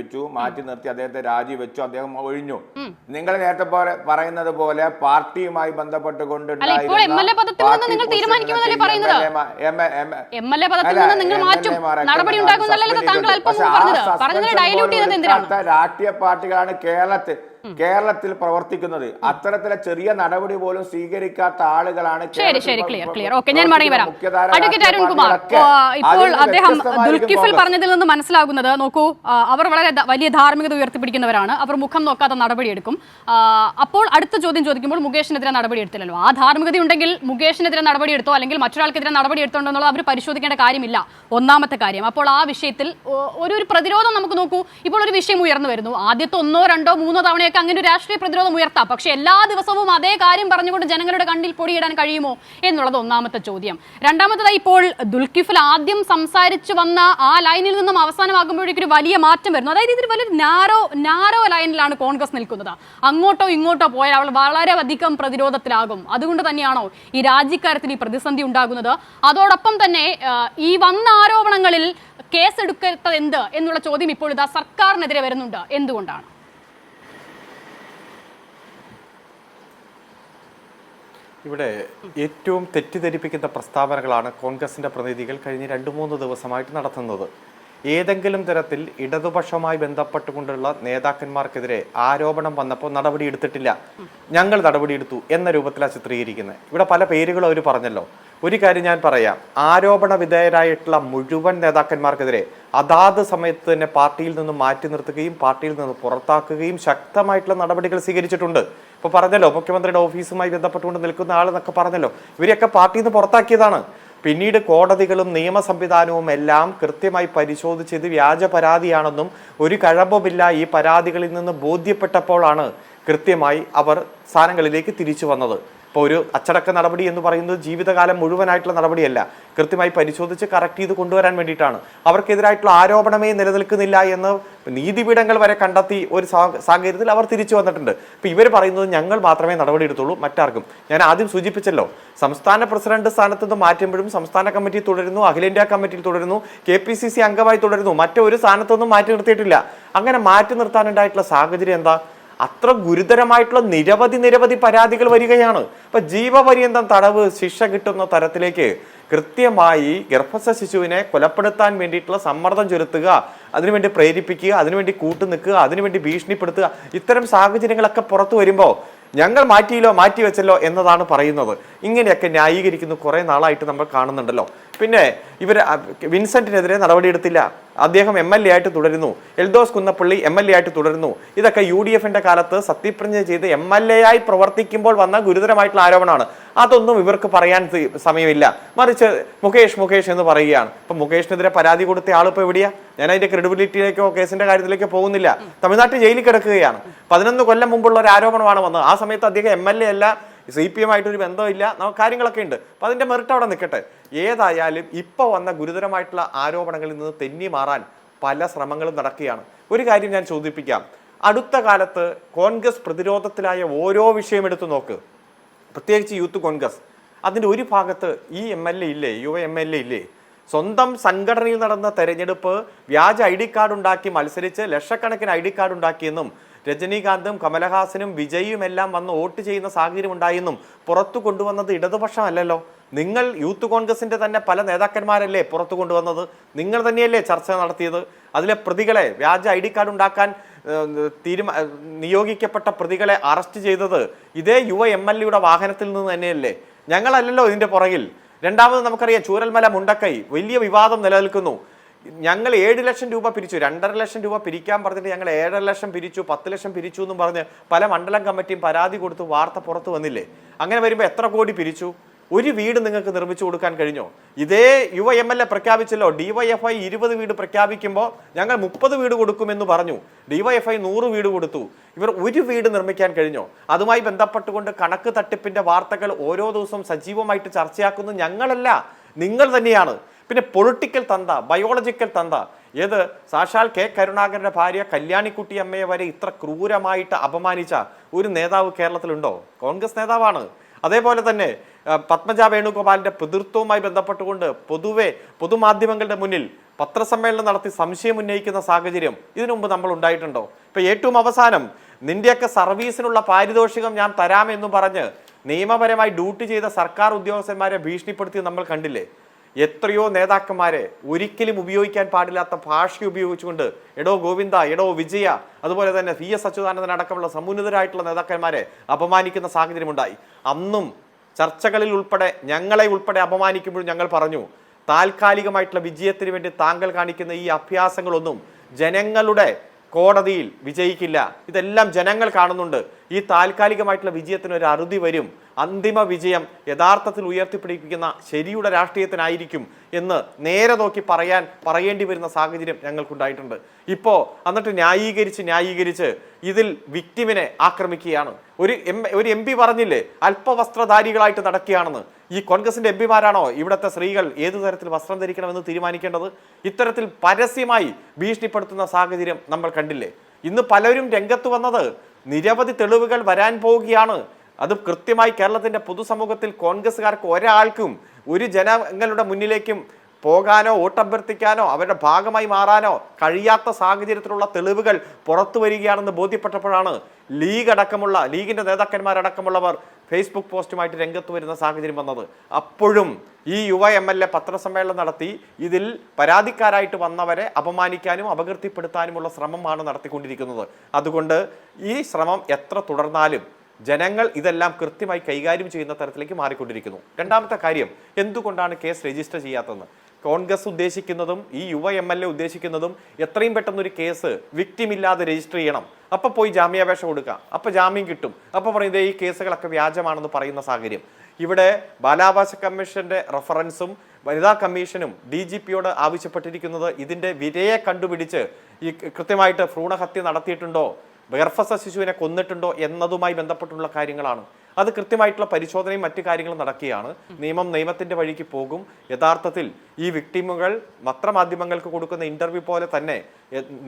നിർത്തി അദ്ദേഹത്തെ രാജിവെച്ചു, അദ്ദേഹം ഒഴിഞ്ഞു. നിങ്ങൾ നേരത്തെ പറയുന്നത് പോലെ പാർട്ടിയുമായി ബന്ധപ്പെട്ടുകൊണ്ട് രാഷ്ട്രീയ പാർട്ടികളാണ് കേരളത്തിൽ പ്രവർത്തിക്കുന്നത്. അത്തരത്തിലെ ചെറിയ നടപടി പോലും സ്വീകരിക്കാത്ത ആളുകളാണ്. ഇപ്പോൾ അദ്ദേഹം ദുൽകിഫിൽ പറഞ്ഞതിൽ നിന്ന് മനസ്സിലാകുന്നത്, നോക്കൂ, അവർ വളരെ വലിയ ധാർമ്മികത ഉയർത്തിപ്പിടിക്കുന്നവരാണ്. അവർ മുഖം നോക്കാത്ത നടപടിയെടുക്കും. അപ്പോൾ അടുത്ത ചോദ്യം ചോദിക്കുമ്പോൾ മുകേഷിനെതിരെ നടപടി എടുത്തില്ലല്ലോ. ആ ധാർമ്മികത ഉണ്ടെങ്കിൽ മുകേഷിനെതിരെ നടപടി എടുത്തോ അല്ലെങ്കിൽ മറ്റൊരാൾക്കെതിരെ നടപടി എടുത്തോ എന്നുള്ളത് അവർ പരിശോധിക്കേണ്ട കാര്യമില്ല. ഒന്നാമത്തെ കാര്യം. അപ്പോൾ ആ വിഷയത്തിൽ ഒരു പ്രതിരോധം നമുക്ക് നോക്കൂ. ഇപ്പോൾ ഒരു വിഷയം ഉയർന്നു വരുന്നു. ആദ്യത്തെ 1, 2, 3 തവണ അങ്ങനെ ഒരു രാഷ്ട്രീയ പ്രതിരോധം ഉയർത്താം. പക്ഷെ എല്ലാ ദിവസവും അതേ കാര്യം പറഞ്ഞുകൊണ്ട് ജനങ്ങളുടെ കണ്ണിൽ പൊടിയിടാൻ കഴിയുമോ എന്നുള്ളത് ഒന്നാമത്തെ ചോദ്യം. രണ്ടാമത്തേതായി, ഇപ്പോൾ ദുൽകിഫിൽ ആദ്യം സംസാരിച്ചു വന്ന ആ ലൈനിൽ നിന്നും അവസാനമാകുമ്പോഴേക്കൊരു വലിയ മാറ്റം വരുന്നു. അതായത് ഇതിൽ വലിയ നാരോ ലൈനിലാണ് കോൺഗ്രസ് നിൽക്കുന്നത്. അങ്ങോട്ടോ ഇങ്ങോട്ടോ പോയാൽ അവൾ വളരെ അധികം പ്രതിരോധത്തിലാകും. അതുകൊണ്ട് തന്നെയാണോ ഈ രാജിക്കാര്യത്തിൽ ഈ പ്രതിസന്ധി ഉണ്ടാകുന്നത്? അതോടൊപ്പം തന്നെ ഈ വന്ന ആരോപണങ്ങളിൽ കേസെടുക്കരുത് എന്ത് എന്നുള്ള ചോദ്യം ഇപ്പോൾ ഇതാ സർക്കാരിനെതിരെ വരുന്നുണ്ട്. എന്തുകൊണ്ടാണ്? ഇവിടെ ഏറ്റവും തെറ്റിദ്ധരിപ്പിക്കുന്ന പ്രസ്താവനകളാണ് കോൺഗ്രസിന്റെ പ്രതിനിധികൾ കഴിഞ്ഞ 2-3 ദിവസമായിട്ട് നടത്തുന്നത്. ഏതെങ്കിലും തരത്തിൽ ഇടതുപക്ഷവുമായി ബന്ധപ്പെട്ടുകൊണ്ടുള്ള നേതാക്കന്മാർക്കെതിരെ ആരോപണം വന്നപ്പോൾ നടപടിയെടുത്തിട്ടില്ല, ഞങ്ങൾ നടപടിയെടുത്തു എന്ന രൂപത്തിലാണ് ചിത്രീകരിക്കുന്നത്. ഇവിടെ പല പേരുകളും അവർ പറഞ്ഞല്ലോ. ഒരു കാര്യം ഞാൻ പറയാം, ആരോപണ വിധേയരായിട്ടുള്ള മുഴുവൻ നേതാക്കന്മാർക്കെതിരെ അതാത് സമയത്ത് തന്നെ പാർട്ടിയിൽ നിന്ന് മാറ്റി നിർത്തുകയും പാർട്ടിയിൽ നിന്ന് പുറത്താക്കുകയും ശക്തമായിട്ടുള്ള നടപടികൾ സ്വീകരിച്ചിട്ടുണ്ട്. ഇപ്പോൾ പറഞ്ഞല്ലോ, മുഖ്യമന്ത്രിയുടെ ഓഫീസുമായി ബന്ധപ്പെട്ടുകൊണ്ട് നിൽക്കുന്ന ആളെന്നൊക്കെ പറഞ്ഞല്ലോ. ഇവരെയൊക്കെ പാർട്ടിയിൽ നിന്ന് പുറത്താക്കിയതാണ്. പിന്നീട് കോടതികളും നിയമ സംവിധാനവും എല്ലാം കൃത്യമായി പരിശോധിച്ച് ഇത് വ്യാജ പരാതിയാണെന്നും ഒരു കഴമ്പുമില്ല ഈ പരാതികളിൽ നിന്ന് ബോധ്യപ്പെട്ടപ്പോഴാണ് കൃത്യമായി അവർ സ്ഥാനങ്ങളിലേക്ക് തിരിച്ചു വന്നത്. ഇപ്പോൾ ഒരു അച്ചടക്ക നടപടി എന്ന് പറയുന്നത് ജീവിതകാലം മുഴുവനായിട്ടുള്ള നടപടിയല്ല, കൃത്യമായി പരിശോധിച്ച് കറക്റ്റ് ചെയ്ത് കൊണ്ടുവരാൻ വേണ്ടിയിട്ടാണ്. അവർക്കെതിരായിട്ടുള്ള ആരോപണമേ നിലനിൽക്കുന്നില്ല എന്ന് നീതിപീഠങ്ങൾ വരെ കണ്ടെത്തി ഒരു സാഹചര്യത്തിൽ അവർ തിരിച്ചു വന്നിട്ടുണ്ട്. ഇപ്പം ഇവർ പറയുന്നത് ഞങ്ങൾ മാത്രമേ നടപടി എടുത്തുള്ളൂ, മറ്റാർക്കും. ഞാൻ ആദ്യം സൂചിപ്പിച്ചല്ലോ, സംസ്ഥാന പ്രസിഡന്റ് സ്ഥാനത്ത് നിന്ന് മാറ്റുമ്പോഴും സംസ്ഥാന കമ്മിറ്റി തുടരുന്നു, അഖിലേന്ത്യാ കമ്മിറ്റിയിൽ തുടരുന്നു, KPCC അംഗമായി തുടരുന്നു, മറ്റൊരു സ്ഥാനത്തൊന്നും മാറ്റി നിർത്തിയിട്ടില്ല. അങ്ങനെ മാറ്റി നിർത്താനുണ്ടായിട്ടുള്ള സാഹചര്യം എന്താ? അത്ര ഗുരുതരമായിട്ടുള്ള നിരവധി പരാതികൾ വരികയാണ്. ഇപ്പൊ ജീവപര്യന്തം തടവ് ശിക്ഷ കിട്ടുന്ന തരത്തിലേക്ക് കൃത്യമായി ഗർഭസ്ഥ ശിശുവിനെ കൊലപ്പെടുത്താൻ വേണ്ടിയിട്ടുള്ള സമ്മർദ്ദം ചെലുത്തുക, അതിനുവേണ്ടി പ്രേരിപ്പിക്കുക, അതിനുവേണ്ടി കൂട്ടുനിൽക്കുക, അതിനുവേണ്ടി ഭീഷണിപ്പെടുത്തുക, ഇത്തരം സാഹചര്യങ്ങളൊക്കെ പുറത്തു വരുമ്പോൾ ഞങ്ങൾ മാറ്റി വെച്ചല്ലോ എന്നതാണ് പറയുന്നത്. ഇങ്ങനെയൊക്കെ ന്യായീകരിക്കുന്നു കുറേ നാളായിട്ട് നമ്മൾ കാണുന്നുണ്ടല്ലോ. പിന്നെ ഇവർ വിൻസെന്റിനെതിരെ നടപടിയെടുത്തില്ല, അദ്ദേഹം MLA ആയിട്ട് തുടരുന്നു, എൽദോസ് കുന്നപ്പള്ളി MLA ആയിട്ട് തുടരുന്നു. ഇതൊക്കെ UDFന്റെ കാലത്ത് സത്യപ്രതിജ്ഞ ചെയ്ത് MLA ആയി പ്രവർത്തിക്കുമ്പോൾ വന്ന ഗുരുതരമായിട്ടുള്ള ആരോപണമാണ്. അതൊന്നും ഇവർക്ക് പറയാൻ സമയമില്ല, മറിച്ച് മുകേഷ് എന്ന് പറയുകയാണ്. ഇപ്പൊ മുകേഷിനെതിരെ പരാതി കൊടുത്ത ആളിപ്പോ എവിടെയാ? ഞാൻ അതിന്റെ ക്രെഡിബിലിറ്റിയിലേക്കോ കേസിന്റെ കാര്യത്തിലേക്കോ പോകുന്നില്ല. തമിഴ്നാട്ടിൽ ജയിലിൽ കിടക്കുകയാണ്. 11 കൊല്ലം മുമ്പുള്ള ഒരു ആരോപണമാണ് വന്നത്. ആ സമയത്ത് അദ്ദേഹം MLA അല്ല, CPM ആയിട്ടൊരു ബന്ധമില്ല, കാര്യങ്ങളൊക്കെ ഉണ്ട്. അപ്പൊ അതിന്റെ മെറിറ്റ് അവിടെ നിൽക്കട്ടെ. ഏതായാലും ഇപ്പോൾ വന്ന ഗുരുതരമായിട്ടുള്ള ആരോപണങ്ങളിൽ നിന്ന് തെന്നി മാറാൻ പല ശ്രമങ്ങളും നടക്കുകയാണ്. ഒരു കാര്യം ഞാൻ ചോദിപ്പിക്കാം, അടുത്ത കാലത്ത് കോൺഗ്രസ് പ്രതിരോധത്തിലായ ഓരോ വിഷയം എടുത്തു നോക്ക്, പ്രത്യേകിച്ച് യൂത്ത് കോൺഗ്രസ്. അതിൻ്റെ ഒരു ഭാഗത്ത് ഈ MLA ഇല്ലേ, യുവ MLA ഇല്ലേ, സ്വന്തം സംഘടനയിൽ നടന്ന തെരഞ്ഞെടുപ്പ് വ്യാജ ID കാർഡ് ഉണ്ടാക്കി മത്സരിച്ച് ലക്ഷക്കണക്കിന് ID കാർഡ് ഉണ്ടാക്കിയെന്നും രജനീകാന്തും കമലഹാസനും വിജയും എല്ലാം വന്ന് വോട്ട് ചെയ്യുന്ന സാഹചര്യം ഉണ്ടായെന്നും പുറത്തു കൊണ്ടുവന്നത് ഇടതുപക്ഷമല്ലല്ലോ. നിങ്ങൾ യൂത്ത് കോൺഗ്രസിന്റെ തന്നെ പല നേതാക്കന്മാരല്ലേ പുറത്തു കൊണ്ടുവന്നത്, നിങ്ങൾ തന്നെയല്ലേ ചർച്ച നടത്തിയത്. അതിലെ പ്രതികളെ, വ്യാജ ID കാർഡ് ഉണ്ടാക്കാൻ നിയോഗിക്കപ്പെട്ട പ്രതികളെ അറസ്റ്റ് ചെയ്തത് ഇതേ യുവ MLA വാഹനത്തിൽ നിന്ന് തന്നെയല്ലേ, ഞങ്ങളല്ലല്ലോ ഇതിന്റെ പുറകിൽ. രണ്ടാമത് നമുക്കറിയാം, ചൂരൽമല മുണ്ടക്കൈ വലിയ വിവാദം നിലനിൽക്കുന്നു. ഞങ്ങൾ 7 ലക്ഷം രൂപ പിരിച്ചു, 2.5 ലക്ഷം രൂപ പിരിക്കാൻ പറഞ്ഞിട്ട് ഞങ്ങൾ 7.5 ലക്ഷം പിരിച്ചു, 10 ലക്ഷം പിരിച്ചു എന്നും പറഞ്ഞ് പല മണ്ഡലം കമ്മിറ്റിയും പരാതി കൊടുത്ത് വാർത്ത പുറത്തു വന്നില്ലേ. അങ്ങനെ വരുമ്പോൾ എത്ര കോടി പിരിച്ചു? ഒരു വീട് നിങ്ങൾക്ക് നിർമ്മിച്ചു കൊടുക്കാൻ കഴിഞ്ഞോ? ഇതേ യുവ MLA പ്രഖ്യാപിച്ചല്ലോ, DYFI 20 വീട് പ്രഖ്യാപിക്കുമ്പോൾ ഞങ്ങൾ 30 വീട് കൊടുക്കുമെന്ന് പറഞ്ഞു. DYFI 100 വീട് കൊടുത്തു. ഇവർ ഒരു വീട് നിർമ്മിക്കാൻ കഴിഞ്ഞോ? അതുമായി ബന്ധപ്പെട്ടുകൊണ്ട് കണക്ക് തട്ടിപ്പിന്റെ വാർത്തകൾ ഓരോ ദിവസവും സജീവമായിട്ട് ചർച്ചയാക്കുന്നത് ഞങ്ങളല്ല, നിങ്ങൾ തന്നെയാണ്. പിന്നെ പൊളിറ്റിക്കൽ തന്ത, ബയോളജിക്കൽ തന്ത, ഏത് സാക്ഷാൽ K. കരുണാകരന്റെ ഭാര്യ കല്യാണിക്കുട്ടി അമ്മയെ വരെ ഇത്ര ക്രൂരമായിട്ട് അപമാനിച്ച ഒരു നേതാവ് കേരളത്തിലുണ്ടോ? കോൺഗ്രസ് നേതാവാണ്. അതേപോലെ തന്നെ പത്മജ വേണുഗോപാലിന്റെ പിതൃത്വവുമായി ബന്ധപ്പെട്ടുകൊണ്ട് പൊതുമാധ്യമങ്ങളുടെ മുന്നിൽ പത്രസമ്മേളനം നടത്തി സംശയം ഉന്നയിക്കുന്ന സാഹചര്യം ഇതിനു മുമ്പ് നമ്മൾ ഉണ്ടായിട്ടുണ്ടോ? ഇപ്പൊ ഏറ്റവും അവസാനം നിന്റെയൊക്കെ സർവീസിനുള്ള പാരിതോഷികം ഞാൻ തരാമെന്ന് പറഞ്ഞ് നിയമപരമായി ഡ്യൂട്ടി ചെയ്ത സർക്കാർ ഉദ്യോഗസ്ഥന്മാരെ ഭീഷണിപ്പെടുത്തി നമ്മൾ കണ്ടില്ലേ. എത്രയോ നേതാക്കന്മാരെ ഒരിക്കലും ഉപയോഗിക്കാൻ പാടില്ലാത്ത ഭാഷ ഉപയോഗിച്ചുകൊണ്ട് എടോ ഗോവിന്ദ, എടോ വിജയ, അതുപോലെ തന്നെ VS അച്യുതാനന്ദൻ അടക്കമുള്ള സമുന്നതരായിട്ടുള്ള നേതാക്കന്മാരെ അപമാനിക്കുന്ന സാഹചര്യമുണ്ടായി. അന്നും ചർച്ചകളിൽ ഉൾപ്പെടെ ഞങ്ങളെ ഉൾപ്പെടെ അപമാനിക്കുമ്പോൾ ഞങ്ങൾ പറഞ്ഞു, താൽക്കാലികമായിട്ടുള്ള വിജയത്തിന് വേണ്ടി താങ്കൾ കാണിക്കുന്ന ഈ അഭ്യാസങ്ങളൊന്നും ജനങ്ങളുടെ കോടതിയിൽ വിജയിക്കില്ല. ഇതെല്ലാം ജനങ്ങൾ കാണുന്നുണ്ട്. ഈ താൽക്കാലികമായിട്ടുള്ള വിജയത്തിന് ഒരു അറുതി വരും. അന്തിമ വിജയം യഥാർത്ഥത്തിൽ ഉയർത്തിപ്പിടിപ്പിക്കുന്ന ശരിയുടെ രാഷ്ട്രീയത്തിനായിരിക്കും എന്ന് നേരെ നോക്കി പറയേണ്ടി വരുന്ന സാഹചര്യം ഞങ്ങൾക്കുണ്ടായിട്ടുണ്ട്. ഇപ്പോൾ എന്നിട്ട് ന്യായീകരിച്ച് ഇതിൽ വിക്ടിമിനെ ആക്രമിക്കുകയാണ്. ഒരു MP പറഞ്ഞില്ലേ, അല്പവസ്ത്രധാരികളായിട്ട് നടക്കുകയാണെന്ന്. ഈ കോൺഗ്രസിന്റെ MPമാരാണോ ഇവിടുത്തെ സ്ത്രീകൾ ഏതു തരത്തിൽ വസ്ത്രം ധരിക്കണമെന്ന് തീരുമാനിക്കേണ്ടത്? ഇത്തരത്തിൽ പരസ്യമായി ഭീഷണിപ്പെടുത്തുന്ന സാഹചര്യം നമ്മൾ കണ്ടില്ലേ. ഇന്ന് പലരും രംഗത്ത് വന്നത് നിരവധി തെളിവുകൾ വരാൻ പോവുകയാണ്. അത് കൃത്യമായി കേരളത്തിന്റെ പൊതുസമൂഹത്തിൽ കോൺഗ്രസ്സുകാർക്ക് ഒരാൾക്കും ഒരു ജനങ്ങളുടെ മുന്നിലേക്കും പോകാനോ വോട്ടഭ്യർത്ഥിക്കാനോ അവരുടെ ഭാഗമായി മാറാനോ കഴിയാത്ത സാഹചര്യത്തിലുള്ള തെളിവുകൾ പുറത്തു വരികയാണെന്ന് ബോധ്യപ്പെട്ടപ്പോഴാണ് ലീഗിന്റെ നേതാക്കന്മാരടക്കമുള്ളവർ ഫേസ്ബുക്ക് പോസ്റ്റുമായിട്ട് രംഗത്ത് വരുന്ന സാഹചര്യം വന്നത്. അപ്പോഴും ഈ യുവ MLA പത്രസമ്മേളനം നടത്തി ഇതിൽ പരാതിക്കാരായിട്ട് വന്നവരെ അപമാനിക്കാനും അപകീർത്തിപ്പെടുത്താനുമുള്ള ശ്രമമാണ് നടത്തിക്കൊണ്ടിരിക്കുന്നത്. അതുകൊണ്ട് ഈ ശ്രമം എത്ര തുടർന്നാലും ജനങ്ങൾ ഇതെല്ലാം കൃത്യമായി കൈകാര്യം ചെയ്യുന്ന തരത്തിലേക്ക് മാറിക്കൊണ്ടിരിക്കുന്നു. രണ്ടാമത്തെ കാര്യം, എന്തുകൊണ്ടാണ് കേസ് രജിസ്റ്റർ ചെയ്യാത്തതെന്ന് കോൺഗ്രസ് ഉദ്ദേശിക്കുന്നതും ഈ യുവ MLA ഉദ്ദേശിക്കുന്നതും എത്രയും പെട്ടെന്നൊരു കേസ് വിക്ടിമില്ലാതെ രജിസ്റ്റർ ചെയ്യണം. അപ്പൊ പോയി ജാമ്യാപേക്ഷ കൊടുക്കാം, അപ്പൊ ജാമ്യം കിട്ടും, അപ്പൊ പറയുന്നത് ഈ കേസുകളൊക്കെ വ്യാജമാണെന്ന് പറയുന്ന സാഹചര്യം. ഇവിടെ ബാലാവകാശ കമ്മീഷന്റെ റഫറൻസും വനിതാ കമ്മീഷനും DGPയോട് ആവശ്യപ്പെട്ടിരിക്കുന്നത് ഇതിന്റെ വിരയെ കണ്ടുപിടിച്ച് ഈ കൃത്യമായിട്ട് ഭ്രൂണഹത്യ നടത്തിയിട്ടുണ്ടോ, ഗർഭസ്ഥ ശിശുവിനെ കൊന്നിട്ടുണ്ടോ എന്നതുമായി ബന്ധപ്പെട്ടുള്ള കാര്യങ്ങളാണ്. അത് കൃത്യമായിട്ടുള്ള പരിശോധനയും മറ്റു കാര്യങ്ങളും നടക്കുകയാണ്. നിയമത്തിന്റെ വഴിക്ക് പോകും. യഥാർത്ഥത്തിൽ ഈ വിക്ടിമുകൾ പത്രമാധ്യമങ്ങൾക്ക് കൊടുക്കുന്ന ഇന്റർവ്യൂ പോലെ തന്നെ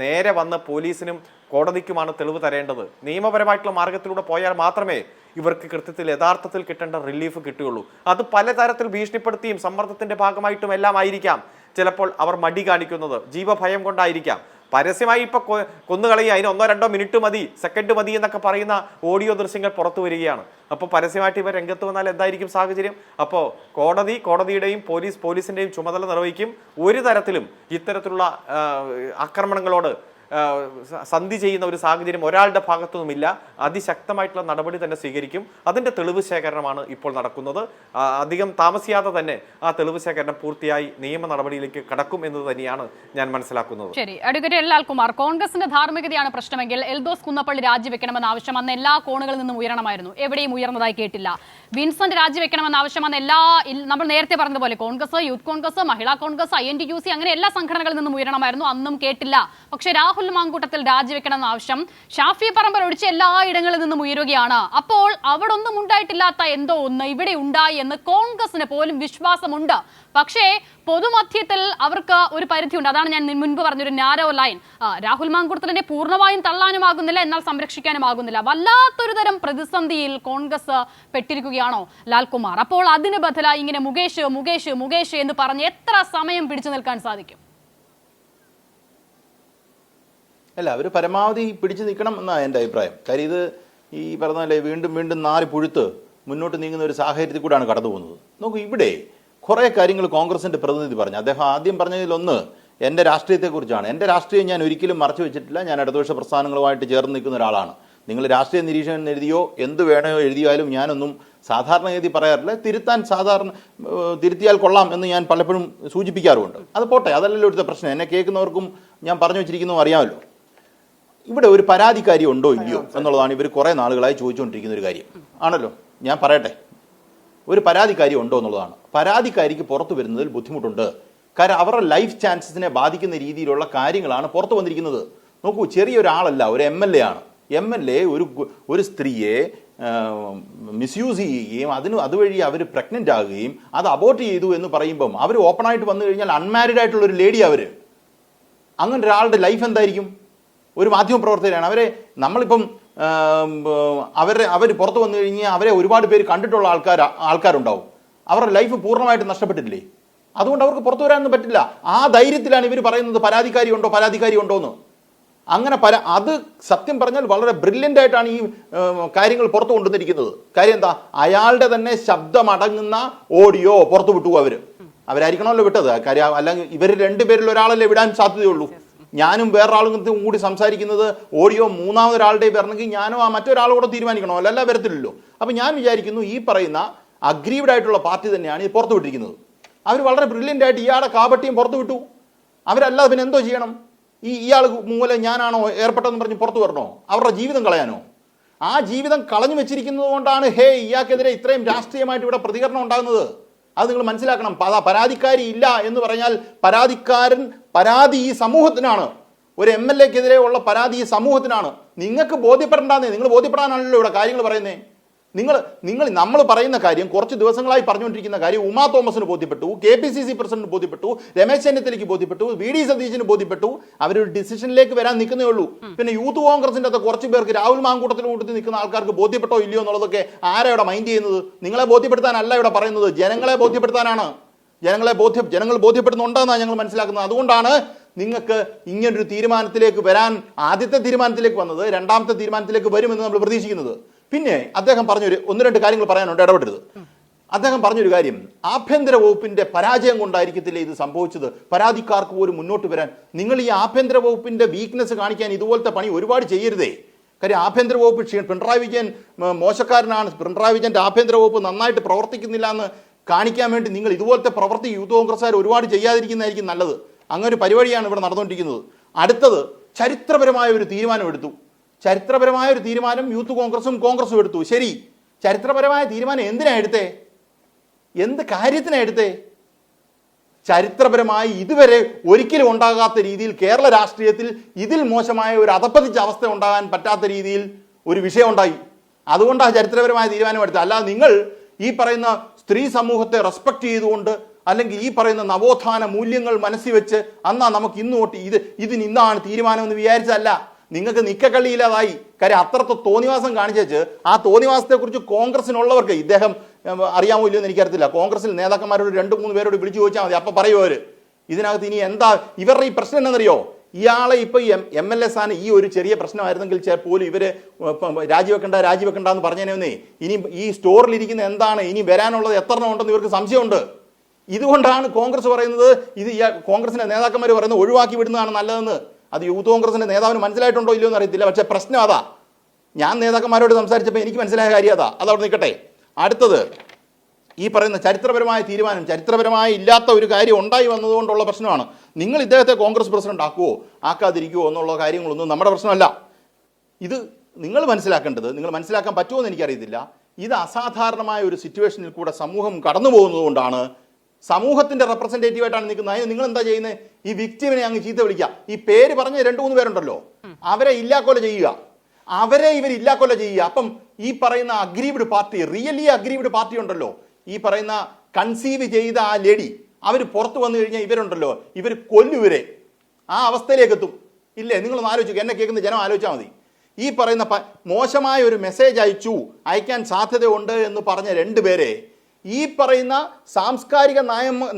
നേരെ വന്ന് പോലീസിനും കോടതിക്കുമാണ് തെളിവ് തരേണ്ടത്. നിയമപരമായിട്ടുള്ള മാർഗത്തിലൂടെ പോയാൽ മാത്രമേ ഇവർക്ക് കൃത്യത്തിൽ യഥാർത്ഥത്തിൽ കിട്ടേണ്ട റിലീഫ് കിട്ടുകയുള്ളൂ. അത് പലതരത്തിൽ ഭീഷണിപ്പെടുത്തിയും സമ്മർദ്ദത്തിന്റെ ഭാഗമായിട്ടും എല്ലാം ആയിരിക്കാം ചിലപ്പോൾ അവർ മടി കാണിക്കുന്നത്, ജീവഭയം കൊണ്ടായിരിക്കാം. പരസ്യമായി ഇപ്പൊ കൊന്നുകളയുക, അതിന് 1-2 മിനിറ്റ് മതി, സെക്കൻഡ് മതി എന്നൊക്കെ പറയുന്ന ഓഡിയോ ദൃശ്യങ്ങൾ പുറത്തു വരികയാണ്. അപ്പോൾ പരസ്യമായിട്ട് ഇവർ രംഗത്ത് വന്നാൽ എന്തായിരിക്കും സാഹചര്യം? അപ്പോൾ കോടതിയുടെയും പോലീസിന്റെയും ചുമതല നിർവഹിക്കും. ഒരു തരത്തിലും ഇത്തരത്തിലുള്ള ആക്രമണങ്ങളോട് സന്ധി ചെയ്യുന്ന ഒരു സാഹചര്യം ഒരാളുടെ ഭാഗത്തുനിന്നുമില്ല. അതിശക്തമായിട്ടുള്ള നടപടി തന്നെ സ്വീകരിക്കും. അതിന്റെ തെളിവ് ശേഖരണമാണ് ഇപ്പോൾ നടക്കുന്നത്. അധികം താമസിയാതെ തന്നെ ആ തെളിവ് ശേഖരണം പൂർത്തിയായി നിയമ നടപടിയിലേക്ക് കടക്കും എന്ന് തന്നെയാണ് ഞാൻ മനസ്സിലാക്കുന്നത്. ശരി, അഡ്വക്കേറ്റ് എൽ ലാൽകുമാർ, കോൺഗ്രസിന്റെ ധാർമ്മികതയാണ് പ്രശ്നമെങ്കിൽ എൽദോസ് കുന്നപ്പള്ളി രാജിവെക്കണമെന്ന ആവശ്യം അന്ന് എല്ലാ കോണുകളിൽ നിന്നും ഉയരണമായിരുന്നു. എവിടെയും ഉയർന്നതായി കേട്ടില്ല. വിൻസെന്റ് രാജിവെക്കണമെന്ന ആവശ്യം അന്ന് നമ്മൾ നേരത്തെ പറഞ്ഞതുപോലെ കോൺഗ്രസ്, യൂത്ത് കോൺഗ്രസ്, മഹിളാ കോൺഗ്രസ്, INTUC അങ്ങനെ എല്ലാ സംഘടനകളിൽ നിന്നും ഉയരണമായിരുന്നു. അന്നും കേട്ടില്ല. പക്ഷെ രാഹുൽ മാങ്കൂട്ടത്തിൽ രാജിവെക്കണമെന്ന ആവശ്യം ഷാഫി പറമ്പിൽ ഒഴിച്ച് എല്ലായിടങ്ങളിൽ നിന്നും ഉയരുകയാണ്. അപ്പോൾ അവിടെ ഒന്നും ഉണ്ടായിട്ടില്ലാത്ത എന്തോ ഒന്ന് ഇവിടെ ഉണ്ടായി എന്ന് കോൺഗ്രസിന് പോലും വിശ്വാസമുണ്ട്. പക്ഷേ പൊതുമധ്യത്തിൽ അവർക്ക് ഒരു പരിധിയുണ്ട്. അതാണ് ഞാൻ മുൻപ് പറഞ്ഞൊരു നാരോ ലൈൻ. രാഹുൽ മാങ്കൂട്ടത്തിനെ പൂർണ്ണമായും തള്ളാനുമാകുന്നില്ല, എന്നാൽ സംരക്ഷിക്കാനുമാകുന്നില്ല. വല്ലാത്തൊരു തരം പ്രതിസന്ധിയിൽ കോൺഗ്രസ് പെട്ടിരിക്കുകയാണോ ലാൽകുമാർ? അപ്പോൾ അതിന് ബദലായി ഇങ്ങനെ മുകേഷ് എന്ന് പറഞ്ഞ് എത്ര സമയം പിടിച്ചു നിൽക്കാൻ സാധിക്കും? അല്ല, അവർ പരമാവധി പിടിച്ചു നിൽക്കണം എന്നാണ് എൻ്റെ അഭിപ്രായം. കാര്യം ഇത് ഈ പറഞ്ഞല്ലേ വീണ്ടും നാല് പുഴുത്ത് മുന്നോട്ട് നീങ്ങുന്ന ഒരു സാഹചര്യത്തിൽ കൂടെയാണ് കടന്നു പോകുന്നത്. നോക്കൂ, ഇവിടെ കുറേ കാര്യങ്ങൾ കോൺഗ്രസിൻ്റെ പ്രതിനിധി പറഞ്ഞു. അദ്ദേഹം ആദ്യം പറഞ്ഞതിലൊന്ന് എൻ്റെ രാഷ്ട്രീയത്തെക്കുറിച്ചാണ്. എൻ്റെ രാഷ്ട്രീയം ഞാൻ ഒരിക്കലും മറച്ചു വെച്ചിട്ടില്ല. ഞാൻ ഇടതുപക്ഷ പ്രസ്ഥാനങ്ങളുമായിട്ട് ചേർന്ന് നിൽക്കുന്ന ഒരാളാണ്. നിങ്ങൾ രാഷ്ട്രീയ നിരീക്ഷകൻ എഴുതിയോ എന്ത് വേണോ എഴുതിയാലും ഞാനൊന്നും സാധാരണഗതി പറയാറില്ല. തിരുത്തിയാൽ കൊള്ളാം എന്ന് ഞാൻ പലപ്പോഴും സൂചിപ്പിക്കാറുമുണ്ട്. അത് പോട്ടെ, അതല്ലല്ലോ ഇവിടുത്തെ പ്രശ്നം. എന്നെ കേൾക്കുന്നവർക്കും ഞാൻ പറഞ്ഞു വെച്ചിരിക്കുന്നതും അറിയാമല്ലോ. ഇവിടെ ഒരു പരാതിക്കാരി ഉണ്ടോ ഇല്ലയോ എന്നുള്ളതാണ് ഇവർ കുറേ നാളുകളായി ചോദിച്ചുകൊണ്ടിരിക്കുന്ന ഒരു കാര്യം ആണല്ലോ. ഞാൻ പറയട്ടെ, ഒരു പരാതിക്കാരി ഉണ്ടോ എന്നുള്ളതാണ്. പരാതിക്കാരിക്ക് പുറത്തു വരുന്നതിൽ ബുദ്ധിമുട്ടുണ്ട്. കാരണം അവരുടെ ലൈഫ് ചാൻസസിനെ ബാധിക്കുന്ന രീതിയിലുള്ള കാര്യങ്ങളാണ് പുറത്തു വന്നിരിക്കുന്നത്. നോക്കൂ, ചെറിയൊരാളല്ല, ഒരു MLA ആണ്. MLA ഒരു സ്ത്രീയെ മിസ്യൂസ് ചെയ്യുകയും അതുവഴി അവർ പ്രഗ്നൻ്റ് ആകുകയും അത് അബോർട്ട് ചെയ്തു എന്ന് പറയുമ്പം അവർ ഓപ്പണായിട്ട് വന്നു കഴിഞ്ഞാൽ അൺമാരീഡ് ആയിട്ടുള്ള ഒരു ലേഡി അവർ. അങ്ങനെ ഒരാളുടെ ലൈഫ് എന്തായിരിക്കും? ഒരു മാധ്യമപ്രവർത്തകരാണ് അവരെ. നമ്മളിപ്പം അവർ പുറത്തു വന്നു കഴിഞ്ഞാൽ അവരെ ഒരുപാട് പേര് കണ്ടിട്ടുള്ള ആൾക്കാരുണ്ടാവും. അവരുടെ ലൈഫ് പൂർണ്ണമായിട്ട് നഷ്ടപ്പെട്ടിട്ടില്ലേ? അതുകൊണ്ട് അവർക്ക് പുറത്തു വരാനൊന്നും പറ്റില്ല. ആ ധൈര്യത്തിലാണ് ഇവർ പറയുന്നത് പരാതിക്കാരി ഉണ്ടോ എന്ന്. അങ്ങനെ അത് സത്യം പറഞ്ഞാൽ വളരെ ബ്രില്യൻ്റ് ആയിട്ടാണ് ഈ കാര്യങ്ങൾ പുറത്തു കൊണ്ടുവന്നിരിക്കുന്നത്. കാര്യം എന്താ? അയാളുടെ തന്നെ ശബ്ദമടങ്ങുന്ന ഓഡിയോ പുറത്തു വിട്ടു. അവരായിരിക്കണമല്ലോ വിട്ടത്. കാര്യം അല്ലെങ്കിൽ ഇവർ രണ്ടുപേരിൽ ഒരാളല്ലേ വിടാൻ സാധ്യതയുള്ളൂ. ഞാനും വേറൊരാളും കൂടി സംസാരിക്കുന്നത് ഓഡിയോ മൂന്നാമതൊരാളുടെ വരണമെങ്കിൽ ഞാനും ആ മറ്റൊരാളോട് തീരുമാനിക്കണോ? അല്ല വരത്തില്ലല്ലോ. അപ്പം ഞാൻ വിചാരിക്കുന്നു ഈ പറയുന്ന അഗ്രീവ്ഡ് ആയിട്ടുള്ള പാർട്ടി തന്നെയാണ് ഇത് പുറത്തു വിട്ടിരിക്കുന്നത്. അവർ വളരെ ബ്രില്യൻ്റ് ആയിട്ട് ഇയാളുടെ കാപട്യം പുറത്തു വിട്ടു. അവരല്ലാതെ പിന്നെ എന്തോ ചെയ്യണം? ഇയാൾ മൂലം ഞാനാണോ ഏർപ്പെട്ടെന്ന് പറഞ്ഞ് പുറത്തു വരണോ? അവരുടെ ജീവിതം കളയാനോ? ആ ജീവിതം കളഞ്ഞു വെച്ചിരിക്കുന്നത് കൊണ്ടാണ് ഇയാൾക്കെതിരെ ഇത്രയും രാഷ്ട്രീയമായിട്ട് ഇവിടെ പ്രതികരണം ഉണ്ടാകുന്നത്. അത് നിങ്ങൾ മനസ്സിലാക്കണം. പരാതിക്കാരി ഇല്ല എന്ന് പറഞ്ഞാൽ പരാതി ഈ സമൂഹത്തിനാണ്. ഒരു MLA-ക്കെതിരെ ഉള്ള പരാതി ഈ സമൂഹത്തിനാണ്. നിങ്ങൾക്ക് ബോധ്യപ്പെടേണ്ടേ? നിങ്ങൾ ബോധ്യപ്പെടാനാണല്ലോ ഇവിടെ കാര്യങ്ങൾ പറയുന്നത്. നമ്മൾ പറയുന്ന കാര്യം, കുറച്ച് ദിവസങ്ങളായി പറഞ്ഞുകൊണ്ടിരിക്കുന്ന കാര്യം ഉമാ തോമസിന് ബോധ്യപ്പെട്ടു, KPCC പ്രസിഡന്റ് ബോധ്യപ്പെട്ടു, രമേശ് ചെന്നിത്തലയ്ക്ക് ബോധ്യപ്പെട്ടു, VD സതീശന് ബോധ്യപ്പെട്ടു. അവരൊരു ഡിസിഷനിലേക്ക് വരാൻ നിൽക്കുന്നേ ഉള്ളൂ. പിന്നെ യൂത്ത് കോൺഗ്രസിന്റെ അകത്ത് കുറച്ച് പേർക്ക് രാഹുൽ മാങ്കൂട്ടത്തിന് കൂട്ടി നിൽക്കുന്ന ആൾക്കാർക്ക് ബോധ്യപ്പെട്ടോ ഇല്ലയോ എന്നുള്ളതൊക്കെ ആരാ ഇവിടെ മൈൻഡ് ചെയ്യുന്നത്? നിങ്ങളെ ബോധ്യപ്പെടുത്താനല്ല ഇവിടെ പറയുന്നത്, ജനങ്ങളെ ബോധ്യപ്പെടുത്താനാണ്. ജനങ്ങൾ ബോധ്യപ്പെടുന്നുണ്ടെന്നാണ് ഞങ്ങൾ മനസ്സിലാക്കുന്നത്. അതുകൊണ്ടാണ് നിങ്ങൾക്ക് ഇങ്ങനൊരു തീരുമാനത്തിലേക്ക് വരാൻ, ആദ്യത്തെ തീരുമാനത്തിലേക്ക് വന്നത് രണ്ടാമത്തെ തീരുമാനത്തിലേക്ക് വരുമെന്ന് നമ്മൾ പ്രതീക്ഷിക്കുന്നത്. പിന്നെ അദ്ദേഹം പറഞ്ഞൊരു 1-2 കാര്യങ്ങൾ പറയാനുണ്ട്, ഇടപെടരുത്. അദ്ദേഹം പറഞ്ഞൊരു കാര്യം, ആഭ്യന്തര വകുപ്പിന്റെ പരാജയം കൊണ്ടായിരിക്കത്തില്ല ഇത് സംഭവിച്ചത്, പരാതിക്കാർക്ക് പോലും മുന്നോട്ട് വരാൻ. നിങ്ങൾ ഈ ആഭ്യന്തര വകുപ്പിന്റെ വീക്ക്നെസ് കാണിക്കാൻ ഇതുപോലത്തെ പണി ഒരുപാട് ചെയ്യരുതേ. കാര്യം ആഭ്യന്തര വകുപ്പ് പിണറായി വിജയൻ മോശക്കാരനാണ്, പിണറായി വിജയന്റെ ആഭ്യന്തര വകുപ്പ് നന്നായിട്ട് പ്രവർത്തിക്കുന്നില്ല എന്ന് കാണിക്കാൻ വേണ്ടി നിങ്ങൾ ഇതുപോലത്തെ പ്രവൃത്തി യൂത്ത് കോൺഗ്രസ്സുകാർ ഒരുപാട് ചെയ്യാതിരിക്കുന്നതായിരിക്കും നല്ലത്. അങ്ങനെ ഒരു പരിപാടിയാണ് ഇവിടെ നടന്നുകൊണ്ടിരിക്കുന്നത്. അടുത്തത്, ചരിത്രപരമായ ഒരു തീരുമാനം എടുത്തു. ചരിത്രപരമായ ഒരു തീരുമാനം യൂത്ത് കോൺഗ്രസും എടുത്തു. ശരി, ചരിത്രപരമായ തീരുമാനം എന്തിനാ എടുത്തേ? എന്ത് കാര്യത്തിനാ എടുത്തേ? ചരിത്രപരമായി ഇതുവരെ ഒരിക്കലും ഉണ്ടാകാത്ത രീതിയിൽ കേരള രാഷ്ട്രീയത്തിൽ ഇതിൽ മോശമായ ഒരു അധപ്പതിച്ച അവസ്ഥ ഉണ്ടാകാൻ പറ്റാത്ത രീതിയിൽ ഒരു വിഷയം ഉണ്ടായി. അതുകൊണ്ടാണ് ചരിത്രപരമായ തീരുമാനമെടുത്തത്. അല്ലാതെ നിങ്ങൾ ഈ പറയുന്ന സ്ത്രീ സമൂഹത്തെ റെസ്പെക്ട് ചെയ്തുകൊണ്ട് അല്ലെങ്കിൽ ഈ പറയുന്ന നവോത്ഥാന മൂല്യങ്ങൾ മനസ്സിൽ വെച്ച് എന്നാ നമുക്ക് ഇന്ന് തൊട്ട് ഇതിന് ഇന്നാണ് തീരുമാനമെന്ന് വിചാരിച്ചതല്ല. നിങ്ങൾക്ക് നിക്കക്കള്ളിയില്ലാതായി. കാര്യം അത്രത്തെ തോന്നിവാസം കാണിച്ചേച്ച് ആ തോന്നിവാസത്തെക്കുറിച്ച് കോൺഗ്രസിനുള്ളവർക്ക് ഇദ്ദേഹം അറിയാമോ ഇല്ലയോ എന്ന് എനിക്കറിയത്തില്ല. കോൺഗ്രസിൽ നേതാക്കന്മാരോട് 2-3 പേരോട് വിളിച്ചു ചോദിച്ചാൽ മതി, അപ്പം പറയുമോ അവർ. ഇതിനകത്ത് ഇനി എന്താ ഇവരുടെ ഈ പ്രശ്നം എന്നറിയോ? ഇയാളെ ഇപ്പോൾ MLA സ്ഥാനം ഈ ഒരു ചെറിയ പ്രശ്നമായിരുന്നെങ്കിൽ പോലും ഇവർ രാജിവെക്കണ്ട എന്ന് പറഞ്ഞേനേ. ഇനി ഈ സ്റ്റോറിലിരിക്കുന്ന എന്താണ്, ഇനി വരാനുള്ളത് എത്ര ഉണ്ടെന്ന് ഇവർക്ക് സംശയമുണ്ട്. ഇതുകൊണ്ടാണ് കോൺഗ്രസ് പറയുന്നത്, ഇത് കോൺഗ്രസിന്റെ നേതാക്കന്മാർ പറയുന്നത് ഒഴിവാക്കി വിടുന്നതാണ് നല്ലതെന്ന്. അത് യൂത്ത് കോൺഗ്രസിന്റെ നേതാവിന് മനസ്സിലായിട്ടുണ്ടോ ഇല്ലയോ എന്ന് അറിയത്തില്ല. പക്ഷേ പ്രശ്നം അതാ. ഞാൻ നേതാക്കന്മാരോട് സംസാരിച്ചപ്പോൾ എനിക്ക് മനസ്സിലായ കാര്യം അതാ. അതവിടെ നിൽക്കട്ടെ. അടുത്തത് ഈ പറയുന്ന ചരിത്രപരമായ തീരുമാനം, ചരിത്രപരമായി ഇല്ലാത്ത ഒരു കാര്യം ഉണ്ടായി വന്നതുകൊണ്ടുള്ള പ്രശ്നമാണ്. നിങ്ങൾ ഇദ്ദേഹത്തെ കോൺഗ്രസ് പ്രസിഡന്റ് ആക്കുവോ ആക്കാതിരിക്കുവോ എന്നുള്ള കാര്യങ്ങളൊന്നും നമ്മുടെ പ്രശ്നമല്ല. ഇത് നിങ്ങൾ മനസ്സിലാക്കേണ്ടത്, നിങ്ങൾ മനസ്സിലാക്കാൻ പറ്റുമോ എന്ന് എനിക്കറിയത്തില്ല. ഇത് അസാധാരണമായ ഒരു സിറ്റുവേഷനിൽ കൂടെ സമൂഹം കടന്നു പോകുന്നതുകൊണ്ടാണ്. സമൂഹത്തിന്റെ റെപ്രസെന്റേറ്റീവായിട്ടാണ് നിൽക്കുന്നത്. അതിന് നിങ്ങൾ എന്താ ചെയ്യുന്നത്? ഈ വിക്ടിമിനെ അങ്ങ് ചീത്ത വിളിക്കുക. ഈ പേര് പറഞ്ഞ 2-3 പേരുണ്ടല്ലോ, അവരെ ഇല്ലാക്കൊല ചെയ്യുക, അവരെ ഇവർ ഇല്ലാക്കൊല ചെയ്യുക. അപ്പം ഈ പറയുന്ന aggrieved party, really aggrieved party ഉണ്ടല്ലോ, ഈ പറയുന്ന കൺസീവ് ചെയ്ത ആ ലേഡി, അവർ പുറത്ത് വന്നു കഴിഞ്ഞാൽ ഇവരുണ്ടല്ലോ, ഇവർ കൊല്ലുവരെ ആ അവസ്ഥയിലേക്ക് എത്തും. ഇല്ലേ? നിങ്ങളൊന്ന് ആലോചിക്കുക, എന്നെ കേൾക്കുന്ന ജനം ആലോചിച്ചാൽ മതി. ഈ പറയുന്ന മോശമായ ഒരു മെസ്സേജ് അയക്കാൻ സാധ്യതയുണ്ട് എന്ന് പറഞ്ഞ 2 പേരെ ഈ പറയുന്ന സാംസ്കാരിക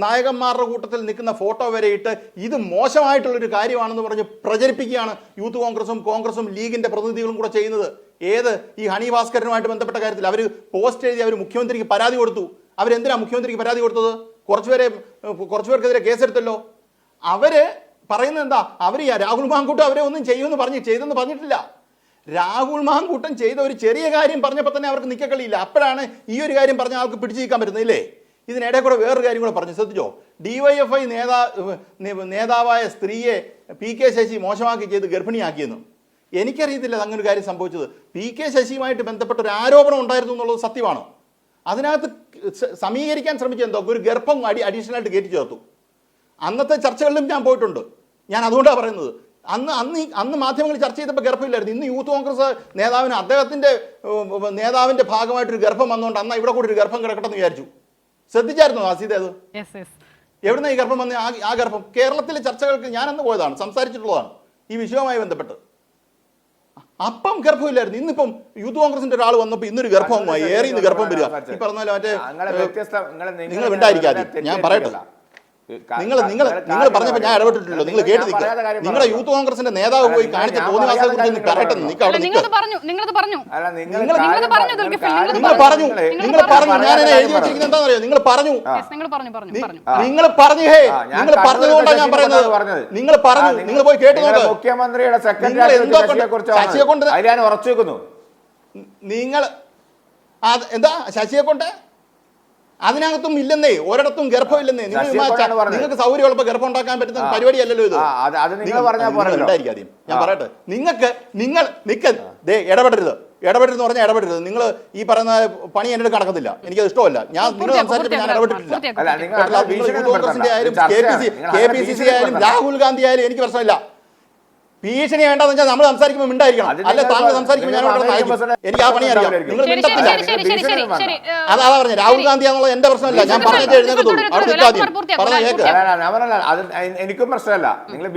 നായകന്മാരുടെ കൂട്ടത്തിൽ നിൽക്കുന്ന ഫോട്ടോ വരെ ഇട്ട് ഇത് മോശമായിട്ടുള്ളൊരു കാര്യമാണെന്ന് പറഞ്ഞ് പ്രചരിപ്പിക്കുകയാണ് യൂത്ത് കോൺഗ്രസും ലീഗിന്റെ പ്രതിനിധികളും കൂടെ ചെയ്യുന്നത്. ഏത് ഈ ഹണി ഭാസ്കരനുമായിട്ട് ബന്ധപ്പെട്ട കാര്യത്തിൽ അവർ പോസ്റ്റ് എഴുതി അവർ മുഖ്യമന്ത്രിക്ക് പരാതി കൊടുത്തു. അവരെന്തിനാ മുഖ്യമന്ത്രിക്ക് പരാതി കൊടുത്തത്? കുറച്ചുപേർക്കെതിരെ കേസെടുത്തല്ലോ. അവര് പറയുന്നത് എന്താ? അവർ രാഹുൽ മാങ്കൂട്ടം അവരെ ഒന്നും ചെയ്തെന്ന് പറഞ്ഞിട്ടില്ല. രാഹുൽ മാങ്കൂട്ടം ചെയ്ത ഒരു ചെറിയ കാര്യം പറഞ്ഞപ്പോൾ തന്നെ അവർക്ക് നിക്കക്കളിയില്ല. അപ്പോഴാണ് ഈ ഒരു കാര്യം പറഞ്ഞ ആൾക്ക് പിടിച്ചു നിൽക്കാൻ പറ്റുന്നില്ലേ? ഇതിനിടെ കൂടെ വേറൊരു കാര്യം കൂടെ പറഞ്ഞു, ശ്രദ്ധിച്ചോ? DYFI നേതാവായ സ്ത്രീയെ PK ശശി മോശമാക്കി ചെയ്ത് ഗർഭിണിയാക്കിയെന്നും. എനിക്കറിയത്തില്ല അങ്ങനെ ഒരു കാര്യം സംഭവിച്ചത്. PK ശശിയുമായിട്ട് ബന്ധപ്പെട്ട ഒരു ആരോപണം ഉണ്ടായിരുന്നു എന്നുള്ളത് സത്യമാണ്. അതിനകത്ത് സമീകരിക്കാൻ ശ്രമിച്ചെന്തോ ഒരു ഗർഭം അഡീഷണലായിട്ട് കയറ്റി ചേർത്തു. അന്നത്തെ ചർച്ചകളിലും ഞാൻ പോയിട്ടുണ്ട്. ഞാൻ അതുകൊണ്ടാണ് പറയുന്നത്. അന്ന് മാധ്യമങ്ങൾ ചർച്ച ചെയ്തപ്പോൾ ഗർഭമില്ലായിരുന്നു. ഇന്ന് യൂത്ത് കോൺഗ്രസ് നേതാവിന് നേതാവിന്റെ ഭാഗമായിട്ടൊരു ഗർഭം വന്നുകൊണ്ട് അന്ന് ഇവിടെ കൂടി ഒരു ഗർഭം കിടക്കട്ടെന്ന് വിചാരിച്ചു. ശ്രദ്ധിച്ചായിരുന്നു ആസിദ? അത് എവിടുന്ന ഈ ഗർഭം വന്ന? ആ ഗർഭം കേരളത്തിലെ ചർച്ചകൾക്ക് ഞാൻ അന്ന് പോയതാണ്, സംസാരിച്ചിട്ടുള്ളതാണ് ഈ വിഷയവുമായി ബന്ധപ്പെട്ട്. അപ്പം ഗർഭമില്ലായിരുന്നു. ഇന്നിപ്പം യൂത്ത് കോൺഗ്രസിന്റെ ഒരാൾ വന്നപ്പോൾ ഇന്നൊരു ഗർഭവുമായി ഏറി ഇന്ന് ഗർഭം വരിക. ഈ പറഞ്ഞാൽ മറ്റേ നിങ്ങൾ ഉണ്ടായിരിക്കാതെ ഞാൻ പറയട്ടെ. നിങ്ങൾ പറഞ്ഞപ്പോൾ ഞാൻ ഇടപെട്ടിട്ടില്ലല്ലോ, നിങ്ങൾ കേട്ട് നിൽക്കുക. നിങ്ങളുടെ യൂത്ത് കോൺഗ്രസിന്റെ നേതാവ് പോയി കാണിച്ച തോന്നിവാസത്തെ കുറിച്ച് പറയട്ടെ. നിങ്ങൾ പറഞ്ഞു ഞാൻ എഴുതി വെച്ചിരിക്കുന്നത് എന്താണെന്നറിയോ? നിങ്ങൾ പറഞ്ഞതുകൊണ്ടാണ് ഞാൻ പറയുന്നത്. നിങ്ങൾ പറഞ്ഞു, നിങ്ങൾ പോയി കേട്ട് നോക്ക്. മുഖ്യമന്ത്രിയുടെ ശശിയെ കൊണ്ട് ഉറച്ചു വെക്കുന്നു. നിങ്ങൾ എന്താ ശശിയെ കൊണ്ട് അതിനകത്തും ഇല്ലെന്നേ, ഒരിടത്തും ഗർഭമില്ലെന്നേ. നിങ്ങൾക്ക് സൗകര്യമുള്ളപ്പോൾ ഗർഭം ഉണ്ടാക്കാൻ പറ്റുന്ന പരിപാടിയല്ലല്ലോ ഇത്. ഉണ്ടായിരിക്കും. ഞാൻ പറയട്ടെ, നിങ്ങൾ ഇടപെടരുത് പറഞ്ഞാൽ ഇടപെടരുത്. നിങ്ങൾ ഈ പറയുന്ന പണി എൻ്റെ നടക്കത്തില്ല, എനിക്കത് ഇഷ്ടമല്ല. നിങ്ങൾ സംസാരിച്ചപ്പോൾ ഞാൻ ഇടപെട്ടിട്ടില്ല. കോൺഗ്രസിന്റെ ആയാലും KPCC ആയാലും രാഹുൽ ഗാന്ധി ആയാലും എനിക്ക് പ്രശ്നമില്ല. ഭീഷണി വേണ്ടെന്ന് വെച്ചാൽ നമ്മൾ സംസാരിക്കുമ്പോൾ മിണ്ടായിരിക്കണം. അല്ല താങ്കൾ സംസാരിക്കുമ്പോൾ ഞാൻ എനിക്ക് ആ പണി അറിയാം. നിങ്ങൾ മിണ്ടത്തില്ല. അതാ പറഞ്ഞ രാഹുൽ ഗാന്ധി ആണെന്നുള്ള എന്റെ പ്രശ്നമല്ല. ഞാൻ പറഞ്ഞിട്ട് എഴുന്നേക്കത്തുള്ളൂ. എനിക്കും പ്രശ്നമല്ല. നിങ്ങൾ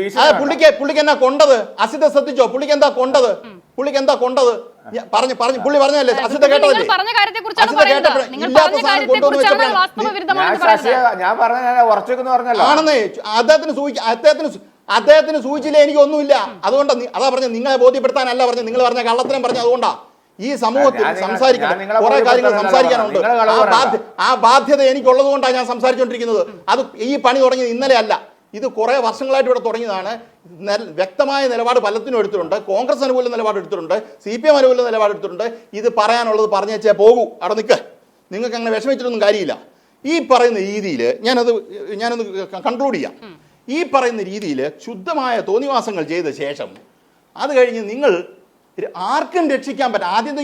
പുള്ളിക്ക് എന്നാ കൊണ്ടത്? അസിത ശ്രദ്ധിച്ചോ? പുള്ളിക്ക് എന്താ കൊണ്ടത്? പുള്ളി പറഞ്ഞല്ലേ? അസിത കേട്ടതല്ലേ? ആണെന്നേ അദ്ദേഹത്തിന് സൂചിച്ചില്ല, എനിക്കൊന്നുമില്ല. അതുകൊണ്ട് അതാ പറഞ്ഞ നിങ്ങളെ ബോധ്യപ്പെടുത്താനല്ല പറഞ്ഞത്. നിങ്ങൾ പറഞ്ഞ കള്ളത്തിനും പറഞ്ഞ അതുകൊണ്ടാ. ഈ സമൂഹത്തിൽ സംസാരിക്കണം, കുറെ കാര്യങ്ങൾ സംസാരിക്കാനുണ്ട്. ആ ബാധ്യത എനിക്കുള്ളത് കൊണ്ടാണ് ഞാൻ സംസാരിച്ചുകൊണ്ടിരിക്കുന്നത്. അത് ഈ പണി തുടങ്ങിയത് ഇന്നലെ അല്ല, ഇത് കുറെ വർഷങ്ങളായിട്ട് ഇവിടെ തുടങ്ങിയതാണ്. വ്യക്തമായ നിലപാട് പലത്തിനും എടുത്തിട്ടുണ്ട്. കോൺഗ്രസ് അനുകൂല നിലപാട് എടുത്തിട്ടുണ്ട്, CPM അനുകൂല നിലപാട് എടുത്തിട്ടുണ്ട്. ഇത് പറയാനുള്ളത് പറഞ്ഞേച്ചേ പോകൂ. അവിടെ നിൽക്ക്. നിങ്ങൾക്ക് അങ്ങനെ വിഷമിച്ചിട്ടൊന്നും കാര്യമില്ല. ഈ പറയുന്ന രീതിയിൽ ഞാനത് കൺക്ലൂഡ് ചെയ്യാം. ഈ പറയുന്ന രീതിയിൽ ശുദ്ധമായ തോന്നിവാസങ്ങൾ ചെയ്ത ശേഷം അത് കഴിഞ്ഞ് നിങ്ങൾ ആർക്കും രക്ഷിക്കാൻ പറ്റും. ആദ്യം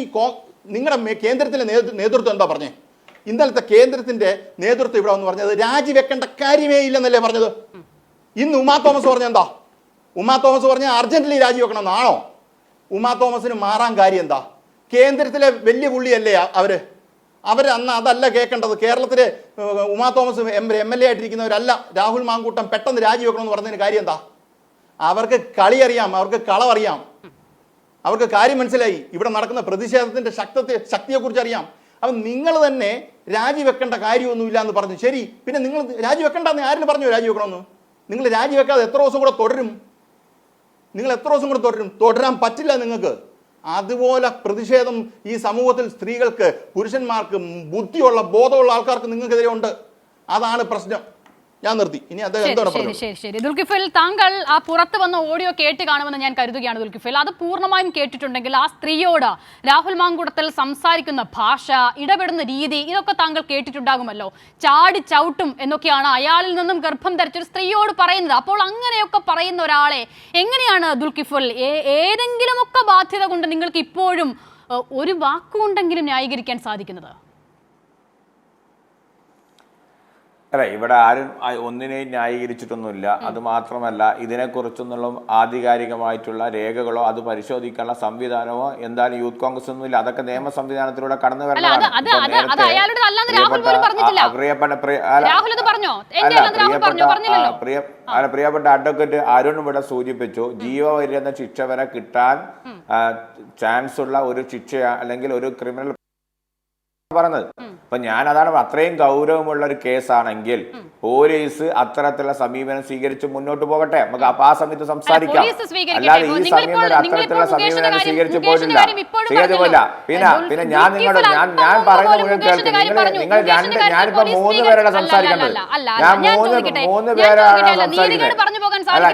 നിങ്ങളുടെ കേന്ദ്രത്തിലെ നേതൃത്വം എന്താ പറഞ്ഞേ? ഇന്നലത്തെ കേന്ദ്രത്തിന്റെ നേതൃത്വം ഇവിടെ എന്ന് പറഞ്ഞത് രാജിവെക്കേണ്ട കാര്യമേ ഇല്ലെന്നല്ലേ പറഞ്ഞത്. ഇന്ന് ഉമാ തോമസ് പറഞ്ഞ എന്താ? ഉമാ തോമസ് പറഞ്ഞ അർജന്റലി രാജിവെക്കണം എന്നാണോ? ഉമാ തോമസിന് മാറാൻ കാര്യം എന്താ? കേന്ദ്രത്തിലെ വലിയ പുള്ളിയല്ലേ അവർ അന്ന് അതല്ല കേൾക്കേണ്ടത്. കേരളത്തിലെ ഉമാ തോമസ് MLA ആയിട്ടിരിക്കുന്നവരല്ല രാഹുൽ മാങ്കൂട്ടം പെട്ടെന്ന് രാജിവെക്കണമെന്ന് പറഞ്ഞതിന് കാര്യം എന്താ? അവർക്ക് കളി അറിയാം, അവർക്ക് കളവറിയാം, അവർക്ക് കാര്യം മനസ്സിലായി. ഇവിടെ നടക്കുന്ന പ്രതിഷേധത്തിന്റെ ശക്തിയെക്കുറിച്ച് അറിയാം. അപ്പം നിങ്ങൾ തന്നെ രാജിവെക്കേണ്ട കാര്യമൊന്നുമില്ല എന്ന് പറഞ്ഞു. ശരി, പിന്നെ നിങ്ങൾ രാജിവെക്കേണ്ടെന്ന് ആരും പറഞ്ഞു രാജിവെക്കണമെന്ന്? നിങ്ങൾ രാജിവെക്കാതെ എത്ര ദിവസം കൂടെ തുടരും? തുടരാൻ പറ്റില്ല നിങ്ങൾക്ക്. അതുപോലെ പ്രതിഷേധം ഈ സമൂഹത്തിൽ സ്ത്രീകൾക്ക്, പുരുഷന്മാർക്ക്, ബുദ്ധിയുള്ള ബോധമുള്ള ആൾക്കാർക്ക് നിങ്ങൾക്കെതിരെ ഉണ്ട്. അതാണ് പ്രശ്നം. ഞാൻ നിർത്തി. ഇനി അദ്ദേഹം എന്താണ് പറയുന്നത്? ശരി ദുൽഖിഫിൽ, താങ്കൾ ആ പുറത്ത് വന്ന ഓഡിയോ കേട്ട് കാണുമെന്ന് ഞാൻ കരുതുകയാണ്. ദുൽഖിഫിൽ, അത് പൂർണ്ണമായും കേട്ടിട്ടുണ്ടെങ്കിൽ ആ സ്ത്രീയോട് രാഹുൽ മാങ്കൂട്ടത്തിൽ സംസാരിക്കുന്ന ഭാഷ, ഇടപെടുന്ന രീതി, ഇതൊക്കെ താങ്കൾ കേട്ടിട്ടുണ്ടാകുമല്ലോ. ചാടി ചവിട്ടും എന്നൊക്കെയാണ് അയാളിൽ നിന്നും ഗർഭം ധരിച്ചൊരു സ്ത്രീയോട് പറയുന്നത്. അപ്പോൾ അങ്ങനെയൊക്കെ പറയുന്ന ഒരാളെ എങ്ങനെയാണ് ദുൽഖിഫിൽ ഏതെങ്കിലുമൊക്കെ ബാധ്യത കൊണ്ട് നിങ്ങൾക്ക് ഇപ്പോഴും ഒരു വാക്കുകൊണ്ടെങ്കിലും ന്യായീകരിക്കാൻ സാധിക്കുന്നത്? അല്ല, ഇവിടെ ആരും ഒന്നിനെയും ന്യായീകരിച്ചിട്ടൊന്നുമില്ല. അത് മാത്രമല്ല, ഇതിനെക്കുറിച്ചൊന്നുള്ള ആധികാരികമായിട്ടുള്ള രേഖകളോ അത് പരിശോധിക്കാനുള്ള സംവിധാനമോ എന്തായാലും യൂത്ത് കോൺഗ്രസ് ഒന്നുമില്ല. അതൊക്കെ നിയമ സംവിധാനത്തിലൂടെ കടന്നു വരുന്നതാണ്. പ്രിയപ്പെട്ട അഡ്വക്കേറ്റ് അരുൺ ഇവിടെ സൂചിപ്പിച്ചു, ജീവപര്യന്തം എന്ന ശിക്ഷ വരെ കിട്ടാൻ ചാൻസ് ഉള്ള ഒരു ശിക്ഷ അല്ലെങ്കിൽ ഒരു ക്രിമിനൽ പറഞ്ഞത്. അപ്പൊ ഞാൻ അതാണ്, അത്രയും ഗൗരവമുള്ള ഒരു കേസാണെങ്കിൽ പോലീസ് അത്തരത്തിലുള്ള സമീപനം സ്വീകരിച്ച് മുന്നോട്ട് പോകട്ടെ. നമുക്ക് ആ സമയത്ത് സംസാരിക്കാം. അല്ലാതെ ഈ സമീപനം അത്തരത്തിലുള്ള സമീപനം സ്വീകരിച്ചു പോയിട്ടില്ല. പിന്നെ ഞാൻ പറയുന്ന മുഴുവൻ കേൾക്കും. ഞാനിപ്പോ 3 പേരാണ് സംസാരിക്കേണ്ടത്. ഞാൻ മൂന്ന് പേരാണ് സംസാരിക്കുന്നത്. അല്ല,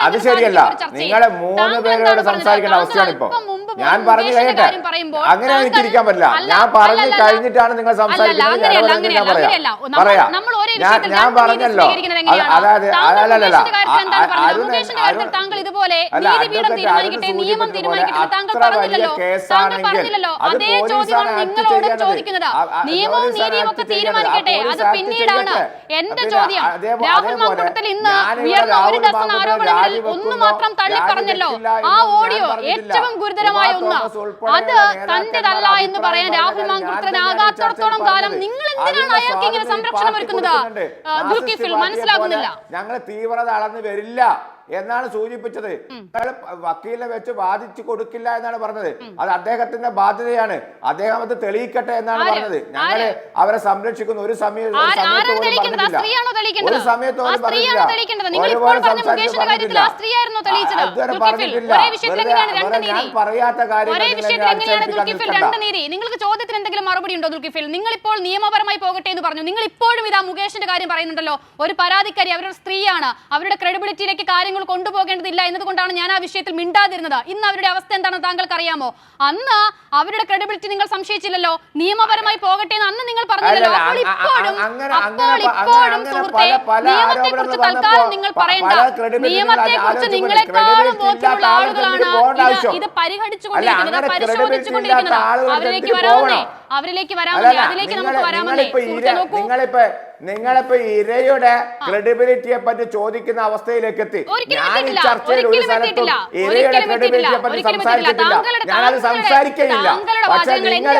അത് ശരിയല്ല. നിങ്ങളെ 3 പേരോട് സംസാരിക്കേണ്ട അവസ്ഥയാണ് ഇപ്പൊ. ഞാൻ പറഞ്ഞു കഴിയട്ടെ. അങ്ങനെ എനിക്ക് ഇരിക്കാൻ പറ്റില്ല. ഞാൻ പറഞ്ഞു കഴിഞ്ഞിട്ടാണ് നിങ്ങൾ സംസാരിക്കുന്നത്. ഞാൻ പറഞ്ഞല്ലോ. അതായത് അത്ര വലിയ കേസാണെങ്കിൽ അത് പോലീസാണ് ആക്ട് ചെയ്യേണ്ടത്. അത് തന്റേതല്ല എന്ന് പറയാൻ രാഹുൽ മാങ്കൂട്ടത്തിനാകാത്തോളം കാലം നിങ്ങൾ എന്തിനാണ് അയാൾക്ക് ഇങ്ങനെ സംരക്ഷണം ഒരുക്കുന്നത്? ദുൽഖിഫിൽ മനസ്സിലാകുന്നില്ല. ഞങ്ങൾ തീവ്രത അളന്ന് വരില്ല എന്നാണ് സൂചിപ്പിച്ചത്. വക്കീലിനെ വെച്ച് വാദിച്ചു കൊടുക്കില്ല എന്നാണ് പറഞ്ഞത്. അത് അദ്ദേഹത്തിന്റെ ബാധ്യതയാണ്. അദ്ദേഹം അത് തെളിയിക്കട്ടെ എന്നാണ് പറഞ്ഞത്. ഞങ്ങള് അവരെ സംരക്ഷിക്കുന്ന ഒരു സമയത്ത് പോലും പറഞ്ഞിട്ടില്ല. ഞാൻ പറയാത്ത കാര്യം നിങ്ങൾക്ക് ചോദ്യത്തിന് എന്തെങ്കിലും മറുപടി ഉണ്ടോ ദുൽഖിഫിൽ? നിങ്ങൾ ഇപ്പോൾ നിയമപരമായി പോകട്ടെ എന്ന് പറഞ്ഞു. നിങ്ങൾ ഇപ്പോഴും ഇതാ മുകേഷിന്റെ കാര്യം പറയുന്നുണ്ടല്ലോ. ഒരു പരാതിക്കാരി, അവരുടെ സ്ത്രീയാണ്, അവരുടെ ക്രെഡിബിലിറ്റിയിലേക്ക് കാര്യങ്ങൾ കൊണ്ടുപോകേണ്ടതില്ല എന്നതുകൊണ്ടാണ് ഞാൻ ആ വിഷയത്തിൽ മിണ്ടാതിരുന്നത്. ഇന്ന് അവരുടെ അവസ്ഥ എന്താണെന്ന് താങ്കൾക്ക് അറിയാമോ? അന്ന് അവരുടെ ക്രെഡിബിലിറ്റി നിങ്ങൾ സംശയിച്ചില്ലല്ലോ. നിയമപരമായി പോകട്ടെ എന്ന് അന്ന് നിങ്ങൾ പറഞ്ഞില്ലല്ലോ. അപ്പോൾ ഇപ്പോഴും സുഹൃത്തെ, നിയമത്തെക്കുറിച്ച് തൽക്കാലം നിങ്ങൾ പറയണ്ട. നിയമത്തെക്കുറിച്ച് നിങ്ങളെക്കാളും ബോധ്യമുള്ള ആളുകളാണ് ഇത് പരിഹരിച്ചുകൊണ്ടിരിക്കുന്നത്, പരിശോധിച്ചുകൊണ്ടിരിക്കുന്നത്. അവരിലേക്ക് വരാമെന്നേ അതിലേക്ക് നമുക്ക് വരാമെന്നേ. നിങ്ങളിപ്പോ ഇരയുടെ ക്രെഡിബിലിറ്റിയെ പറ്റി ചോദിക്കുന്ന അവസ്ഥയിലേക്ക് എത്തി. ഞാൻ ഈ ചർച്ചയിൽ ഒരു സ്ഥലത്തും ഇരയുടെ ക്രെഡിബിലിറ്റിയെ പറ്റി സംസാരിച്ചിട്ടില്ല. ഞാനത് സംസാരിക്കുകയില്ല. പക്ഷെ നിങ്ങൾ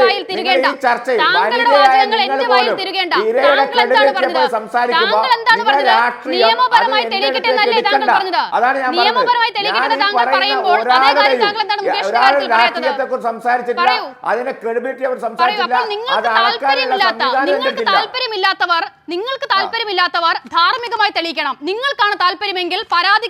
ഈ ചർച്ചയിൽ വനിതയായ നിങ്ങൾ പോലും ഇരയുടെ ക്രെഡിബിലിറ്റിയെ പറ്റി സംസാരിക്കുമ്പോൾ നിങ്ങൾ രാഷ്ട്രീയം അതാണ് ഞാൻ ഒരാൾ രാഷ്ട്രീയത്തെ കുറിച്ച് സംസാരിച്ചിട്ടില്ല, അതിന്റെ ക്രെഡിബിലിറ്റിയെ കുറിച്ച് സംസാരിച്ചില്ല. അത് അളക്കാനുള്ള സംവിധാനം നിങ്ങൾക്ക് താല്പര്യമില്ലാത്തവർ ധാർമ്മികമായി തെളിയിക്കണം. നിങ്ങൾക്കാണ് താല്പര്യമെങ്കിൽ പരാതി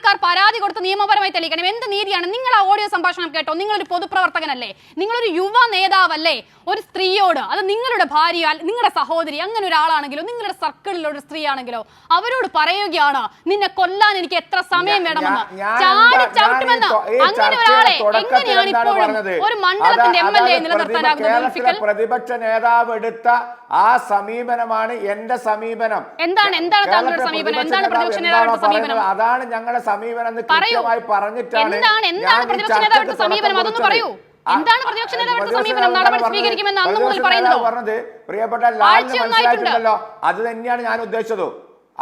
കൊടുത്ത് നിയമപരമായി തെളിയിക്കണം. എന്ത് നീതിയാണ്? നിങ്ങൾ ആ ഓഡിയോ സംഭാഷണം കേട്ടോ? നിങ്ങളൊരു പൊതുപ്രവർത്തകനല്ലേ? നിങ്ങളൊരു യുവ നേതാവല്ലേ? ഒരു സ്ത്രീയോട്, അത് നിങ്ങളുടെ ഭാര്യ, നിങ്ങളുടെ സഹോദരി, അങ്ങനെ ഒരാളാണെങ്കിലോ, നിങ്ങളുടെ സർക്കിളിലുള്ള ഒരു സ്ത്രീ ആണെങ്കിലോ, അവരോട് പറയുകയാണ് നിന്നെ കൊല്ലാൻ എനിക്ക് എത്ര സമയം വേണമെന്ന്, ചാടി ചവിട്ടുമെന്ന്. അങ്ങനെ ഒരാളെ എങ്ങനെയാണ് ഇപ്പോഴും ഒരു മണ്ഡലത്തിന്റെ MLA നിലനിർത്താനാകുന്നത്? പ്രതിപക്ഷ നേതാവ് എടുത്ത ആ സമീപനമാണ് എന്റെ സമീപനം. എന്താണ് താങ്കളുടെ സമീപനം? എന്താണ് പ്രതിപക്ഷ നേതാവിന്റെ സമീപനം? അതാണ് ഞങ്ങളുടെ സമീപനം എന്ന് കൃത്യമായി പറഞ്ഞിട്ടാണ്. എന്താണ് പ്രതിപക്ഷ നേതാവിന്റെ സമീപനം? അതൊന്ന് പറയൂ. എന്താണ് പ്രതിപക്ഷ നേതാവിന്റെ സമീപനം? നടപടി സ്വീകരിക്കുമെന്ന് അന്ന് മുതൽ പറയുന്നത്. പ്രിയപ്പെട്ട ലാലിന് മനസ്സിലായിട്ടുണ്ടല്ലോ. അത് തന്നെയാണ് ഞാൻ ഉദ്ദേശിച്ചത്.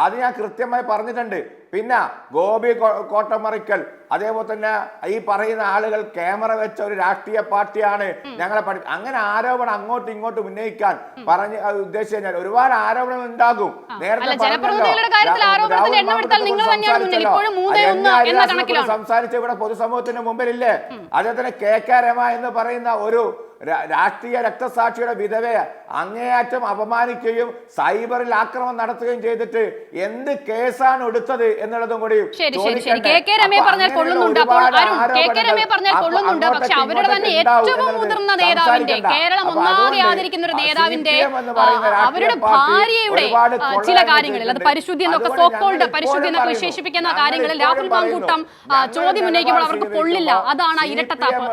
അത് ഞാൻ കൃത്യമായി പറഞ്ഞിട്ടുണ്ട്. പിന്നെ ഗോപി കോട്ടമറിക്കൽ, അതേപോലെ തന്നെ ഈ പറയുന്ന ആളുകൾ ക്യാമറ വെച്ച ഒരു രാഷ്ട്രീയ പാർട്ടിയാണ് ഞങ്ങളെ അങ്ങനെ ആരോപണം അങ്ങോട്ടും ഇങ്ങോട്ടും ഉന്നയിക്കാൻ പറഞ്ഞ് ഉദ്ദേശിച്ചു കഴിഞ്ഞാൽ ഒരുപാട് ആരോപണം ഉണ്ടാകും. നേരത്തെ സംസാരിച്ച ഇവിടെ പൊതുസമൂഹത്തിന് മുമ്പിലില്ലേ? അതേപോലെ തന്നെ കെ രമ എന്ന് പറയുന്ന ഒരു രാഷ്ട്രീയ രക്തസാക്ഷിയുടെ വിധവയെ അങ്ങേയറ്റം അപമാനിക്കുകയും സൈബറിൽ ആക്രമണം നടത്തുകയും ചെയ്തിട്ട് എന്ത് കേസാണ് എടുത്തത് എന്നുള്ളതും കൂടി അവരുടെ തന്നെ ഏറ്റവും മുതിർന്ന നേതാവിന്റെ, കേരളം ഒന്നാകെ ആദരിക്കുന്ന ഒരു നേതാവിന്റെ അവരുടെ ഭാര്യയുടെ ചില കാര്യങ്ങളിൽ, അത് പരിശുദ്ധി എന്നൊക്കെ സോക്കോൾഡ് പരിശുദ്ധി എന്നൊക്കെ വിശേഷിപ്പിക്കുന്ന കാര്യങ്ങളിൽ രാഹുൽ മാങ്കൂട്ടം ചോദ്യം ഉന്നയിക്കുമ്പോൾ അവർക്ക് കൊള്ളില്ല. അതാണ് ഇരട്ടത്താപ്പ്.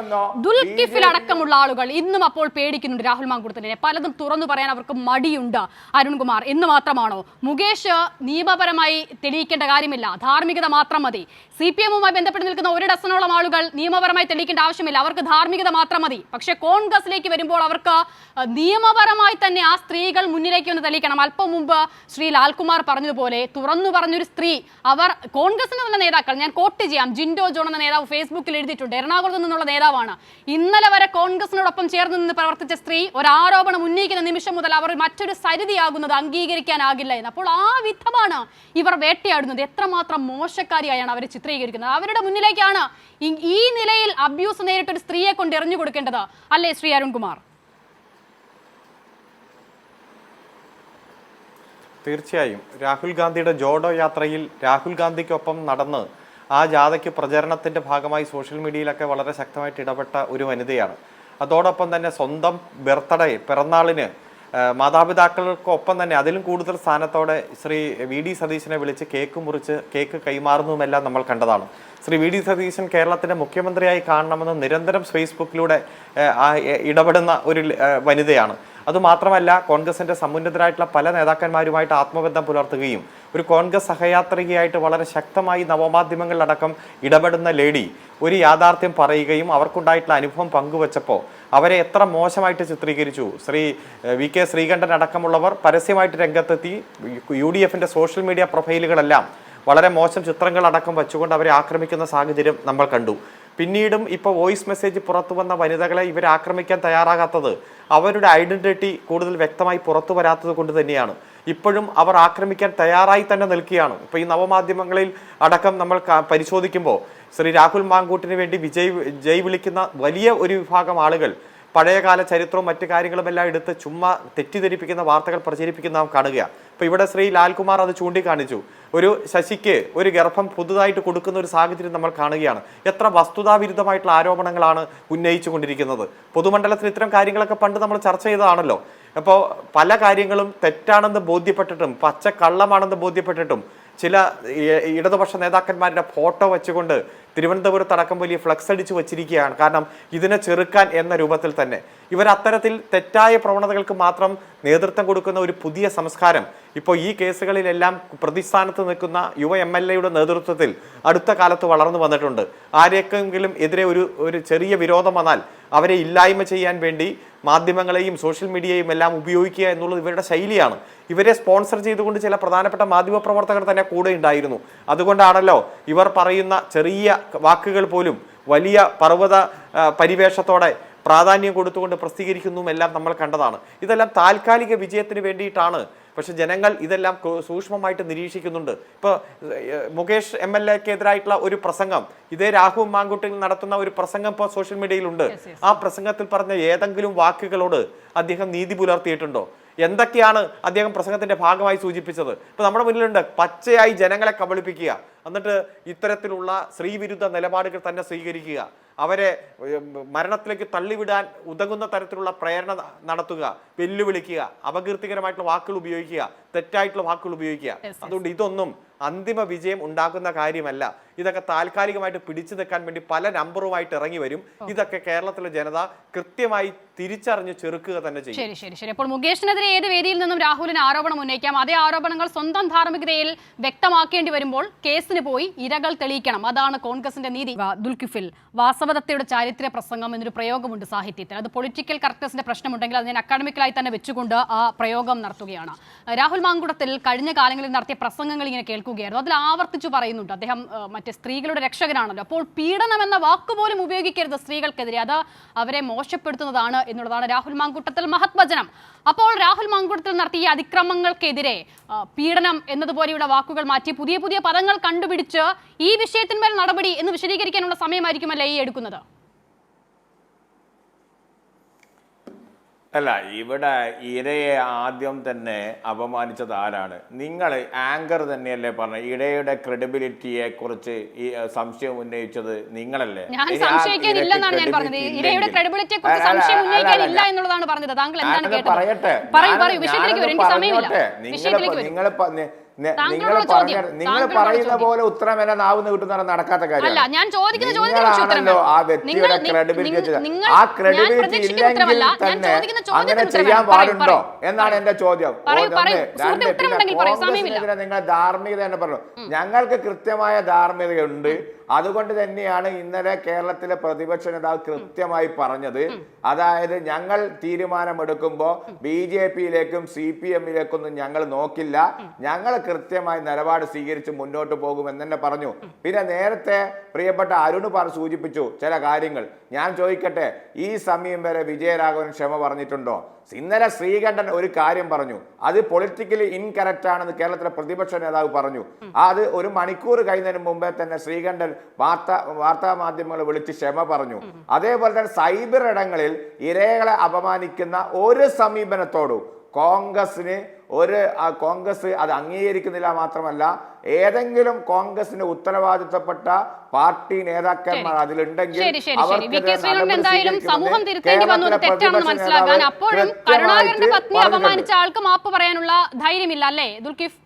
ദുൽകിഫിൽ അടക്കമുള്ള ആളുകൾ ഇന്നും അപ്പോൾ പേടിക്കുന്നുണ്ട് രാഹുൽ മാങ്കൂട്ടത്തിനെ. പലതും തുറന്നു പറയാൻ അവർക്ക് മടിയുണ്ട്. അരുൺകുമാർ, എന്ന് മാത്രമാണോ? മുകേഷ് നിയമപരമായി തെളിയിക്കേണ്ട കാര്യമില്ല, ധാർമ്മികത മാത്രം മതി. CPM-വുമായി ബന്ധപ്പെട്ട് നിൽക്കുന്ന ഒരു ഡസനോളം ആളുകൾ നിയമപരമായി തെളിയിക്കേണ്ട ആവശ്യമില്ല, അവർക്ക് ധാർമ്മികത മാത്രം മതി. പക്ഷേ കോൺഗ്രസിലേക്ക് വരുമ്പോൾ അവർക്ക് നിയമപരമായി തന്നെ ആ സ്ത്രീകൾ മുന്നിലേക്ക് ഒന്ന് തെളിയിക്കണം. അല്പം മുമ്പ് ശ്രീ ലാൽകുമാർ പറഞ്ഞതുപോലെ തുറന്നു പറഞ്ഞൊരു സ്ത്രീ, അവർ കോൺഗ്രസിനുള്ള നേതാക്കൾ, ഞാൻ കോട്ട് ചെയ്യാം, ജിൻഡോ ജോൺ എന്ന നേതാവ് ഫേസ്ബുക്കിൽ എഴുതിയിട്ടുണ്ട്, എറണാകുളത്ത് നിന്നുള്ള നേതാവാണ്. ഇന്നലെ വരെ കോൺഗ്രസിനോടൊപ്പം ചേർന്ന് നിന്ന് പ്രവർത്തിച്ച സ്ത്രീ ഒരു ആരോപണം ഉന്നയിക്കുന്ന നിമിഷം മുതൽ അവർ മറ്റൊരു സരിതയാകുന്നത് അംഗീകരിക്കാനാകില്ല എന്ന്. അപ്പോൾ ആ വിധമാണ് ഇവർ വേട്ടയാടുന്നത്. എത്രമാത്രം മോശക്കാരിയായാണ് അവരെ ചിത്രീകരിക്കുന്നത്. അവരുടെ മുന്നിലേക്കാണ് ഈ നിലയിൽ അബ്യൂസ് നേരിട്ടൊരു സ്ത്രീയെ കൊണ്ട് എറിഞ്ഞു കൊടുക്കേണ്ടത്, അല്ലേ ശ്രീ അരുൺകുമാർ? തീർച്ചയായും രാഹുൽ ഗാന്ധിയുടെ ജോഡോ യാത്രയിൽ രാഹുൽ ഗാന്ധിക്കൊപ്പം നടന്ന് ആ ജാഥയ്ക്ക് പ്രചരണത്തിന്റെ ഭാഗമായി സോഷ്യൽ മീഡിയയിലൊക്കെ വളരെ ശക്തമായിട്ട് ഇടപെട്ട ഒരു വനിതയാണ്. അതോടൊപ്പം തന്നെ സ്വന്തം ബർത്ത്ഡേ, പിറന്നാളിന് മാതാപിതാക്കൾക്കൊപ്പം തന്നെ അതിലും കൂടുതൽ സ്ഥാനത്തോടെ ശ്രീ VD സതീശനെ വിളിച്ച് കേക്ക് മുറിച്ച് കേക്ക് കൈമാറുന്നതുമെല്ലാം നമ്മൾ കണ്ടതാണ്. ശ്രീ VD സതീശൻ കേരളത്തിന്റെ മുഖ്യമന്ത്രിയായി കാണണമെന്ന് നിരന്തരം ഫേസ്ബുക്കിലൂടെ ഇടപെടുന്ന ഒരു വനിതയാണ്. അതുമാത്രമല്ല, കോൺഗ്രസിന്റെ സമുന്നതരായിട്ടുള്ള പല നേതാക്കന്മാരുമായിട്ട് ആത്മബന്ധം പുലർത്തുകയും ഒരു കോൺഗ്രസ് സഹയാത്രികയായിട്ട് വളരെ ശക്തമായി നവമാധ്യമങ്ങളിലടക്കം ഇടപെടുന്ന ലേഡി ഒരു യാഥാർത്ഥ്യം പറയുകയും അവർക്കുണ്ടായിട്ടുള്ള അനുഭവം പങ്കുവച്ചപ്പോൾ അവരെ എത്ര മോശമായിട്ട് ചിത്രീകരിച്ചു. ശ്രീ VK ശ്രീകണ്ഠൻ അടക്കമുള്ളവർ പരസ്യമായിട്ട് രംഗത്തെത്തി UDFന്റെ സോഷ്യൽ മീഡിയ പ്രൊഫൈലുകളെല്ലാം വളരെ മോശം ചിത്രങ്ങൾ അടക്കം വെച്ചുകൊണ്ട് അവരെ ആക്രമിക്കുന്ന സാഹചര്യം നമ്മൾ കണ്ടു. പിന്നീടും ഇപ്പോൾ വോയിസ് മെസ്സേജ് പുറത്തു വന്ന വനിതകളെ ഇവർ ആക്രമിക്കാൻ തയ്യാറാകാത്തത് അവരുടെ ഐഡന്റിറ്റി കൂടുതൽ വ്യക്തമായി പുറത്തു വരാത്തത് കൊണ്ട് തന്നെയാണ്. ഇപ്പോഴും അവർ ആക്രമിക്കാൻ തയ്യാറായി തന്നെ നിൽക്കുകയാണ്. ഇപ്പോൾ ഈ നവമാധ്യമങ്ങളിൽ അടക്കം നമ്മൾ പരിശോധിക്കുമ്പോൾ ശ്രീ രാഹുൽ മാങ്കൂട്ടിന് വേണ്ടി ജയ് വിളിക്കുന്ന വലിയ ഒരു വിഭാഗം ആളുകൾ പഴയകാല ചരിത്രവും മറ്റു കാര്യങ്ങളുമെല്ലാം എടുത്ത് ചുമ്മാ തെറ്റിദ്ധരിപ്പിക്കുന്ന വാർത്തകൾ പ്രചരിപ്പിക്കുന്ന നാം കാണുകയാണ്. ഇപ്പോൾ ഇവിടെ ശ്രീ ലാൽകുമാർ അത് ചൂണ്ടിക്കാണിച്ചു. ഒരു ശശിക്ക് ഒരു ഗർഭം പുതുതായിട്ട് കൊടുക്കുന്ന ഒരു സാഹചര്യം നമ്മൾ കാണുകയാണ്. എത്ര വസ്തുതാവിരുദ്ധമായിട്ടുള്ള ആരോപണങ്ങളാണ് ഉന്നയിച്ചു കൊണ്ടിരിക്കുന്നത്. പൊതുമണ്ഡലത്തിൽ ഇത്തരം കാര്യങ്ങളൊക്കെ പണ്ട് നമ്മൾ ചർച്ച ചെയ്തതാണല്ലോ. അപ്പോൾ പല കാര്യങ്ങളും തെറ്റാണെന്ന് ബോധ്യപ്പെട്ടിട്ടും പച്ചക്കള്ളമാണെന്ന് ബോധ്യപ്പെട്ടിട്ടും ചില ഇടതുപക്ഷ നേതാക്കന്മാരുടെ ഫോട്ടോ വെച്ചുകൊണ്ട് തിരുവനന്തപുരത്ത് അടക്കം വലിയ ഫ്ലക്സ് അടിച്ചു വച്ചിരിക്കുകയാണ്. കാരണം ഇതിനെ ചെറുക്കാൻ എന്ന രൂപത്തിൽ തന്നെ ഇവർ അത്തരത്തിൽ തെറ്റായ പ്രവണതകൾക്ക് മാത്രം നേതൃത്വം കൊടുക്കുന്ന ഒരു പുതിയ സംസ്കാരം ഇപ്പോൾ ഈ കേസുകളിലെല്ലാം പ്രതിസ്ഥാനത്ത് നിൽക്കുന്ന യുവ MLA-യുടെ നേതൃത്വത്തിൽ അടുത്ത കാലത്ത് വളർന്നു വന്നിട്ടുണ്ട്. ആരെക്കെങ്കിലും എതിരെ ഒരു ചെറിയ വിരോധം വന്നാൽ അവരെ ഇല്ലായ്മ ചെയ്യാൻ വേണ്ടി മാധ്യമങ്ങളെയും സോഷ്യൽ മീഡിയയും എല്ലാം ഉപയോഗിക്കുക എന്നുള്ളത് ഇവരുടെ ശൈലിയാണ്. ഇവരെ സ്പോൺസർ ചെയ്തുകൊണ്ട് ചില പ്രധാനപ്പെട്ട മാധ്യമപ്രവർത്തകർ തന്നെ കൂടെ ഉണ്ടായിരുന്നു. അതുകൊണ്ടാണല്ലോ ഇവർ പറയുന്ന ചെറിയ വാക്കുകൾ പോലും വലിയ പർവ്വത പരിവേഷത്തോടെ പ്രാധാന്യം കൊടുത്തുകൊണ്ട് പ്രസിദ്ധീകരിക്കുന്നതുമെല്ലാം നമ്മൾ കണ്ടതാണ്. ഇതെല്ലാം താൽക്കാലിക വിജയത്തിന് വേണ്ടിയിട്ടാണ്. പക്ഷെ ജനങ്ങൾ ഇതെല്ലാം സൂക്ഷ്മമായിട്ട് നിരീക്ഷിക്കുന്നുണ്ട്. ഇപ്പോൾ മുകേഷ് MLA-ക്കെതിരായിട്ടുള്ള ഒരു പ്രസംഗം, ഇതേ രാഹുൽ മാങ്കൂട്ടിൽ നടത്തുന്ന ഒരു പ്രസംഗം ഇപ്പോൾ സോഷ്യൽ മീഡിയയിലുണ്ട്. ആ പ്രസംഗത്തിൽ പറഞ്ഞ ഏതെങ്കിലും വാക്കുകളോട് അദ്ദേഹം നീതി പുലർത്തിയിട്ടുണ്ടോ? എന്തൊക്കെയാണ് അദ്ദേഹം പ്രസംഗത്തിന്റെ ഭാഗമായി സൂചിപ്പിച്ചത്? ഇപ്പൊ നമ്മുടെ മുന്നിലുണ്ട് പച്ചയായി ജനങ്ങളെ കബളിപ്പിക്കുക, എന്നിട്ട് ഇത്തരത്തിലുള്ള സ്ത്രീവിരുദ്ധ നിലപാടുകൾ തന്നെ സ്വീകരിക്കുക, അവരെ മരണത്തിലേക്ക് തള്ളിവിടാൻ ഉതകുന്ന തരത്തിലുള്ള പ്രേരണ നടത്തുക, വെല്ലുവിളിക്കുക, അപകീർത്തികരമായിട്ടുള്ള വാക്കുകൾ ഉപയോഗിക്കുക, തെറ്റായിട്ടുള്ള വാക്കുകൾ ഉപയോഗിക്കുക. അതുകൊണ്ട് ഇതൊന്നും അന്തിമ വിജയം ഉണ്ടാക്കുന്ന കാര്യമല്ല. ഇതൊക്കെ താൽക്കാലികമായിട്ട് പിടിച്ചു നിൽക്കാൻ വേണ്ടി പല നമ്പറുമായിട്ട് ഇറങ്ങി വരും. ഇതൊക്കെ കേരളത്തിലെ ജനത കൃത്യമായി തിരിച്ചറിഞ്ഞ് ചെറുക്കുക തന്നെ ചെയ്യും. ശരി ശരി ശരി. അപ്പോൾ മുകേഷിനെതിരെ ഏത് വേദിയിൽ നിന്നും രാഹുലിന് ആരോപണം ഉന്നയിക്കാം. അതേ ആരോപണങ്ങൾ സ്വന്തം ധാർമ്മികതയിൽ വ്യക്തമാക്കേണ്ടി വരുമ്പോൾ കേസിന് പോയി ഇരകൾ തെളിയിക്കണം. അതാണ് കോൺഗ്രസിന്റെ നീതി. ദുൽഖിഫിൽ വാസവദത്തയുടെ ചാരിത്ര പ്രസംഗം എന്നൊരു പ്രയോഗമുണ്ട് സാഹിത്യത്തിൽ. അത് പൊളിറ്റിക്കൽ കറക്റ്റ്നസിന്റെ പ്രശ്നമുണ്ടെങ്കിൽ അത് ഞാൻ അക്കാഡമിക്കലായി തന്നെ വെച്ചുകൊണ്ട് ആ പ്രയോഗം നടത്തുകയാണ്. രാഹുൽ മാങ്കുടത്തിൽ കഴിഞ്ഞ കാലങ്ങളിൽ നടത്തിയ പ്രസംഗങ്ങൾ ഇങ്ങനെ കേൾക്കുകയായിരുന്നു. അതിൽ ആവർത്തിച്ചു പറയുന്നുണ്ട് അദ്ദേഹം മറ്റേ സ്ത്രീകളുടെ രക്ഷകനാണല്ലോ. അപ്പോൾ പീഡനം എന്ന വാക്കുപോലും ഉപയോഗിക്കരുത് സ്ത്രീകൾക്കെതിരെ, അത് അവരെ മോശപ്പെടുത്തുന്നതാണ് എന്നുള്ളതാണ് രാഹുൽ മാങ്കൂട്ടത്തിൽ മഹത്വചനം. അപ്പോൾ രാഹുൽ മാങ്കൂട്ടത്തിൽ നടത്തിയ അതിക്രമങ്ങൾക്കെതിരെ പീഡനം എന്നതുപോലെയുള്ള വാക്കുകൾ മാറ്റി പുതിയ പുതിയ പദങ്ങൾ കണ്ടുപിടിച്ച് ഈ വിഷയത്തിന്മേൽ നടപടി എന്ന് വിശദീകരിക്കാനുള്ള സമയമായിരിക്കുമല്ലേ ഈ എടുക്കുന്നത്? അല്ല, ഇവിടെ ഇരയെ ആദ്യം തന്നെ അപമാനിച്ചത് ആരാണ്? നിങ്ങൾ ആങ്കർ തന്നെയല്ലേ പറഞ്ഞ ഇരയുടെ ക്രെഡിബിലിറ്റിയെ കുറിച്ച് ഈ സംശയം ഉന്നയിച്ചത് നിങ്ങളല്ലേ? ഞാൻ സംശയിക്കാനില്ലെന്നാണ് ഞാൻ പറഞ്ഞത്. ഇരയുടെ ക്രെഡിബിലിറ്റിയെ കുറിച്ച് സംശയം ഉന്നയിക്കാനില്ല എന്നുള്ളതാണ് പറഞ്ഞത്. താങ്കൾ എന്താണ് കേട്ടത്? പറയട്ടെ, പറയൂ. വിഷയത്തിലേക്ക് വരും, എനിക്ക് സമയമില്ല. വിഷയത്തിലേക്ക് വരും. നിങ്ങൾ പറയുന്ന പോലെ ഉത്തരം എന്നെ നാവുന്ന കിട്ടുന്ന നടക്കാത്ത കാര്യമല്ല. ഞാൻ ചോദിക്കുന്ന ചോദ്യത്തിനാണല്ലോ ആ വ്യക്തിയുടെ ക്രെഡിബിലിറ്റി. ആ ക്രെഡിബിലിറ്റി ഇല്ലെങ്കിൽ തന്നെ അങ്ങനെ ചെയ്യാൻ പാടുണ്ടോ എന്നാണ് എന്റെ ചോദ്യം. കോൺഗ്രസിനെതിരെ നിങ്ങൾ ധാർമ്മികത തന്നെ പറഞ്ഞു. ഞങ്ങൾക്ക് കൃത്യമായ ധാർമ്മികതയുണ്ട്. അതുകൊണ്ട് തന്നെയാണ് ഇന്നലെ കേരളത്തിലെ പ്രതിപക്ഷ നേതാവ് കൃത്യമായി പറഞ്ഞത്. അതായത് ഞങ്ങൾ തീരുമാനമെടുക്കുമ്പോൾ BJP-യിലേക്കും CPM-ലേക്കൊന്നും ഞങ്ങൾ നോക്കില്ല, ഞങ്ങൾ കൃത്യമായി നിലപാട് സ്വീകരിച്ച് മുന്നോട്ട് പോകുമെന്ന് തന്നെ പറഞ്ഞു. പിന്നെ നേരത്തെ പ്രിയപ്പെട്ട അരുൺ സൂചിപ്പിച്ചു ചില കാര്യങ്ങൾ. ഞാൻ ചോദിക്കട്ടെ, ഈ സമയം വരെ വിജയരാഘവൻ ക്ഷമ പറഞ്ഞിട്ടുണ്ടോ? ഇന്നലെ ശ്രീകണ്ഠൻ ഒരു കാര്യം പറഞ്ഞു, അത് പൊളിറ്റിക്കലി ഇൻകറക്റ്റ് ആണെന്ന് കേരളത്തിലെ പ്രതിപക്ഷ നേതാവ് പറഞ്ഞു. അത് ഒരു മണിക്കൂർ കഴിയുന്നതിന് മുമ്പേ തന്നെ ശ്രീകണ്ഠൻ വാർത്താ മാധ്യമങ്ങളെ വിളിച്ച് ക്ഷമ പറഞ്ഞു. അതേപോലെ തന്നെ സൈബർ ഇടങ്ങളിൽ ഇരകളെ അപമാനിക്കുന്ന ഒരു സമീപനത്തോടും കോൺഗ്രസ് അത് അംഗീകരിക്കുന്നില്ല. മാത്രമല്ല, ഏതെങ്കിലും കോൺഗ്രസിന് ഉത്തരവാദിത്തപ്പെട്ട പാർട്ടി നേതാക്കന്മാർ അതിലുണ്ടെങ്കിൽ സമൂഹം തിരുത്തേണ്ടി വന്നു, തെറ്റാണെന്ന് മനസ്സിലാക്കാൻ. അപ്പോഴും കരുണാകരന്റെ പത്നി അപമാനിച്ച ആൾക്ക് മാപ്പ് പറയാനുള്ള ധൈര്യമില്ല അല്ലേ ദുൽഖിഫ്?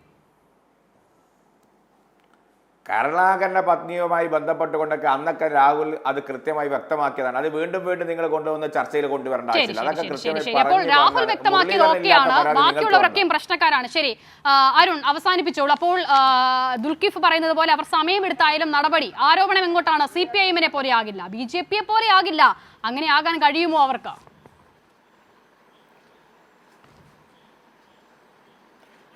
കരുണാകരന്റെ പത്നിയുമായി ബന്ധപ്പെട്ടുകൊണ്ടൊക്കെ അന്നൊക്കെ രാഹുൽ അത് കൃത്യമായി വ്യക്തമാക്കിയതാണ്. അത് വീണ്ടും വീണ്ടും നിങ്ങൾ കൊണ്ടുവന്ന ചർച്ചയിൽ കൊണ്ടുവരേണ്ട ആവശ്യമില്ല. അതൊക്കെ അപ്പോൾ രാഹുൽ വ്യക്തമാക്കിയത് ഓക്കെയാണ്, ബാക്കിയുള്ളവരൊക്കെയും പ്രശ്നക്കാരാണ്. ശരി അരുൺ, അവസാനിപ്പിച്ചോളൂ. അപ്പോൾ ദുൽഖിഫ് പറയുന്നത് പോലെ അവർ സമയമെടുത്തായാലും നടപടി, ആരോപണം എങ്ങോട്ടാണ്? CPIM-നെ പോലെ ആകില്ല, BJP-യെ പോലെ ആകില്ല. അങ്ങനെ ആകാൻ കഴിയുമോ അവർക്ക്?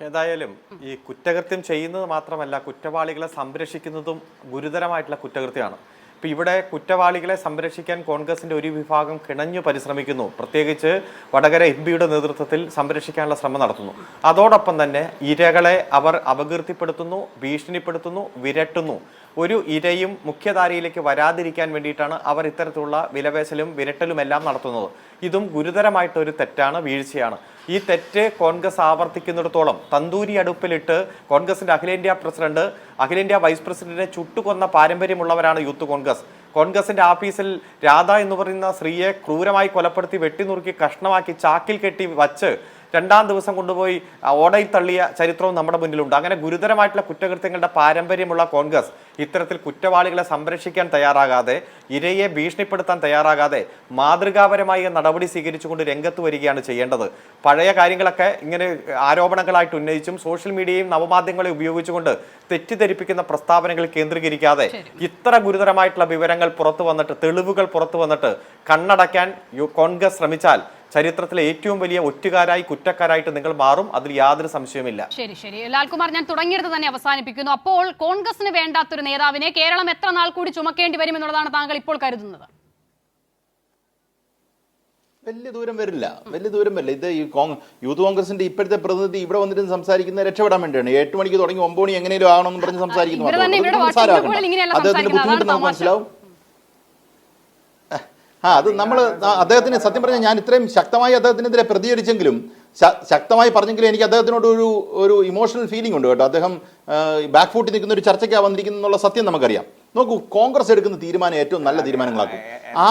ഏതായാലും ഈ കുറ്റകൃത്യം ചെയ്യുന്നത് മാത്രമല്ല, കുറ്റവാളികളെ സംരക്ഷിക്കുന്നതും ഗുരുതരമായിട്ടുള്ള കുറ്റകൃത്യമാണ്. ഇപ്പം ഇവിടെ കുറ്റവാളികളെ സംരക്ഷിക്കാൻ കോൺഗ്രസിന്റെ ഒരു വിഭാഗം കിണഞ്ഞു പരിശ്രമിക്കുന്നു. പ്രത്യേകിച്ച് വടകര MP-യുടെ നേതൃത്വത്തിൽ സംരക്ഷിക്കാനുള്ള ശ്രമം നടത്തുന്നു. അതോടൊപ്പം തന്നെ ഇരകളെ അവർ അപകീർത്തിപ്പെടുത്തുന്നു, ഭീഷണിപ്പെടുത്തുന്നു, വിരട്ടുന്നു. ഒരു ഇരയും മുഖ്യധാരയിലേക്ക് വരാതിരിക്കാൻ വേണ്ടിയിട്ടാണ് അവർ ഇത്തരത്തിലുള്ള വിലപേശലും വിരട്ടലും എല്ലാം നടത്തുന്നത്. ഇതും ഗുരുതരമായിട്ടൊരു തെറ്റാണ്, വീഴ്ചയാണ്. ഈ തെറ്റ് കോൺഗ്രസ് ആവർത്തിക്കുന്നിടത്തോളം തന്തൂരി അടുപ്പിലിട്ട് കോൺഗ്രസിന്റെ അഖിലേന്ത്യാ പ്രസിഡന്റ്, അഖിലേന്ത്യാ വൈസ് പ്രസിഡന്റിനെ ചുട്ടുകൊന്ന പാരമ്പര്യമുള്ളവരാണ് യൂത്ത് കോൺഗ്രസ്. കോൺഗ്രസിന്റെ ആഫീസിൽ രാധ എന്ന് പറയുന്ന സ്ത്രീയെ ക്രൂരമായി കൊലപ്പെടുത്തി വെട്ടിനുറുക്കി കഷ്ണമാക്കി ചാക്കിൽ കെട്ടി വച്ച് രണ്ടാം ദിവസം കൊണ്ടുപോയി ഓടയിൽ തള്ളിയ ചരിത്രവും നമ്മുടെ മുന്നിലുണ്ട്. അങ്ങനെ ഗുരുതരമായിട്ടുള്ള കുറ്റകൃത്യങ്ങളുടെ പാരമ്പര്യമുള്ള കോൺഗ്രസ് ഇത്തരത്തിൽ കുറ്റവാളികളെ സംരക്ഷിക്കാൻ തയ്യാറാകാതെ, ഇരയെ ഭീഷണിപ്പെടുത്താൻ തയ്യാറാകാതെ മാതൃകാപരമായ നടപടി സ്വീകരിച്ചുകൊണ്ട് രംഗത്ത് വരികയാണ് ചെയ്യേണ്ടത്. പഴയ കാര്യങ്ങളൊക്കെ ഇങ്ങനെ ആരോപണങ്ങളായിട്ട് ഉന്നയിച്ചും സോഷ്യൽ മീഡിയയും നവമാധ്യമങ്ങളെ ഉപയോഗിച്ചുകൊണ്ട് തെറ്റിദ്ധരിപ്പിക്കുന്ന പ്രസ്താവനകൾ കേന്ദ്രീകരിക്കാതെ ഇത്ര ഗുരുതരമായിട്ടുള്ള വിവരങ്ങൾ പുറത്തു വന്നിട്ട്, തെളിവുകൾ പുറത്തു വന്നിട്ട് കണ്ണടയ്ക്കാൻ കോൺഗ്രസ് ശ്രമിച്ചാൽ ചരിത്രത്തിലെ ഏറ്റവും വലിയ ഒറ്റുകാരായി, കുറ്റക്കാരായിട്ട് നിങ്ങൾ മാറും. അതിൽ യാതൊരു സംശയവുമില്ല. ശരി ശരി ലാൽകുമാർ, ഞാൻ തുടങ്ങിയത് തന്നെ അവസാനിപ്പിക്കുന്നു. അപ്പോൾ കോൺഗ്രസിന് വേണ്ടാത്തൊരു നേതാവിനെ കേരളം എത്ര നാൾ കൂടി ചുമക്കേണ്ടി വരും എന്നുള്ളതാണ് താങ്കൾ ഇപ്പോൾ കരുതുന്നത്? വലിയ ദൂരം വരില്ല. ഇത് ഈ യൂത്ത് കോൺഗ്രസിന്റെ ഇപ്പോഴത്തെ പ്രതിനിധി ഇവിടെ വന്നിട്ട് സംസാരിക്കുന്ന രക്ഷപ്പെടാൻ വേണ്ടിയാണ്. 8 മണിക്ക് തുടങ്ങി 9 മണി എങ്ങനെയും ആകണമെന്ന് പറഞ്ഞ് സംസാരിക്കുന്നു. അദ്ദേഹത്തിന്റെ ബുദ്ധിമുട്ട് നമുക്ക് മനസ്സിലാവും. അത് നമ്മൾ അദ്ദേഹത്തിന് സത്യം പറഞ്ഞാൽ ഞാൻ ഇത്രയും ശക്തമായി അദ്ദേഹത്തിനെതിരെ പ്രതികരിച്ചെങ്കിലും, ശക്തമായി പറഞ്ഞെങ്കിലും എനിക്ക് അദ്ദേഹത്തിനോട് ഒരു ഇമോഷണൽ ഫീലിംഗ് ഉണ്ട് കേട്ടോ. അദ്ദേഹം ബാക്ക് ഫൂട്ടിൽ നിൽക്കുന്ന ഒരു ചർച്ചയ്ക്കാണ് വന്നിരിക്കുന്നു എന്നുള്ള സത്യം നമുക്കറിയാം. നോക്കൂ, കോൺഗ്രസ് എടുക്കുന്ന തീരുമാനം ഏറ്റവും നല്ല തീരുമാനങ്ങളാക്കും.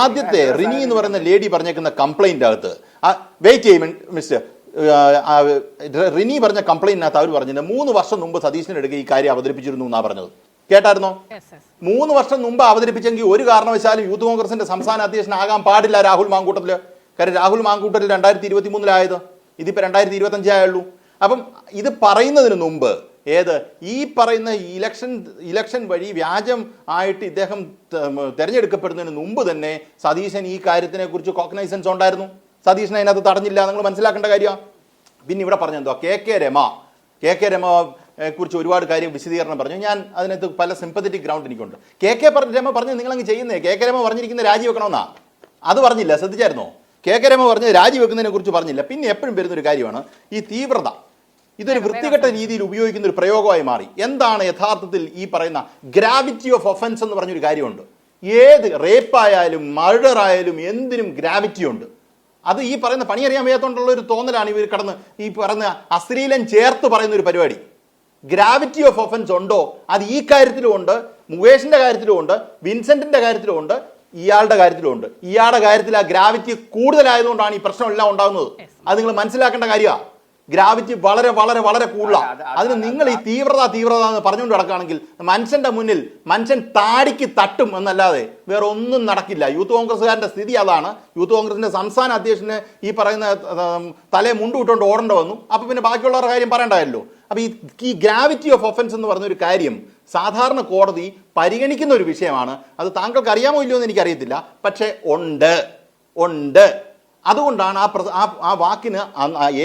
ആദ്യത്തെ റിനി എന്ന് പറയുന്ന ലേഡി പറഞ്ഞേക്കുന്ന കംപ്ലൈന്റ് അകത്ത് വെയിറ്റ് ചെയ്യും മിസ്റ്റർ, റിനി പറഞ്ഞ കംപ്ലൈന്റിനകത്ത് അവർ പറഞ്ഞത് 3 വർഷം മുമ്പ് സതീശനെടുക്കുക ഈ കാര്യം അവതരിപ്പിച്ചിരുന്നു എന്നാണ് പറഞ്ഞത്. കേട്ടായിരുന്നോ? 3 വർഷം മുമ്പ് അവതരിപ്പിച്ചെങ്കിൽ ഒരു കാരണവശാലും യൂത്ത് കോൺഗ്രസിന്റെ സംസ്ഥാന അധ്യക്ഷനാകാൻ പാടില്ല രാഹുൽ മാങ്കൂട്ടത്തില്. കാര്യം രാഹുൽ മാങ്കൂട്ടത്തിൽ 2023 ഇതിപ്പോൾ 2025 ആയുള്ളൂ. അപ്പം ഇത് പറയുന്നതിന് മുമ്പ് ഈ പറയുന്ന ഇലക്ഷൻ വഴി വ്യാജം ആയിട്ട് ഇദ്ദേഹം തെരഞ്ഞെടുക്കപ്പെടുന്നതിന് മുമ്പ് തന്നെ സതീശൻ ഈ കാര്യത്തിനെ കുറിച്ച് കോഗ്നൈസൻസ് ഉണ്ടായിരുന്നു. സതീശൻ അതിനകത്ത് തടഞ്ഞില്ല. നിങ്ങൾ മനസ്സിലാക്കേണ്ട കാര്യമാണ്. പിന്നെ ഇവിടെ പറഞ്ഞെന്തോ കെ കെ രമ കുറിച്ച് ഒരുപാട് കാര്യം വിശദീകരണം പറഞ്ഞു. ഞാൻ അതിനകത്ത് പല സിമ്പത്തറ്റിക് ഗ്രൗണ്ട് എനിക്കുണ്ട്. രമ പറഞ്ഞു നിങ്ങളങ്ങ് ചെയ്യുന്നേ. കെ രമ പറഞ്ഞിരിക്കുന്ന രാജിവെക്കണമെന്നാ. അത് പറഞ്ഞില്ല, ശ്രദ്ധിച്ചായിരുന്നോ? കെ രമ പറഞ്ഞ് രാജിവെക്കുന്നതിനെ കുറിച്ച് പറഞ്ഞില്ല. പിന്നെ എപ്പോഴും വരുന്നൊരു കാര്യമാണ് ഈ തീവ്രത. ഇതൊരു വൃത്തികെട്ട രീതിയിൽ ഉപയോഗിക്കുന്ന ഒരു പ്രയോഗമായി മാറി. എന്താണ് യഥാർത്ഥത്തിൽ ഈ പറയുന്ന ഗ്രാവിറ്റി ഓഫ് ഒഫൻസ് എന്ന് പറഞ്ഞൊരു കാര്യമുണ്ട്. ഏത് റേപ്പായാലും മർഡർ ആയാലും എന്തിനും ഗ്രാവിറ്റി ഉണ്ട്. അത് ഈ പറയുന്ന പണിയറിയാൻ വയ്യാത്തോണ്ടുള്ള ഒരു തോന്നലാണ് ഇവർ കടന്ന് ഈ പറയുന്ന അശ്ലീലം ചേർത്ത് പറയുന്ന ഒരു പരിപാടി. ഗ്രാവിറ്റി ഓഫ് ഒഫൻസ് ഉണ്ടോ? അത് ഈ കാര്യത്തിലും ഉണ്ട്, മുകേഷിന്റെ കാര്യത്തിലും ഉണ്ട്, വിൻസെന്റിന്റെ കാര്യത്തിലും ഉണ്ട്, ഇയാളുടെ കാര്യത്തിലും ഉണ്ട്. ഇയാളുടെ കാര്യത്തിൽ ആ ഗ്രാവിറ്റി കൂടുതലായതുകൊണ്ടാണ് ഈ പ്രശ്നമെല്ലാം ഉണ്ടാകുന്നത്. അത് നിങ്ങൾ മനസ്സിലാക്കേണ്ട കാര്യമാണ്. ഗ്രാവിറ്റി വളരെ വളരെ വളരെ കൂടുതലാണ്. അതിന് നിങ്ങൾ ഈ തീവ്രത എന്ന് പറഞ്ഞുകൊണ്ട് നടക്കുകയാണെങ്കിൽ മനുഷ്യന്റെ മുന്നിൽ മനുഷ്യൻ താടിക്ക് തട്ടും എന്നല്ലാതെ വേറെ ഒന്നും നടക്കില്ല. യൂത്ത് കോൺഗ്രസ്സുകാരന്റെ സ്ഥിതി അതാണ്. യൂത്ത് കോൺഗ്രസിന്റെ സംസ്ഥാന അധ്യക്ഷന് ഈ പറയുന്ന തലേ മുണ്ട് വിട്ടുകൊണ്ട് ഓടേണ്ട വന്നു. അപ്പൊ പിന്നെ ബാക്കിയുള്ളവരുടെ കാര്യം പറയണ്ടായല്ലോ. അപ്പൊ ഈ ഗ്രാവിറ്റി ഓഫ് ഒഫൻസ് എന്ന് പറഞ്ഞൊരു കാര്യം സാധാരണ കോടതി പരിഗണിക്കുന്ന ഒരു വിഷയമാണ്. അത് താങ്കൾക്ക് അറിയാമോ ഇല്ലയോ എന്ന് എനിക്കറിയത്തില്ല. പക്ഷേ ഉണ്ട്. അതുകൊണ്ടാണ് ആ വാക്കിന്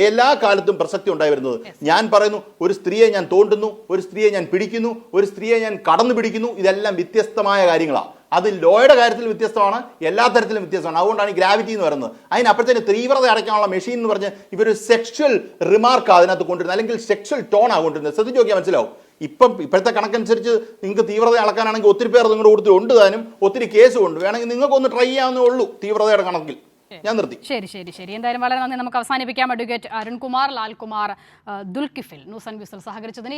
എല്ലാ കാലത്തും പ്രസക്തി ഉണ്ടായി വരുന്നത്. ഞാൻ പറയുന്നു, ഒരു സ്ത്രീയെ ഞാൻ തോണ്ടുന്നു, ഒരു സ്ത്രീയെ ഞാൻ പിടിക്കുന്നു, ഒരു സ്ത്രീയെ ഞാൻ കടന്നു പിടിക്കുന്നു. ഇതെല്ലാം വ്യത്യസ്തമായ കാര്യങ്ങളാണ്. അത് ലോയുടെ കാര്യത്തിൽ വ്യത്യസ്തമാണ്, എല്ലാ തരത്തിലും വ്യത്യസ്തമാണ്. അതുകൊണ്ടാണ് ഈ ഗ്രാവിറ്റി എന്ന് പറയുന്നത്. അതിനപ്പുറത്തേന് തീവ്രത അടയ്ക്കാനുള്ള മെഷീൻ എന്ന് പറഞ്ഞ് ഇവർ സെക്ഷൽ റിമാർക്ക് അതിനകത്ത് കൊണ്ടിരുന്നത്, അല്ലെങ്കിൽ സെക്ഷൽ ടോൺ കൊണ്ടിരുന്നത്. ശ്രദ്ധിച്ച് നോക്കിയാൽ മനസ്സിലാവും. ഇപ്പോഴത്തെ കണക്കനുസരിച്ച് നിങ്ങൾക്ക് തീവ്രത അളക്കാനാണെങ്കിൽ ഒത്തിരി പേർ നിങ്ങളുടെ കൂടുതൽ ഉണ്ട്, താനും ഒത്തിരി കേസും ഉണ്ട്. വേണമെങ്കിൽ നിങ്ങൾക്കൊന്ന് ട്രൈ ചെയ്യാവുന്നേ ഉള്ളൂ തീവ്രതയുടെ കണക്കിൽ. ഞാൻ നിർത്തി. ശരി. എന്തായാലും വളരെ നന്ദി. നമുക്ക് അവസാനിപ്പിക്കാം. Advocate Arunkumar, Lalkumar, Dulkifil, news and whistle സഹകരിച്ചതിന്.